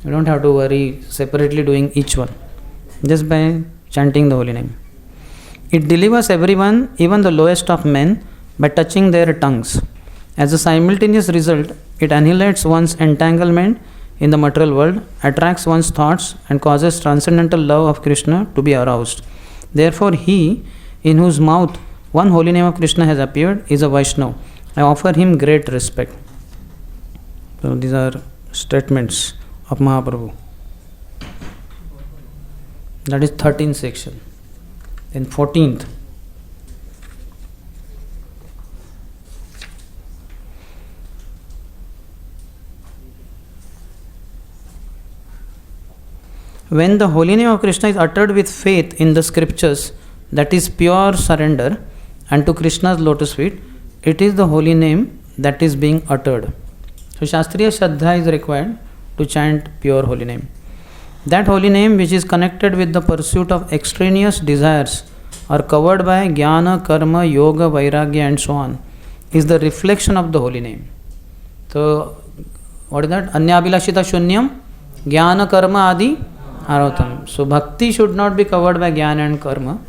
You don't have to worry separately doing each one. Just by chanting the holy name. It delivers everyone, even the lowest of men, by touching their tongues. As a simultaneous result, it annihilates one's entanglement in the material world, attracts one's thoughts, and causes transcendental love of Krishna to be aroused. Therefore, he in whose mouth one holy name of Krishna has appeared is a Vaishnava. I offer him great respect. So these are statements of Mahaprabhu. That is 13th section. Then 14th. When the holy name of Krishna is uttered with faith in the scriptures, that is pure surrender, and to Krishna's lotus feet, it is the holy name that is being uttered. So Shastriya Shraddha is required to chant pure holy name. That holy name which is connected with the pursuit of extraneous desires or covered by jnana, karma, yoga, vairagya and so on, is the reflection of the holy name. So what is that? Anyabhilashita shunyam, jnana, karma, adi, arotam. So bhakti should not be covered by jnana and karma.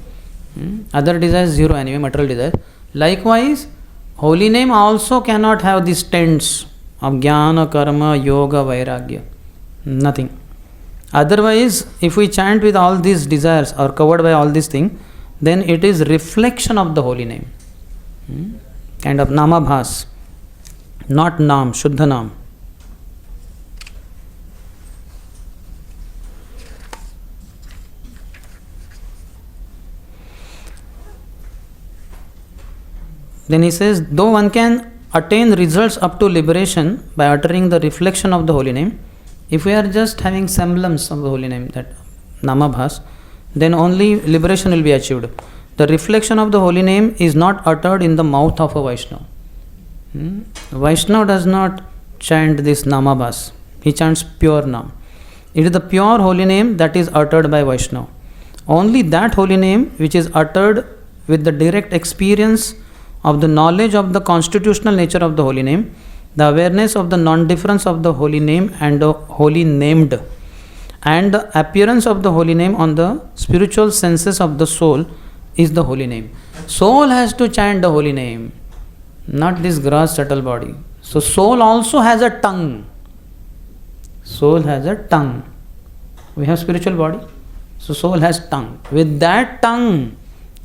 Other desires zero anyway, material desires. Likewise, holy name also cannot have these tents of jnana, karma, yoga, vairagya. Nothing. Otherwise, if we chant with all these desires or covered by all these things, then it is reflection of the holy name. Kind of namabhas, not nam, shuddha nam. Then he says, though one can attain results up to liberation by uttering the reflection of the holy name, if we are just having semblance of the holy name, that namabhas, then only liberation will be achieved. The reflection of the holy name is not uttered in the mouth of a Vaishnava. Vaishnava does not chant this namabhas. He chants pure nam. It is the pure holy name that is uttered by Vaishnava. Only that holy name which is uttered with the direct experience of the knowledge of the constitutional nature of the holy name, the awareness of the non-difference of the holy name and the holy named, and the appearance of the holy name on the spiritual senses of the soul is the holy name. Soul has to chant the holy name, not this gross subtle body. So soul also has a tongue. Soul has a tongue. We have spiritual body. So soul has tongue. With that tongue,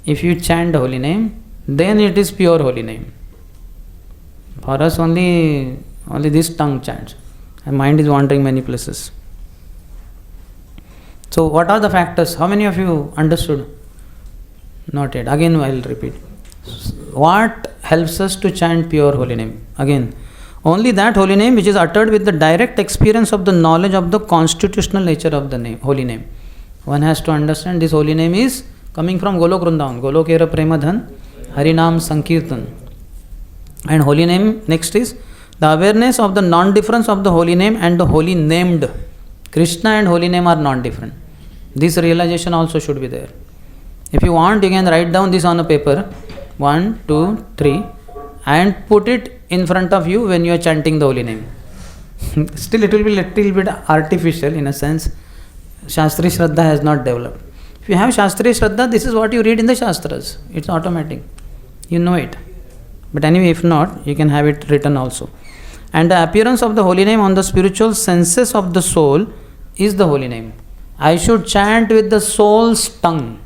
if you chant the holy name, then it is pure holy name. For us only this tongue chants. And mind is wandering many places. So what are the factors? How many of you understood? Not yet. Again I will repeat. What helps us to chant pure holy name? Again, only that holy name which is uttered with the direct experience of the knowledge of the constitutional nature of the name, holy name. One has to understand this holy name is coming from Golok Vrindavan, Golokera Premadhan, Harinam Sankirtan. And holy name next is the awareness of the non-difference of the holy name and the holy named. Krishna and holy name are non-different. This realization also should be there. If you want, you can write down this on a paper, 1, 2, 3, and put it in front of you when you are chanting the holy name. Still it will be little bit artificial in a sense. Shastri Shraddha has not developed. If you have Shastri Shraddha, this is what you read in the Shastras. It's automatic. You know it. But anyway, if not, you can have it written also. And the appearance of the holy name on the spiritual senses of the soul is the holy name. I should chant with the soul's tongue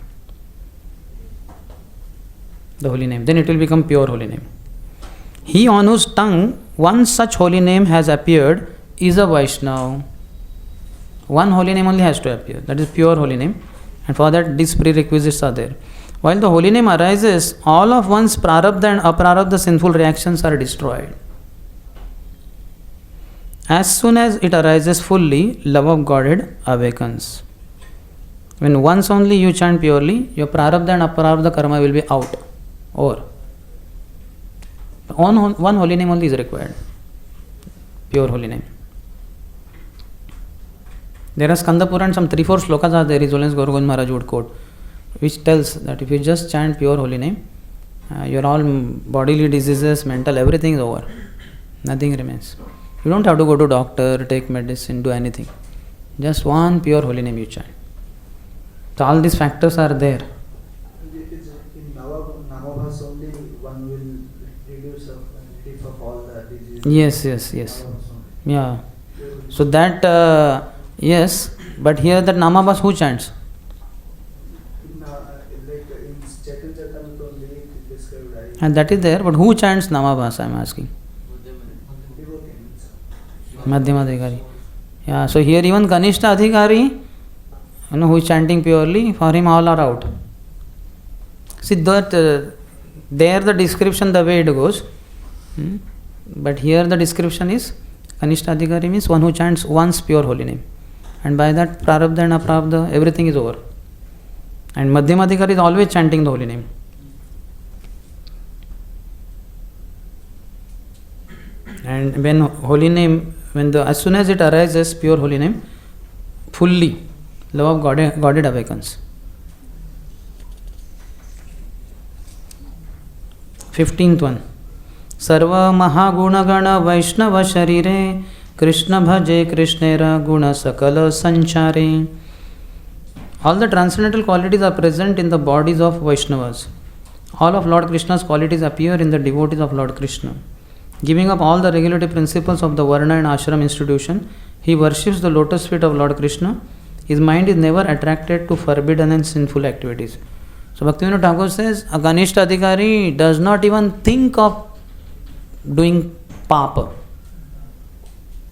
the holy name. Then it will become pure holy name. He on whose tongue one such holy name has appeared is a Vaishnava. One holy name only has to appear. That is pure holy name. And for that these prerequisites are there. While the holy name arises, all of one's prarabdha and aprarabdha sinful reactions are destroyed. As soon as it arises fully, love of Godhead awakens. When once only you chant purely, your prarabdha and aprarabdha karma will be out. Over. One holy name only is required. Pure holy name. There are Skanda Puran, some 3-4 slokas are there, His Holiness Gaura Govind Maharaj would quote, which tells that if you just chant pure holy name, your all bodily diseases, mental, everything is over. Nothing remains. You don't have to go to doctor, take medicine, do anything. Just one pure holy name you chant. So all these factors are there. In Namabhas only one will reduce relief of all the diseases. Yes. Yeah. So that, yes, but here that Namabhas who chants? And that is there, but who chants Namabhas, I am asking? Madhyama Adhikari. Yeah, so here even Kanishta Adhikari, who is chanting purely, for him all are out. See that there the description the way it goes, but here the description is Kanishta Adhikari means one who chants once pure holy name. And by that prarabdha and aprarabdha, everything is over. And Madhyama Adhikari is always chanting the holy name. And when holy name, as soon as it arises, pure holy name, fully, love of Godhead awakens. 15th one. Sarva Mahaguna Gana Vaishnava Sharire Krishna Bhaje Krishnera Guna Sakala Sanchare. All the transcendental qualities are present in the bodies of Vaishnavas. All of Lord Krishna's qualities appear in the devotees of Lord Krishna. Giving up all the regulative principles of the Varna and Ashram institution, he worships the lotus feet of Lord Krishna. His mind is never attracted to forbidden and sinful activities. So Bhaktivinoda Thakur says, a Kanishta Adhikari does not even think of doing papa.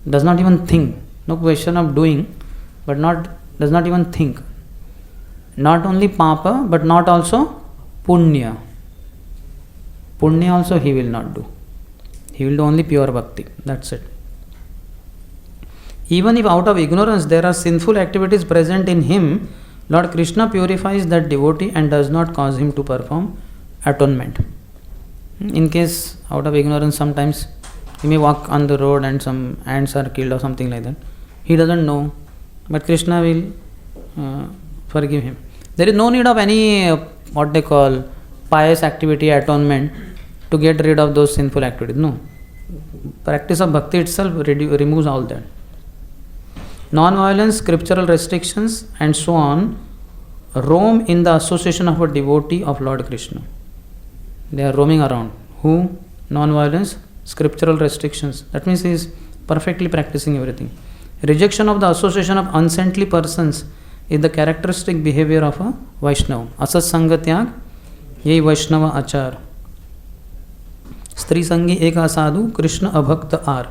Does not even think. No question of doing, but does not even think. Not only papa, but not also punya. Punya also he will not do. He will do only pure bhakti. That's it. Even if out of ignorance there are sinful activities present in him, Lord Krishna purifies that devotee and does not cause him to perform atonement. In case out of ignorance sometimes he may walk on the road and some ants are killed or something like that. He doesn't know, but Krishna will forgive him. There is no need of any what they call pious activity, atonement, to get rid of those sinful activities. No. Practice of bhakti itself removes all that. Non-violence, scriptural restrictions and so on roam in the association of a devotee of Lord Krishna. They are roaming around. Who? Non-violence, scriptural restrictions. That means he is perfectly practicing everything. Rejection of the association of unsaintly persons is the characteristic behavior of a Vaishnava. Asat Sanga Tyag, yehi Vaishnava achar. Stri Sangi Eka Sadhu, Krishna Abhakta Ar.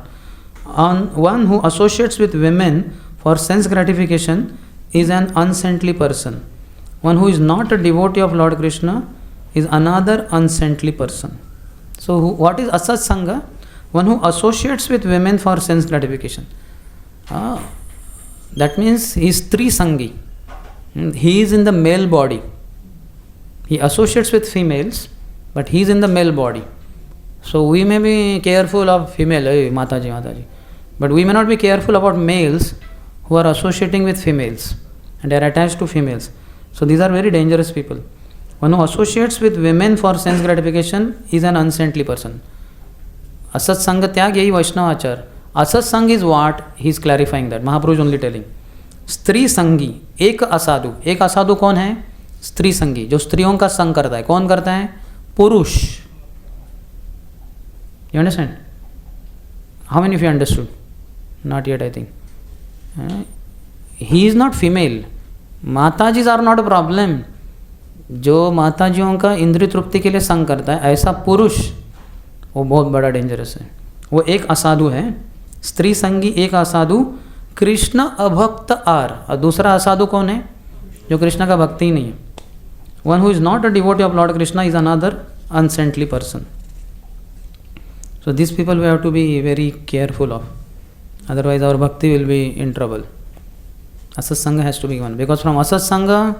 One who associates with women for sense gratification is an unsaintly person. One who is not a devotee of Lord Krishna is another unsaintly person. So, what is Asat Sanga? One who associates with women for sense gratification. That means he is Stri Sangi. He is in the male body. He associates with females, but he is in the male body. So we may be careful of female, hey, Mataji, Mataji. But we may not be careful about males who are associating with females and they are attached to females. So these are very dangerous people. One who associates with women for sense gratification is an unsaintly person. Asat Sanga Tyag yehi Vaishnava achar. Asat Sang is what? He is clarifying that. Mahaprabhu is only telling. Stri Sangi, एक असाधु. एक असाधु कौन है? स्त्री संगी, जो स्त्रियों का संग करता है. कौन करता है? पुरुष. You understand? How many of you understood? Not yet, I think. He is not female. Matajis are not a problem. जो माताजियों का इंद्रिय तृप्ति के लिए संग करता है, ऐसा पुरुष वो बहुत बड़ा डेंजरस है. वो एक असाधु है. स्त्री संगी एक असाधु, कृष्ण अभक्त आर. और दूसरा असाधु कौन है? जो कृष्ण का भक्ति ही नहीं है. One who is not a devotee of Lord Krishna is another unsaintly person. So these people we have to be very careful of. Otherwise our bhakti will be in trouble. Asat Sangha has to be given. Because from Asat Sangha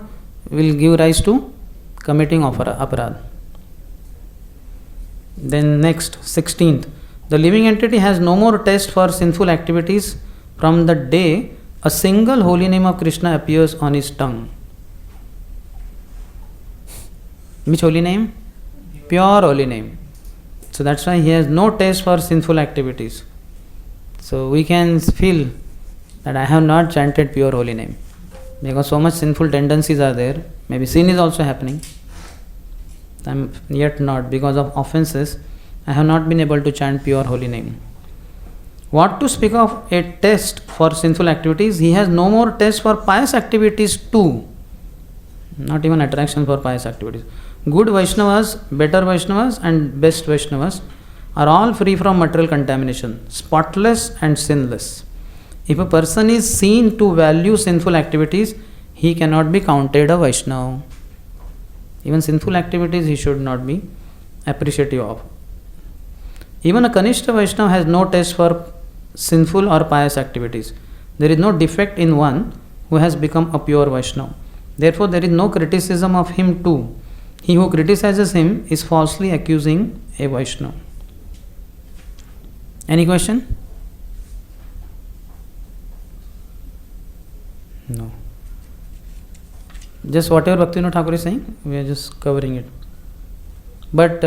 will give rise to committing of Apradh. Then next, 16th. The living entity has no more taste for sinful activities from the day a single holy name of Krishna appears on his tongue. Which holy name? Pure holy name. So that's why he has no taste for sinful activities. So we can feel that I have not chanted pure holy name. Because so much sinful tendencies are there. Maybe sin is also happening. I am yet not, because of offenses, I have not been able to chant pure holy name. What to speak of a taste for sinful activities? He has no more taste for pious activities too. Not even attraction for pious activities. Good Vaishnavas, better Vaishnavas and best Vaishnavas are all free from material contamination, spotless and sinless. If a person is seen to value sinful activities, he cannot be counted a Vaishnava. Even sinful activities he should not be appreciative of. Even a Kanishta Vaishnava has no taste for sinful or pious activities. There is no defect in one who has become a pure Vaishnava. Therefore, there is no criticism of him too. He who criticizes him is falsely accusing a Vaishnava. Any question? No. Just whatever Bhaktivinoda Thakur is saying, we are just covering it. But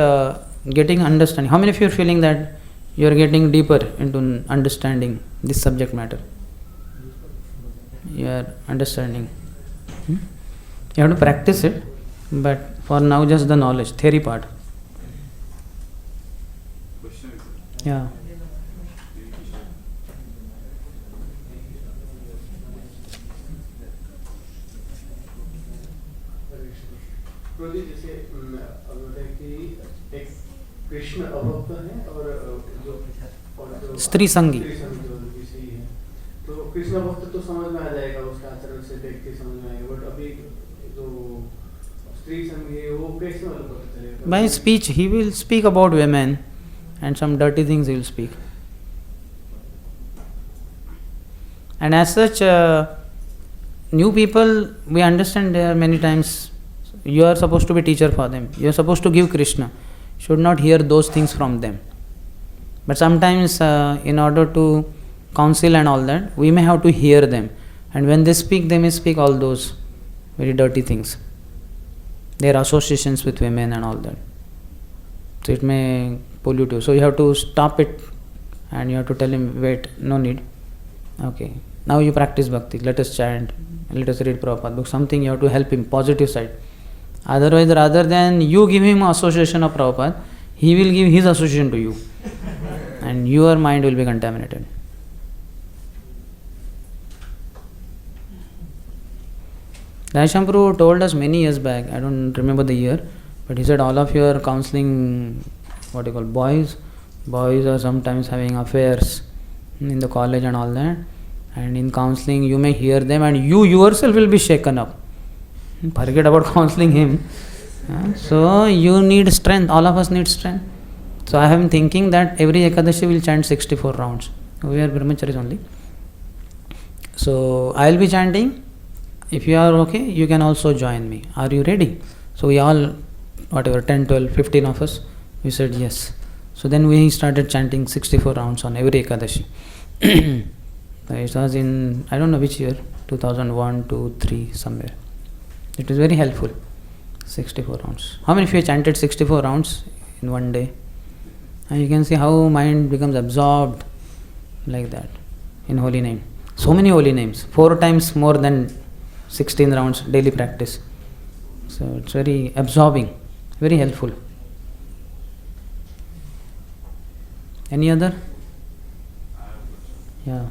getting understanding. How many of you are feeling that you are getting deeper into understanding this subject matter? You are understanding. You have to practice it, but for now just the knowledge, theory part. Yeah. प्रोजी जैसे कि एक कृष्ण अभक्त है और जो स्त्री संगी है, तो कृष्ण भक्त तो समझ में आ जाएगा, उसका आचरण से देख के समझ में आएगा. बट अभी जो स्त्री संगी है वो कैसे मालूम पता चलेगा? By speech, he will speak about women and some dirty things he will speak. And as such, new people, we understand there many times you are supposed to be teacher for them. You are supposed to give Krishna. Should not hear those things from them. But sometimes in order to counsel and all that, we may have to hear them. And when they speak, they may speak all those very dirty things. Their associations with women and all that. So it may pollute you. So you have to stop it and you have to tell him, wait, no need. Okay, now you practice bhakti. Let us chant, let us read Prabhupada book. Something you have to help him, positive side. Otherwise, rather than you give him association of Prabhupada, he will give his association to you. And your mind will be contaminated. Darshan Prabhu told us many years back, I don't remember the year, but he said all of your counseling, what you call boys are sometimes having affairs in the college and all that, and in counseling you may hear them and you yourself will be shaken up. Forget about counseling him. So you need strength, all of us need strength. So I am thinking that every Ekadashi will chant 64 rounds. We are brahmacharis only. So I will be chanting. If you are okay, you can also join me. Are you ready? So we all, 10, 12, 15 of us, we said yes. So then we started chanting 64 rounds on every Ekadashi. It was in, I don't know which year, 2001, 2, 3, somewhere. It was very helpful. 64 rounds. How many of you chanted 64 rounds in one day? And you can see how mind becomes absorbed like that in holy name. So many holy names, 4 times more than 16 rounds daily practice. So it's very absorbing, very helpful. Any other? Yeah.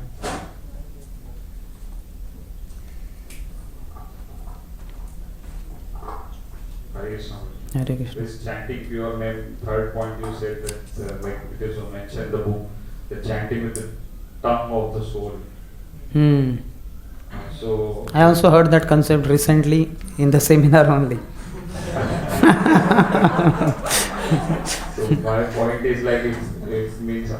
Hare Krishna. Hare Krishna. This chanting pure name, third point you said that like it is mentioned in the book, the chanting with the tongue of the soul. So I also heard that concept recently in the seminar only. So my point is like it means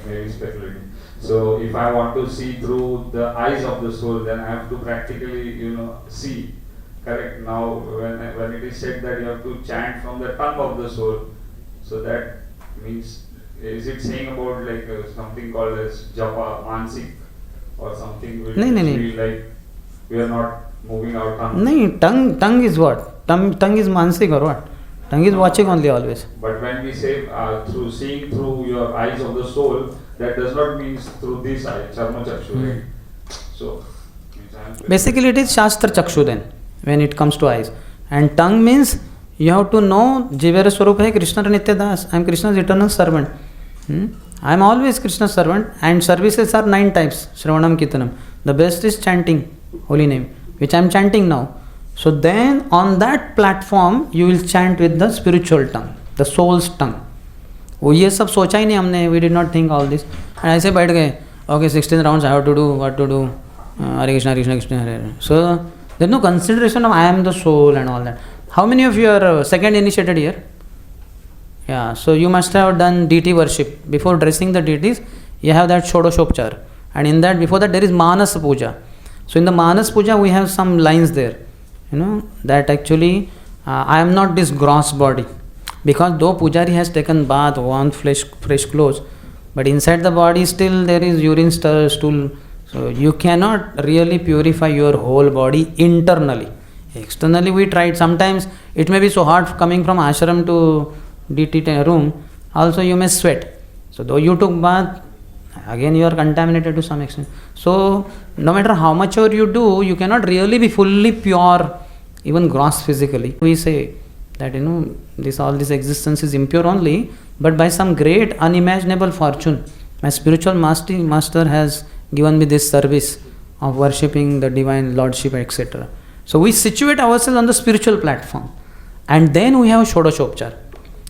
maybe speculating. So if I want to see through the eyes of the soul, then I have to practically, see. Correct. Now when it is said that you have to chant from the tongue of the soul, so that means, is it saying about like something called as japa, mansik, or something which we like we are not moving our tongue? No, tongue is what? Tongue is mansik or what? Tongue is watching only always. But when we say through seeing through your eyes of the soul, that does not mean through this eye, charma chakshu, right? So basically it is Shastra chakshu then, when it comes to eyes. And tongue means you have to know Jivera Swarup hai Krishna Nitya Das. I am Krishna's eternal servant. I am always Krishna's servant, and services are 9 types. Shravanam Kirtanam. The best is chanting holy name, which I am chanting now. So then on that platform you will chant with the spiritual tongue, the soul's tongue. वो ये सब सोचा ही नहीं हमने, we did not think all this. And ऐसे बैठ गए, okay 16 rounds I have to do, what to do, Hare Krishna, Krishna Krishna, Hare Hare. So there is no consideration of I am the soul and all that. How many of you are second initiated here? Yeah, so you must have done deity worship. Before dressing the deities, you have that Shodashopchar. And in that, before that, there is Manas Puja. So in the Manas Puja, we have some lines there. That actually, I am not this gross body. Because though Pujari has taken bath, worn fresh clothes, but inside the body still there is urine, stool. So you cannot really purify your whole body internally. Externally we tried. Sometimes it may be so hard coming from ashram to DT room. Also you may sweat. So though you took bath, again you are contaminated to some extent. So no matter how much you do, you cannot really be fully pure, even gross physically. We say that all this existence is impure only, but by some great unimaginable fortune, my spiritual master has given me this service of worshipping the divine lordship, etc. So we situate ourselves on the spiritual platform, and then we have Shodashopchar.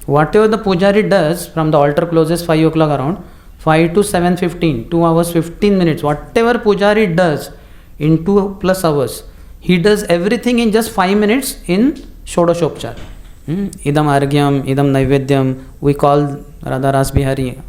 Whatever the pujari does from the altar closes 5 o'clock around, 5 to 7:15, 2 hours 15 minutes, whatever pujari does in 2+ hours, he does everything in just 5 minutes in Shodashopchar. Idam argyam, idam naivedyam, we call Radharasbihari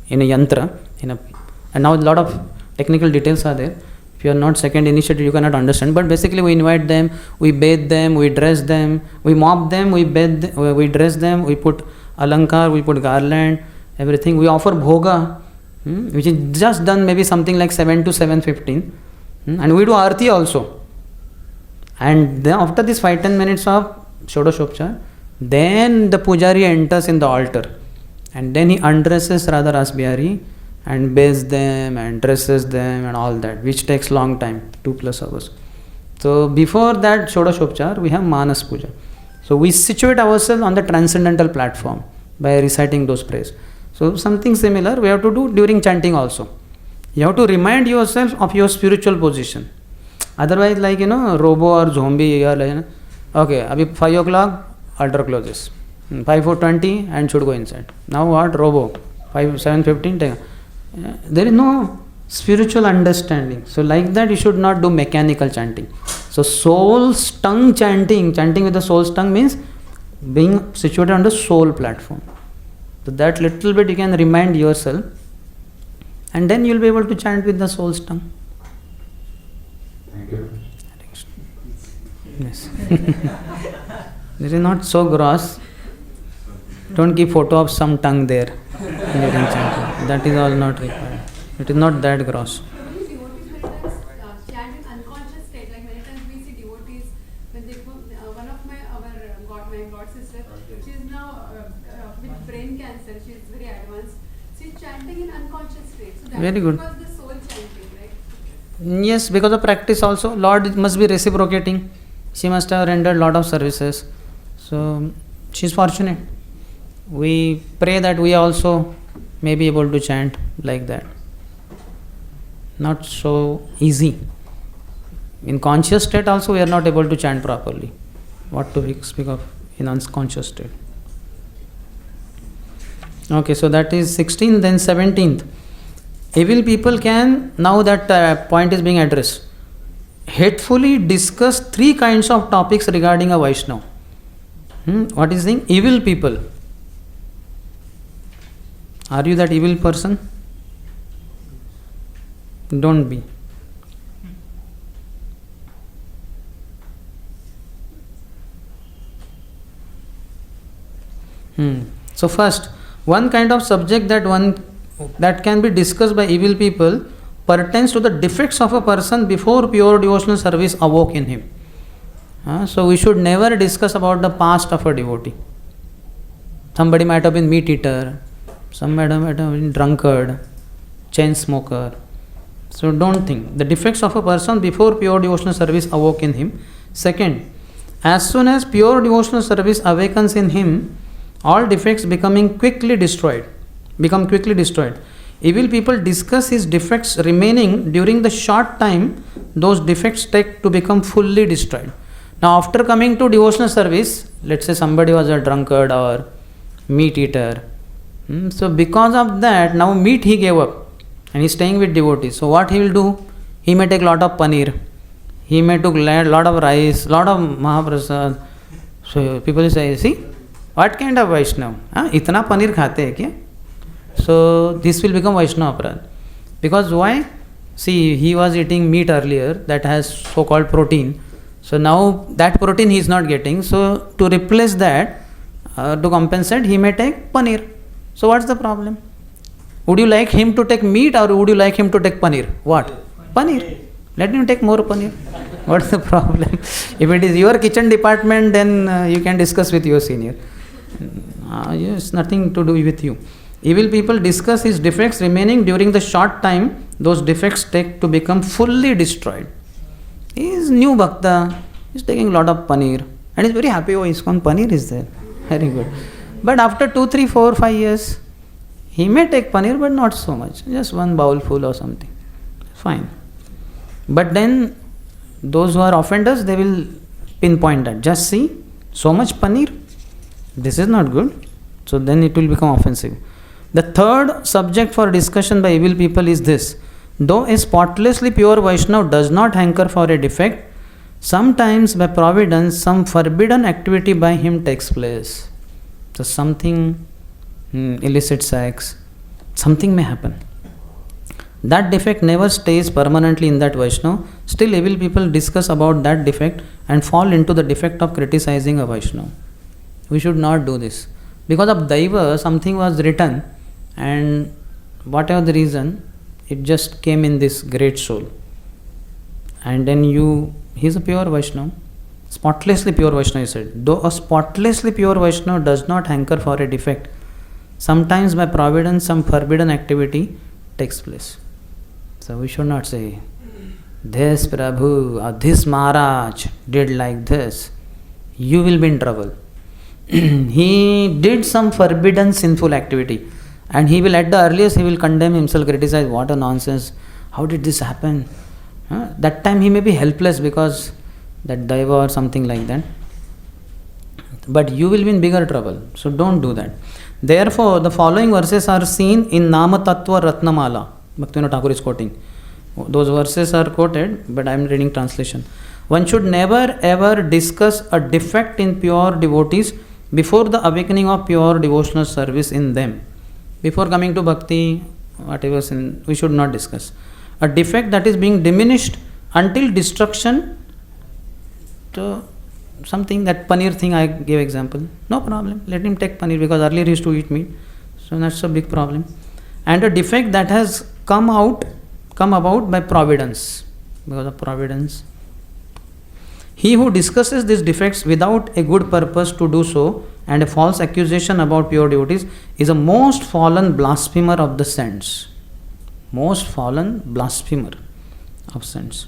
in a yantra, and now a lot of technical details are there. If you are not second initiated, you cannot understand. But basically, we invite them, we bathe them, we dress them, we mop them, we bathe, we dress them, we put alankar, we put garland, everything. We offer bhoga, which is just done maybe something like 7 to 7:15, and we do arati also. And then after this 5-10 minutes of Shodashopchar, then the pujari enters in the altar, and then he undresses Radharasbihari and bathes them and dresses them and all that, which takes long time, 2+ hours. So before that Shodashopchar, we have Manas Puja. So we situate ourselves on the transcendental platform by reciting those prayers. So something similar we have to do during chanting also. You have to remind yourself of your spiritual position. Otherwise, like, robo or zombie, or like, okay, abhi 5 o'clock, altar closes. 5:20 and should go inside. Now what? Robo. 7:15. There is no spiritual understanding. So like that, you should not do mechanical chanting. So soul's tongue chanting with the soul's tongue means being situated on the soul platform. So that little bit you can remind yourself, and then you will be able to chant with the soul's tongue. Thank you. Yes. This is not so gross. Don't keep photo of some tongue there during chanting. That is all not required. It is not that gross. Devotees many times chant in unconscious state. Like many times we see devotees when they one of my god sister, she is now with brain cancer. She is very advanced. She is chanting in unconscious state. So that Very is good. because the soul chanting, right? Yes, because of practice also. Lord must be reciprocating. She must have rendered lot of services. So she is fortunate. We pray that we also may be able to chant like that. Not so easy. In conscious state also we are not able to chant properly. What to speak of in unconscious state. Okay, so that is 16th. Then 17th. Evil people can, now that point is being addressed, hatefully discuss 3 kinds of topics regarding a Vaishnava. What is the evil people? Are you that evil person? Don't be. So first, one kind of subject that can be discussed by evil people pertains to the defects of a person before pure devotional service awoke in him. So we should never discuss about the past of a devotee. Somebody might have been meat eater, somebody might have been drunkard, chain smoker. So don't think. The defects of a person before pure devotional service awoke in him. Second, as soon as pure devotional service awakens in him, all defects become quickly destroyed. Evil people discuss his defects remaining during the short time those defects take to become fully destroyed. Now after coming to devotional service, let's say somebody was a drunkard or meat eater. So because of that, now meat he gave up and he's staying with devotees. So what he will do? He may take lot of paneer. He may take lot of rice, lot of Mahaprasad. So people will say, see, what kind of Vaishnava? Itna paneer khate hai kya? So this will become Vaishnava Apradh. Because why? See, he was eating meat earlier that has so-called protein. So now that protein he is not getting. So to replace that, to compensate, he may take paneer. So what's the problem? Would you like him to take meat or would you like him to take paneer? What? Paneer. Let him take more paneer. What's the problem? If it is your kitchen department, then you can discuss with your senior. It's nothing to do with you. Evil people discuss his defects remaining during the short time those defects take to become fully destroyed. He is new Bhakta. He is taking a lot of paneer. And he is very happy, oh, ISKCON paneer is there. Very good. But after 2, 3, 4, 5 years, he may take paneer, but not so much. Just one bowl full or something. Fine. But then, those who are offenders, they will pinpoint that. Just see, so much paneer. This is not good. So then it will become offensive. The third subject for discussion by evil people is this. Though a spotlessly pure Vaishnava does not hanker for a defect, sometimes by providence some forbidden activity by him takes place. So something, illicit sex, something may happen. That defect never stays permanently in that Vaishnava. Still evil people discuss about that defect and fall into the defect of criticizing a Vaishnava. We should not do this. Because of Daiva, something was written and whatever the reason, it just came in this great soul. And then he is a pure Vaishnava. Spotlessly pure Vaishnava, he said. Though a spotlessly pure Vaishnava does not hanker for a defect, sometimes by providence some forbidden activity takes place. So we should not say, this Prabhu or this Maharaj did like this. You will be in trouble. He did some forbidden sinful activity. And he will, at the earliest, he will condemn himself, criticize, what a nonsense. How did this happen? That time he may be helpless because that daiva or something like that. But you will be in bigger trouble. So don't do that. Therefore, the following verses are seen in Nama Tattva Ratnamala. Bhaktivinoda Thakur is quoting. Those verses are quoted, but I am reading translation. One should never ever discuss a defect in pure devotees before the awakening of pure devotional service in them. Before coming to bhakti, whatever sin, we should not discuss. A defect that is being diminished until destruction. To something, that paneer thing I gave example. No problem. Let him take paneer because earlier he used to eat meat. So that's a big problem. And a defect that has come about by providence. Because of providence. He who discusses these defects without a good purpose to do so and a false accusation about pure devotees is a most fallen blasphemer of the saints. Most fallen blasphemer of saints.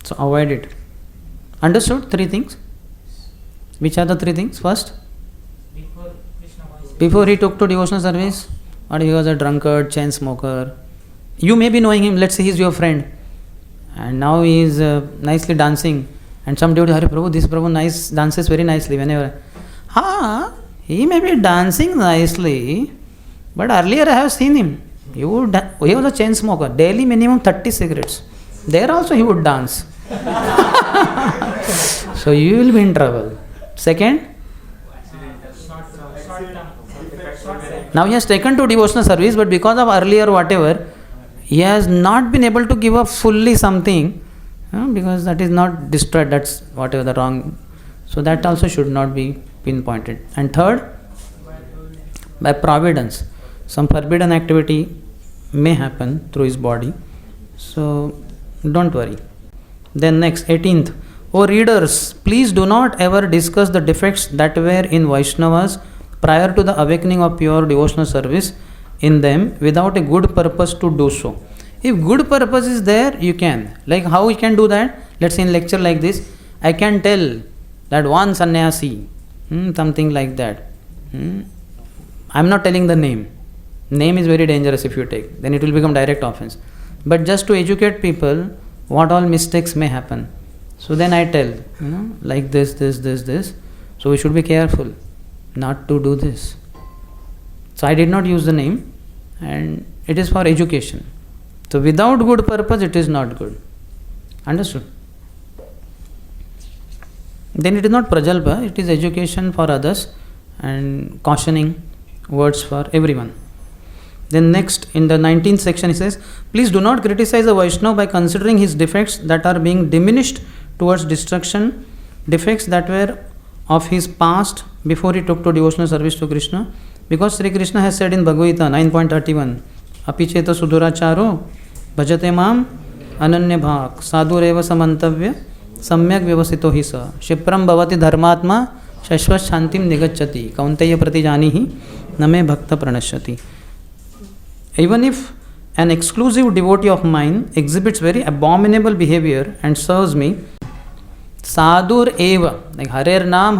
So avoid it. Understood? 3 things. Which are the 3 things? First, before he took to devotional service, or he was a drunkard, chain smoker. You may be knowing him, let's say he is your friend, and now he is nicely dancing, and some devotee, Hare Prabhu, this Prabhu dances very nicely. Whenever, he may be dancing nicely, but earlier I have seen him. He was a chain smoker, daily minimum 30 cigarettes. There also he would dance. So you will be in trouble. Second, now he has taken to devotional service, but because of earlier whatever, he has not been able to give up fully something, because that is not destroyed, that's whatever the wrong. So that also should not be pinpointed. And third, by providence, some forbidden activity may happen through his body. So don't worry. Then next, 18th. O readers, please do not ever discuss the defects that were in Vaishnavas prior to the awakening of pure devotional service in them without a good purpose to do so. If good purpose is there, you can. Like how we can do that? Let's say in lecture like this, I can tell that one sannyasi, something like that. I'm not telling the name. Name is very dangerous if you take. Then it will become direct offense. But just to educate people, what all mistakes may happen. So then I tell, like this. So we should be careful not to do this. So I did not use the name, and it is for education. So without good purpose, it is not good. Understood? Then it is not prajalpa, it is education for others and cautioning words for everyone. Then next, in the 19th section, he says, please do not criticize a Vaishnava by considering his defects that are being diminished towards destruction, defects that were of his past before he took to devotional service to Krishna. Because Sri Krishna has said in Bhagavad-gita 9.31, Apicheta suduracharo bhajate mam ananya bhak sadureva samantavya samyak vyavasito hi sa shipram bhavati dharmatma shashvat shantim nigacchati kaunteya pratijanihi name bhakta pranashyati. Even if an exclusive devotee of mine exhibits very abominable behavior and serves me, Sadur eva, like Harer Nam,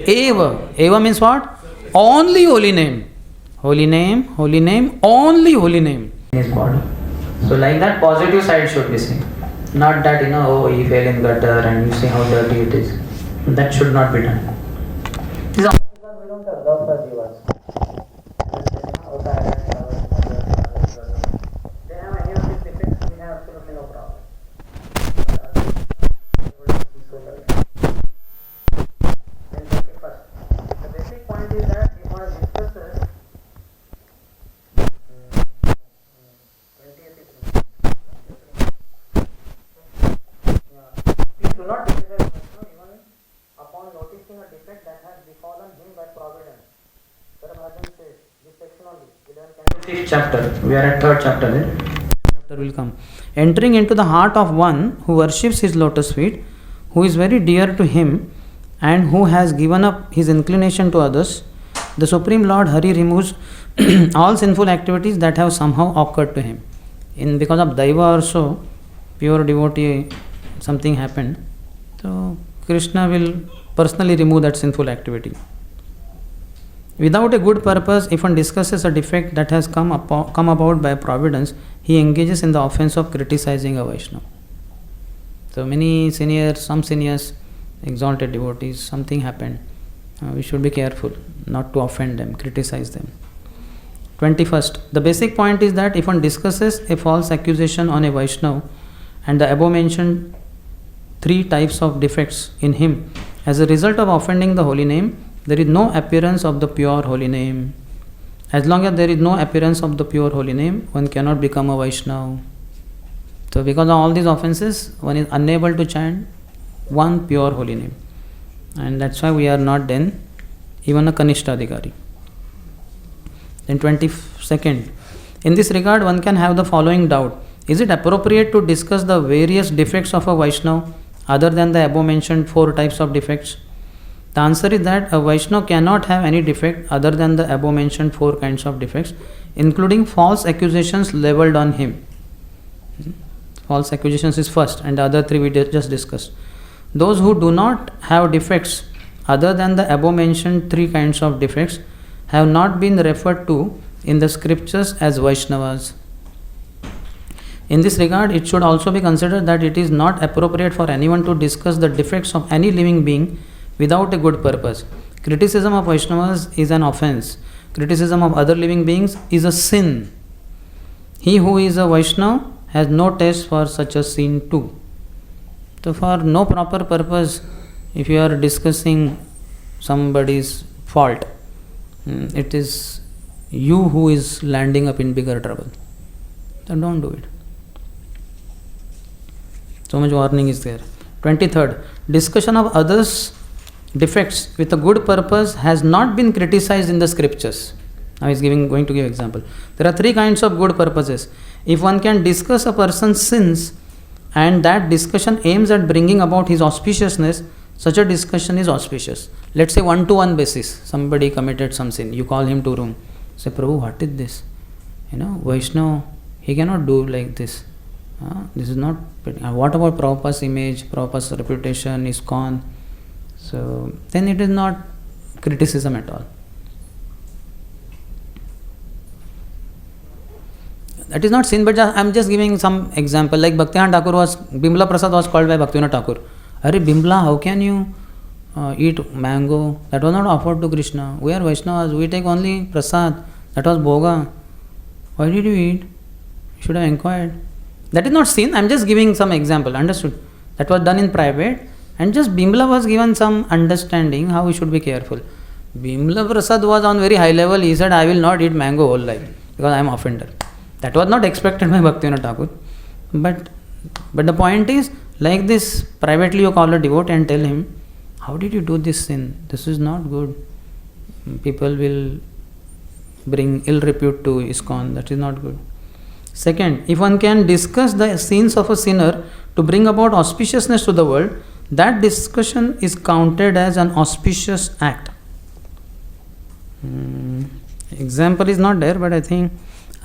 eva means what? Only holy name, only holy name in his body. So like that, positive side should be seen. Not that, he fell in gutter and you see how dirty it is. That should not be done. We don't have love for devas. They have any of these defects, we have absolutely no problem. Then 21st. The basic point is that if one discusses 20th. Please do not criticize even upon noticing a defect that has befallen him by providence. Bhagavatam says, this section only, 6th chapter, we are at 3rd chapter there. Chapter will come. Entering into the heart of one who worships his lotus feet, who is very dear to him, and who has given up his inclination to others, the Supreme Lord Hare removes all sinful activities that have somehow occurred to him. Because of Daiva also, pure devotee, something happened. So Krishna will personally remove that sinful activity. Without a good purpose, if one discusses a defect that has come about by providence, he engages in the offense of criticizing a Vaishnava. So many seniors, some seniors, exalted devotees, something happened. We should be careful not to offend them, criticize them. 21st. The basic point is that if one discusses a false accusation on a Vaishnava and the above mentioned 3 types of defects in him, as a result of offending the holy name, there is no appearance of the pure holy name. As long as there is no appearance of the pure holy name, one cannot become a Vaishnava. So because of all these offenses, one is unable to chant one pure holy name. And that's why we are not then even a Kanishta Adhikari. Then 22nd. In this regard, one can have the following doubt. Is it appropriate to discuss the various defects of a Vaishnava other than the above mentioned 4 types of defects? The answer is that a Vaishnava cannot have any defect other than the above mentioned 4 kinds of defects, including false accusations leveled on him. False accusations is first, and the other 3 we just discussed. Those who do not have defects other than the above mentioned 3 kinds of defects have not been referred to in the scriptures as Vaishnavas. In this regard, it should also be considered that it is not appropriate for anyone to discuss the defects of any living being without a good purpose. Criticism of Vaishnavas is an offense. Criticism of other living beings is a sin. He who is a Vaishnava has no taste for such a sin too. So for no proper purpose, if you are discussing somebody's fault, it is you who is landing up in bigger trouble. So don't do it. So much warning is there. 23rd. Discussion of others' defects with a good purpose has not been criticized in the scriptures. Now he is going to give example. There are 3 kinds of good purposes. If one can discuss a person's sins and that discussion aims at bringing about his auspiciousness, such a discussion is auspicious. Let's say 1-to-1 basis. Somebody committed some sin. You call him to room. Say, Prabhu, what is this? Vaishnava, he cannot do like this. This is not. What about Prabhupada's image, Prabhupada's reputation, ISKCON? So then it is not criticism at all. That is not sin, but I am just giving some example. Like Bimla Prasad was called by Bhaktivinoda Thakur. Hare Bimla, how can you eat mango? That was not offered to Krishna. We are Vaishnavas, we take only Prasad. That was Bhoga. Why did you eat? You should have inquired. That is not sin, I am just giving some example. Understood? That was done in private. And just Bimla was given some understanding how we should be careful. Bimla Prasad was on very high level. He said, I will not eat mango whole life because I am offender. That was not expected by Bhaktivinoda Thakur. But the point is, like this, privately you call a devotee and tell him, how did you do this sin? This is not good. People will bring ill repute to ISKCON. That is not good. Second, if one can discuss the sins of a sinner to bring about auspiciousness to the world, that discussion is counted as an auspicious act. Example is not there, but I think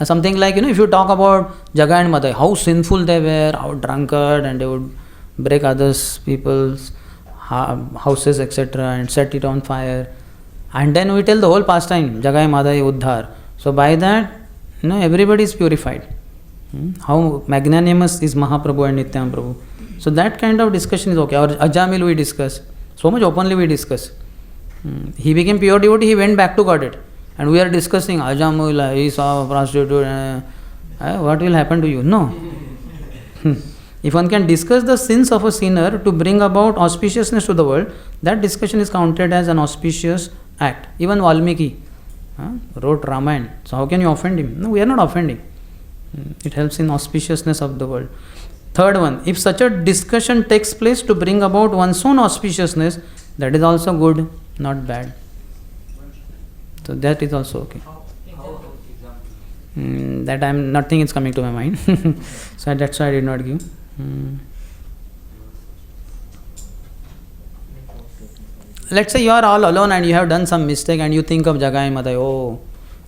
something like, if you talk about Jagai and Madai, how sinful they were, how drunkard, and they would break others people's houses, etc., and set it on fire. And then we tell the whole pastime, Jagai Madai Uddhar. So by that, everybody is purified. How magnanimous is Mahaprabhu and Nityam Prabhu. So that kind of discussion is okay. Or Ajamil we discuss. So much openly we discuss. He became pure devotee, he went back to Godhead. And we are discussing, Ajamil, he saw a prostitute. What will happen to you? No. If one can discuss the sins of a sinner to bring about auspiciousness to the world, that discussion is counted as an auspicious act. Even Valmiki wrote Ramayana. So how can you offend him? No, we are not offending. It helps in auspiciousness of the world. Third one, if such a discussion takes place to bring about one's own auspiciousness, that is also good, not bad. So that is also okay. Nothing is coming to my mind. So that's why I did not give. Let's say you are all alone and you have done some mistake and you think of Jagai Madai, oh,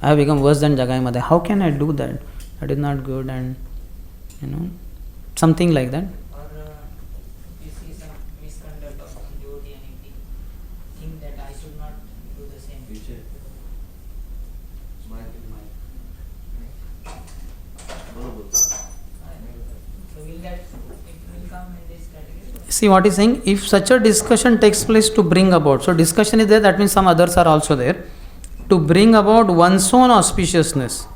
I have become worse than Jagai Madai. How can I do that? That is not good, and something like that. Or you see some misconduct of some devotee and you think that I should not do the same. that it will come in this category? See what he's saying, if such a discussion takes place to bring about, so discussion is there, that means some others are also there, to bring about one's own auspiciousness,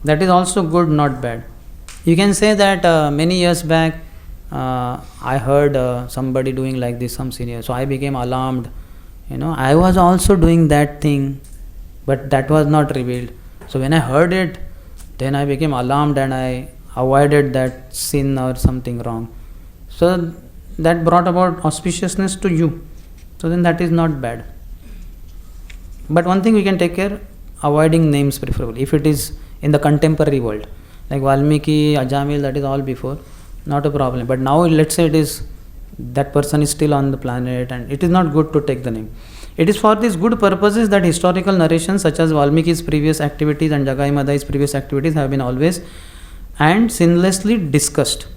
that is also good, not bad. You can say that many years back, I heard somebody doing like this, some senior, so I became alarmed. I was also doing that thing, but that was not revealed. So when I heard it, then I became alarmed and I avoided that sin or something wrong. So that brought about auspiciousness to you. So then that is not bad. But one thing we can take care, avoiding names preferably, if it is in the contemporary world. Like Valmiki, Ajamil, that is all before, not a problem. But now let's say it is, that person is still on the planet and it is not good to take the name. It is for these good purposes that historical narrations such as Valmiki's previous activities and Jagai Madai's previous activities have been always and sinlessly discussed.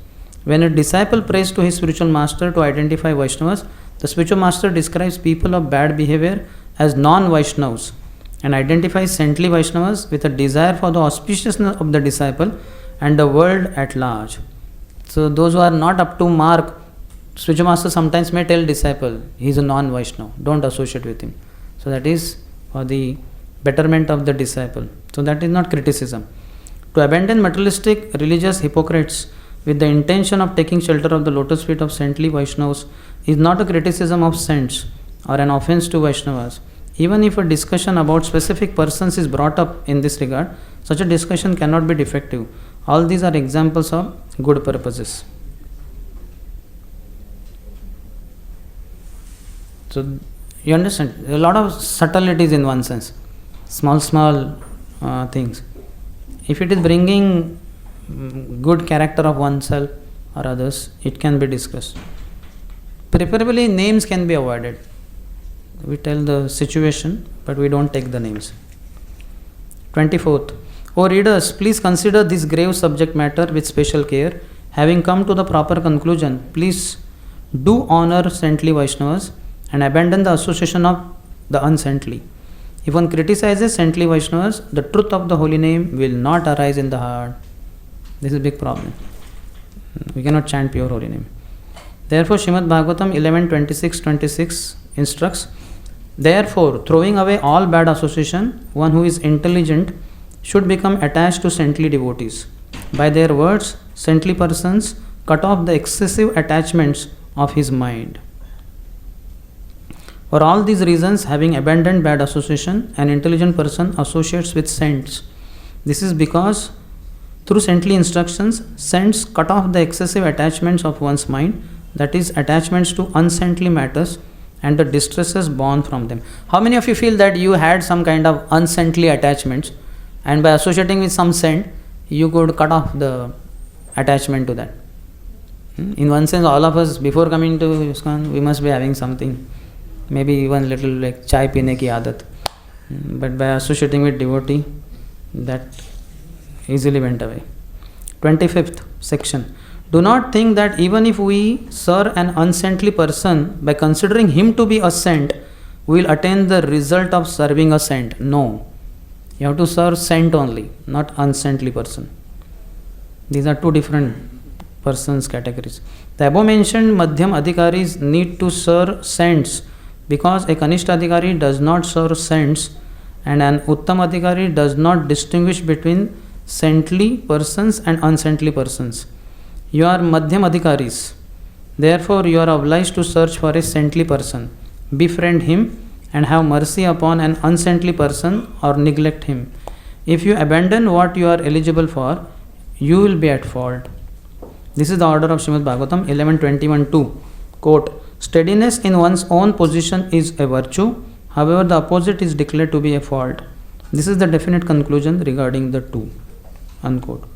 When a disciple prays to his spiritual master to identify Vaishnavas, the spiritual master describes people of bad behavior as non-Vaishnavas and identifies saintly Vaishnavas with a desire for the auspiciousness of the disciple and the world at large. So those who are not up to mark, spiritual master sometimes may tell disciple, he is a non-Vaishnava, don't associate with him. So that is for the betterment of the disciple. So that is not criticism. To abandon materialistic religious hypocrites with the intention of taking shelter of the lotus feet of saintly Vaishnavas is not a criticism of saints or an offense to Vaishnavas. Even if a discussion about specific persons is brought up in this regard, such a discussion cannot be defective. All these are examples of good purposes. So you understand, a lot of subtleties in one sense, small things. If it is bringing good character of oneself or others, it can be discussed. Preferably names can be avoided. We tell the situation, but we don't take the names. 24th. O readers, please consider this grave subject matter with special care. Having come to the proper conclusion, please do honor saintly Vaishnavas and abandon the association of the unsaintly. If one criticizes saintly Vaishnavas, the truth of the holy name will not arise in the heart. This is a big problem. We cannot chant pure holy name. Therefore, Srimad Bhagavatam 11:26 instructs, therefore, throwing away all bad association, one who is intelligent should become attached to saintly devotees. By their words, saintly persons cut off the excessive attachments of his mind. For all these reasons, having abandoned bad association, an intelligent person associates with saints. This is because through saintly instructions, saints cut off the excessive attachments of one's mind, that is, attachments to unsaintly matters and the distresses born from them. How many of you feel that you had some kind of unsaintly attachments and by associating with some saint, you could cut off the attachment to that? In one sense, all of us, before coming to ISKCON, we must be having something. Maybe even little like chai peene ki aadat. But by associating with devotee, that easily went away. 25th section. Do not think that even if we serve an unsaintly person, by considering him to be a saint, we will attain the result of serving a saint. No. You have to serve saint only, not unsaintly person. These are two different persons categories. The above mentioned Madhyam Adhikaris need to serve saints because a Kanishta Adhikari does not serve saints and an Uttam Adhikari does not distinguish between saintly persons and unsaintly persons. You are Madhyam Adhikaris. Therefore, you are obliged to search for a saintly person, befriend him and have mercy upon an unsaintly person or neglect him. If you abandon what you are eligible for, you will be at fault. This is the order of Srimad Bhagavatam 11:21-2. Quote, steadiness in one's own position is a virtue, however the opposite is declared to be a fault. This is the definite conclusion regarding the two. Unquote.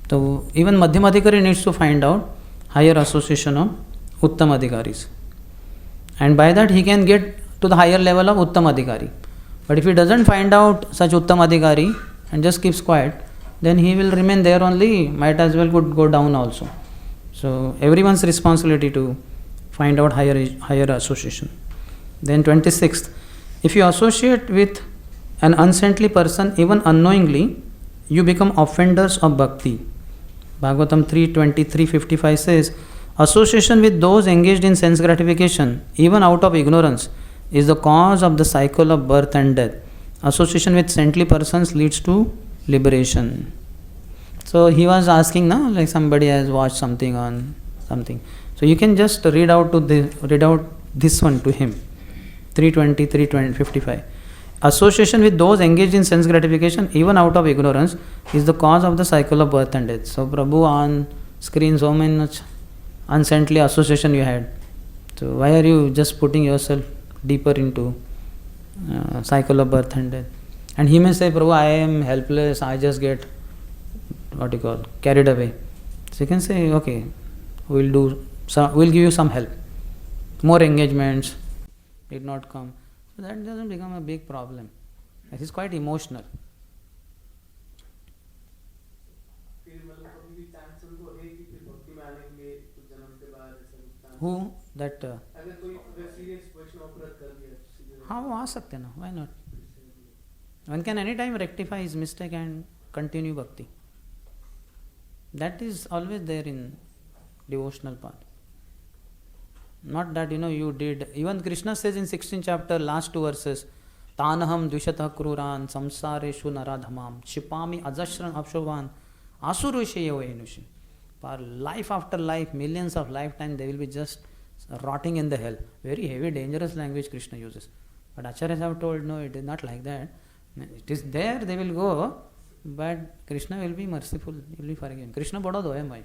So even Madhyam Adhikari needs to find out higher association of Uttam Adhikaris. And by that he can get to the higher level of Uttam Adhikari. But if he doesn't find out such Uttam Adhikari and just keeps quiet, then he will remain there only, might as well could go down also. So everyone's responsibility to find out higher association. Then 26th, if you associate with an unsaintly person even unknowingly, you become offenders of bhakti. Bhagavatam 3:23-55 says, association with those engaged in sense gratification, even out of ignorance, is the cause of the cycle of birth and death. Association with saintly persons leads to liberation. So he was asking, no, like somebody has watched something on something. So you can just read out this one to him. 3:23-55. Association with those engaged in sense gratification, even out of ignorance, is the cause of the cycle of birth and death. So Prabhu on screen, so much unsaintly association you had. So why are you just putting yourself deeper into cycle of birth and death? And he may say, Prabhu, I am helpless, I just get carried away. So you can say, okay, we'll give you some help. More engagements did not come. So that doesn't become a big problem. It is quite emotional. Who? That? हाँ आ सकते ना, why not? One can anytime rectify his mistake and continue bhakti. That is always there in devotional path. Not that you did. Even Krishna says in 16th chapter, last 2 verses, Tanaham dvishata kruran samsareshu naradhamam shipami ajashran apshovan asurusheyo enushi. For life after life, millions of lifetimes, they will be just rotting in the hell. Very heavy, dangerous language Krishna uses. But acharyas have told, no, it is not like that. It is there, they will go, but Krishna will be merciful, he will be forgiving. Krishna bada doya bhai.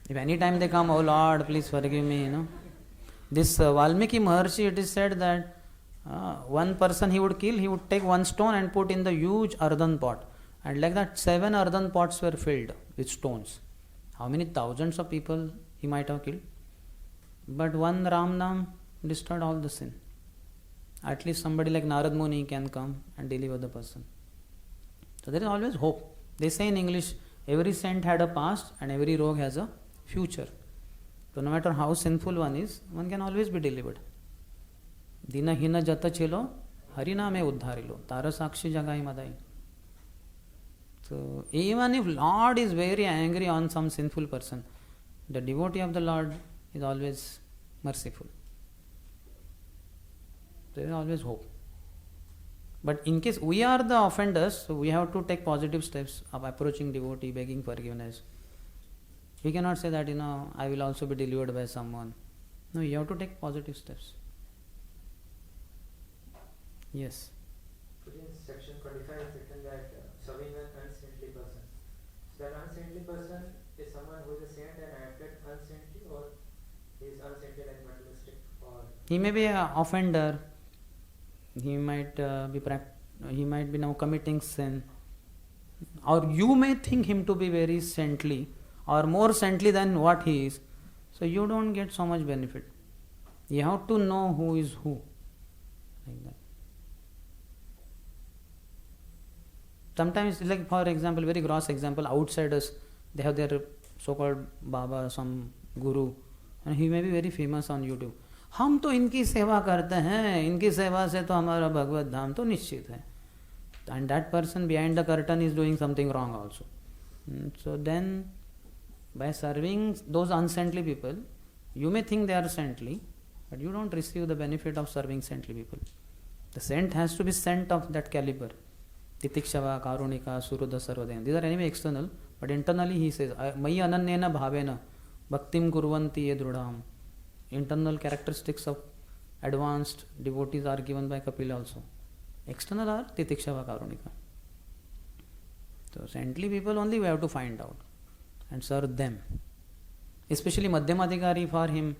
If any time they come, oh Lord, please forgive me, This Valmiki Maharshi, it is said that one person he would kill, he would take one stone and put in the huge earthen pot. And like that, 7 earthen pots were filled with stones. How many thousands of people he might have killed? But one Ram Nam destroyed all the sin. At least somebody like Narad Muni can come and deliver the person. So there is always hope. They say in English, every saint had a past and every rogue has a future. So no matter how sinful one is, one can always be delivered. Dina hina jata chilo, harina me uddharilo, tara sakshi jagai madai. So even if Lord is very angry on some sinful person, the devotee of the Lord is always merciful. There is always hope. But in case we are the offenders, so we have to take positive steps of approaching devotee, begging forgiveness. We cannot say that, I will also be delivered by someone. No, you have to take positive steps. Yes. In section 25 is written that serving an unsaintly person. So that unsaintly person is someone who is a saint and acted unsaintly, or is unsaintly like materialistic, or he may be an offender. He might be now committing sin, or you may think him to be very saintly or more saintly than what he is. So you don't get so much benefit. You have to know who is who, like that. Sometimes, like for example, very gross example, outsiders, they have their so-called Baba, some Guru, and he may be very famous on YouTube. हम तो इनकी सेवा करते हैं, इनकी सेवा से तो हमारा भगवत धाम तो निश्चित है. And that person behind the curtain is doing something wrong also. So then, by serving those unsaintly people, you may think they are saintly, but you don't receive the benefit of serving saintly people. The saint has to be saint of that caliber. Titikshava, Karunika, Surudha, Sarvadena. These are anyway external, but internally he says, Mayi ananyena bhavena, bhaktim kurvanti ye drudham. Internal characteristics of advanced devotees are given by Kapil also. External are Titikshava, Karunika. So saintly people only we have to find out and serve them. Especially Madhyamadhikari, for him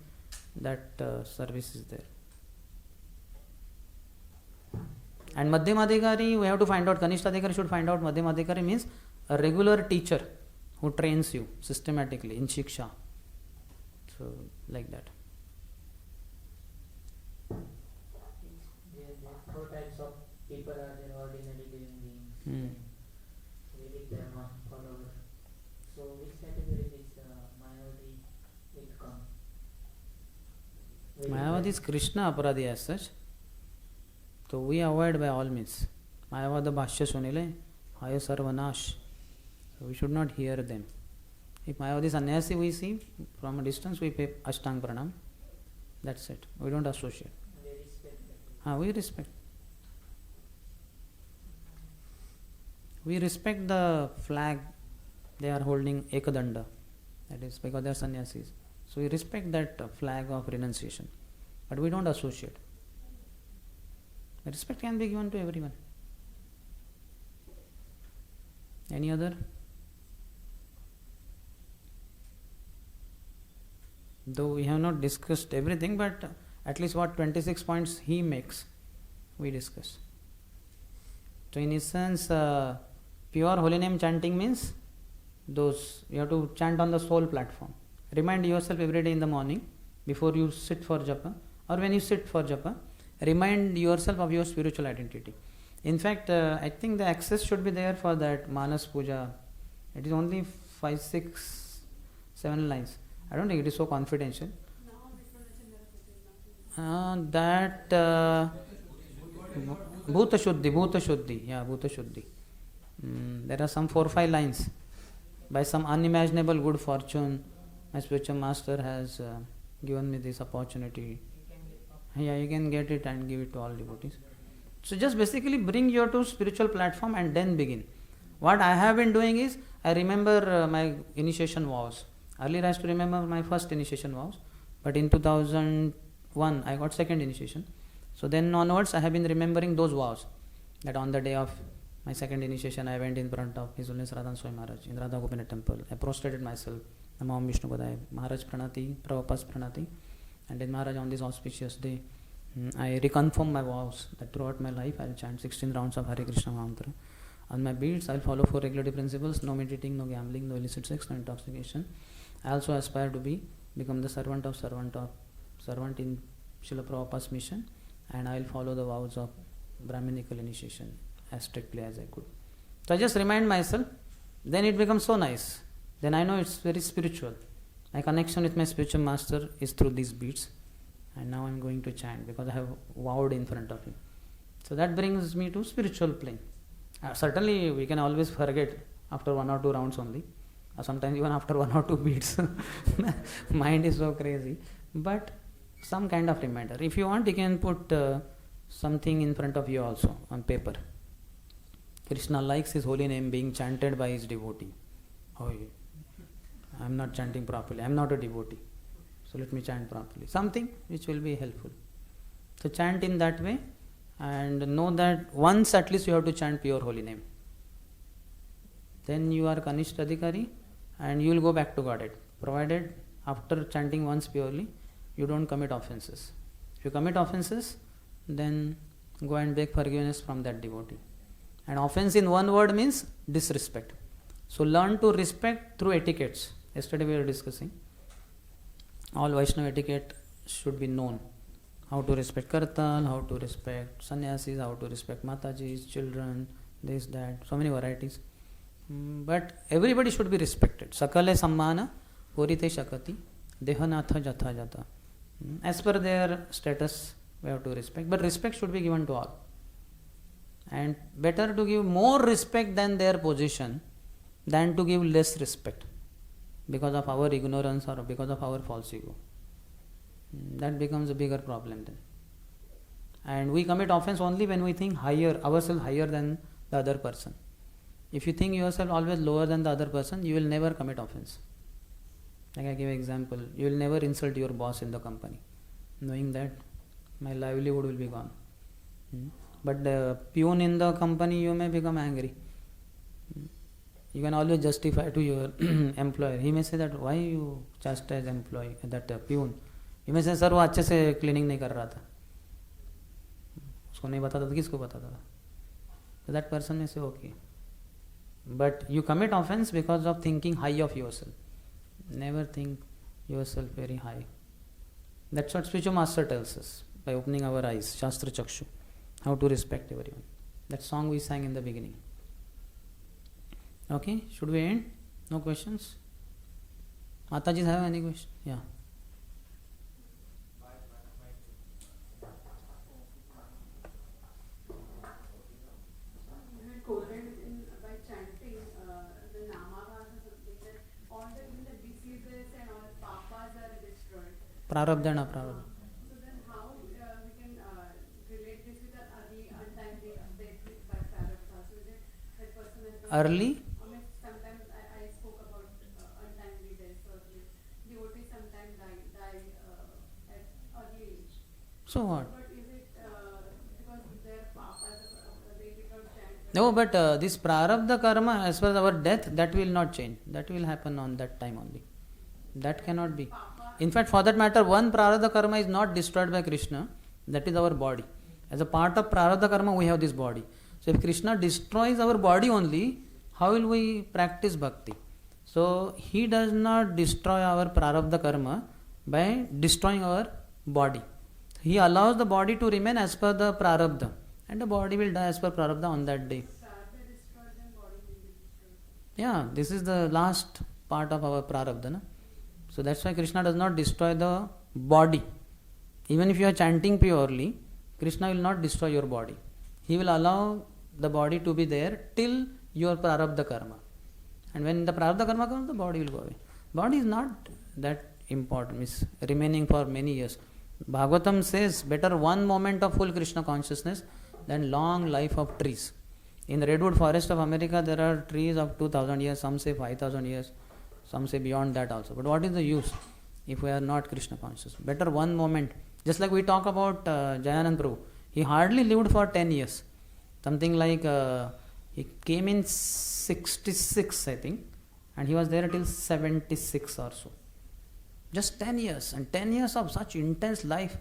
that service is there. And Madhyamadhikari, we have to find out, Kanishtadhikari should find out, Madhyamadhikari means a regular teacher who trains you systematically in Shiksha. So, like that. There are 4 types of people are there, ordinary living beings, Vedic Dharma followers. So, which category is Mayavadi will come? Mayavadi is Krishna Apradh as such. So we avoid by all means. Mayavada Bhashya Sunile, Haya Sarvanash. So we should not hear them. If Mayavadi sannyasi we see from a distance, we pay Ashtang Pranam. That's it. We don't associate. We respect. We respect the flag they are holding Ekadanda. That is because they are sannyasis. So we respect that flag of renunciation. But we don't associate. Respect can be given to everyone. Any other? Though we have not discussed everything, but at least what 26 points he makes, we discuss. So in essence, pure holy name chanting means those, you have to chant on the soul platform. Remind yourself every day in the morning before you sit for japa or when you sit for japa, remind yourself of your spiritual identity. In fact, I think the access should be there for that Manas Puja. It is only 5, 6, 7 lines. I don't think it is so confidential. That Bhuta Shuddhi. Yeah, Bhuta Shuddhi. There are some 4 or 5 lines. By some unimaginable good fortune, my spiritual master has given me this opportunity. Yeah, you can get it and give it to all devotees. So just basically bring you to spiritual platform and then begin. What I have been doing is, I remember my initiation vows. Earlier I used to remember my first initiation vows, but in 2001 I got second initiation. So then onwards I have been remembering those vows. That on the day of my second initiation I went in front of His Holiness Radhan Swami Maharaj in Radha Gopinath temple. I prostrated myself. Namo Vishnu Padaya. Maharaj Pranati, Prabhupada Pranati. And then Maharaj on this auspicious day, I reconfirm my vows that throughout my life I will chant 16 rounds of Hare Krishna mantra. On my beads I will follow 4 regulative principles: no meditating, no gambling, no illicit sex, no intoxication. I also aspire to become the servant in Srila Prabhupada's mission, and I will follow the vows of Brahminical initiation as strictly as I could. So I just remind myself, then it becomes so nice. Then I know it's very spiritual. My connection with my spiritual master is through these beads, and now I am going to chant because I have vowed in front of him. So that brings me to spiritual plane. Certainly we can always forget after 1 or 2 rounds only, or sometimes even after 1 or 2 beats. Mind is so crazy. But some kind of reminder. If you want, you can put something in front of you also on paper. Krishna likes his holy name being chanted by his devotee. Oh, I am not chanting properly. I am not a devotee. So let me chant properly. Something which will be helpful. So chant in that way, and know that once at least you have to chant pure holy name. Then you are Kanishta Adhikari and you will go back to Godhead. Provided after chanting once purely, you don't commit offenses. If you commit offenses, then go and beg forgiveness from that devotee. And offense in one word means disrespect. So learn to respect through etiquettes. Yesterday we were discussing. All Vaishnava etiquette should be known. How to respect Kartal, how to respect sannyasis, how to respect Matajis, children, this, that, so many varieties. But everybody should be respected. Sakale sammana, purite shakati, dehanatha jatha jata. As per their status, we have to respect. But respect should be given to all. And better to give more respect than their position than to give less respect because of our ignorance or because of our false ego. That becomes a bigger problem then. And we commit offense only when we think ourselves higher than the other person. If you think yourself always lower than the other person, you will never commit offense. Like I give an example, you will never insult your boss in the company, knowing that my livelihood will be gone. But the peon in the company, you may become angry. You can always justify to your employer. He may say that why you chastise employee, that peon. You may say sir वो अच्छे से cleaning नहीं कर रहा था. उसको नहीं बताता तो किसको बताता था? So that person may say okay. But you commit offense because of thinking high of yourself. Never think yourself very high. That's what spiritual master tells us by opening our eyes, Shastra Chakshu, how to respect everyone. That song we sang in the beginning. Okay, should we end? No questions? Mataji have any question? Yeah. You had quoted by chanting the Namavas or something that all the Prarabdha and aprarabdha. So then how we can relate this with an early untimely death by prarabdha? So is it that person has been Early? Sometimes I spoke about untimely death. So devotees sometimes die at early age. So what? But is it because their papas, they did not chant? No, but this prarabdha karma, as far as our death, that will not change. That will happen on that time only. That cannot be. In fact, for that matter, one prarabdha karma is not destroyed by Krishna. That is our body. As a part of prarabdha karma, we have this body. So if Krishna destroys our body only, how will we practice bhakti? So he does not destroy our prarabdha karma by destroying our body. He allows the body to remain as per the prarabdha, and the body will die as per prarabdha on that day. Yeah, this is the last part of our prarabdha. Na? So that's why Krishna does not destroy the body. Even if you are chanting purely, Krishna will not destroy your body. He will allow the body to be there till your prarabdha karma. And when the prarabdha karma comes, the body will go away. Body is not that important, it's remaining for many years. Bhagavatam says, better one moment of full Krishna consciousness than long life of trees. In the redwood forest of America, there are trees of 2000 years, some say 5000 years, some say beyond that also. But what is the use if we are not Krishna conscious? Better one moment. Just like we talk about Jayanand Prabhu, he hardly lived for 10 years. Something like he came in 66, I think, and he was there till 76 or so. Just 10 years, and 10 years of such intense life.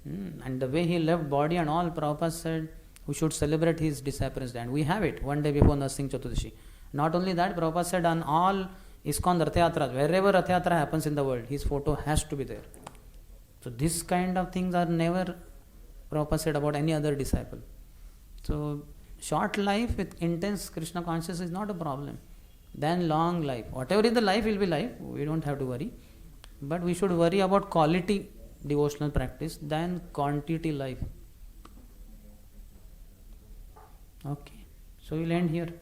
And the way he left body and all, Prabhupada said, we should celebrate his disappearance day. And we have it one day before Narsingh Chaturdashi. Not only that, Prabhupada said on all ISKCON Rath Yatras, wherever Rath Yatra happens in the world, his photo has to be there. So this kind of things are never, Prabhupada said, about any other disciple. So short life with intense Krishna consciousness is not a problem. Then long life. Whatever is the life will be life. We don't have to worry. But we should worry about quality devotional practice than quantity life. Okay. So we'll end here.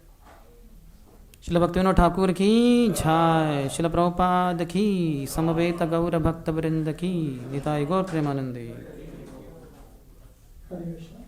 Srila Bhaktivinoda Thakur ki jai, Srila Prabhupada ki, Samaveta Gaura Bhakta Vrinda ki, Nitai Gaur Premanande. Hare Krishna.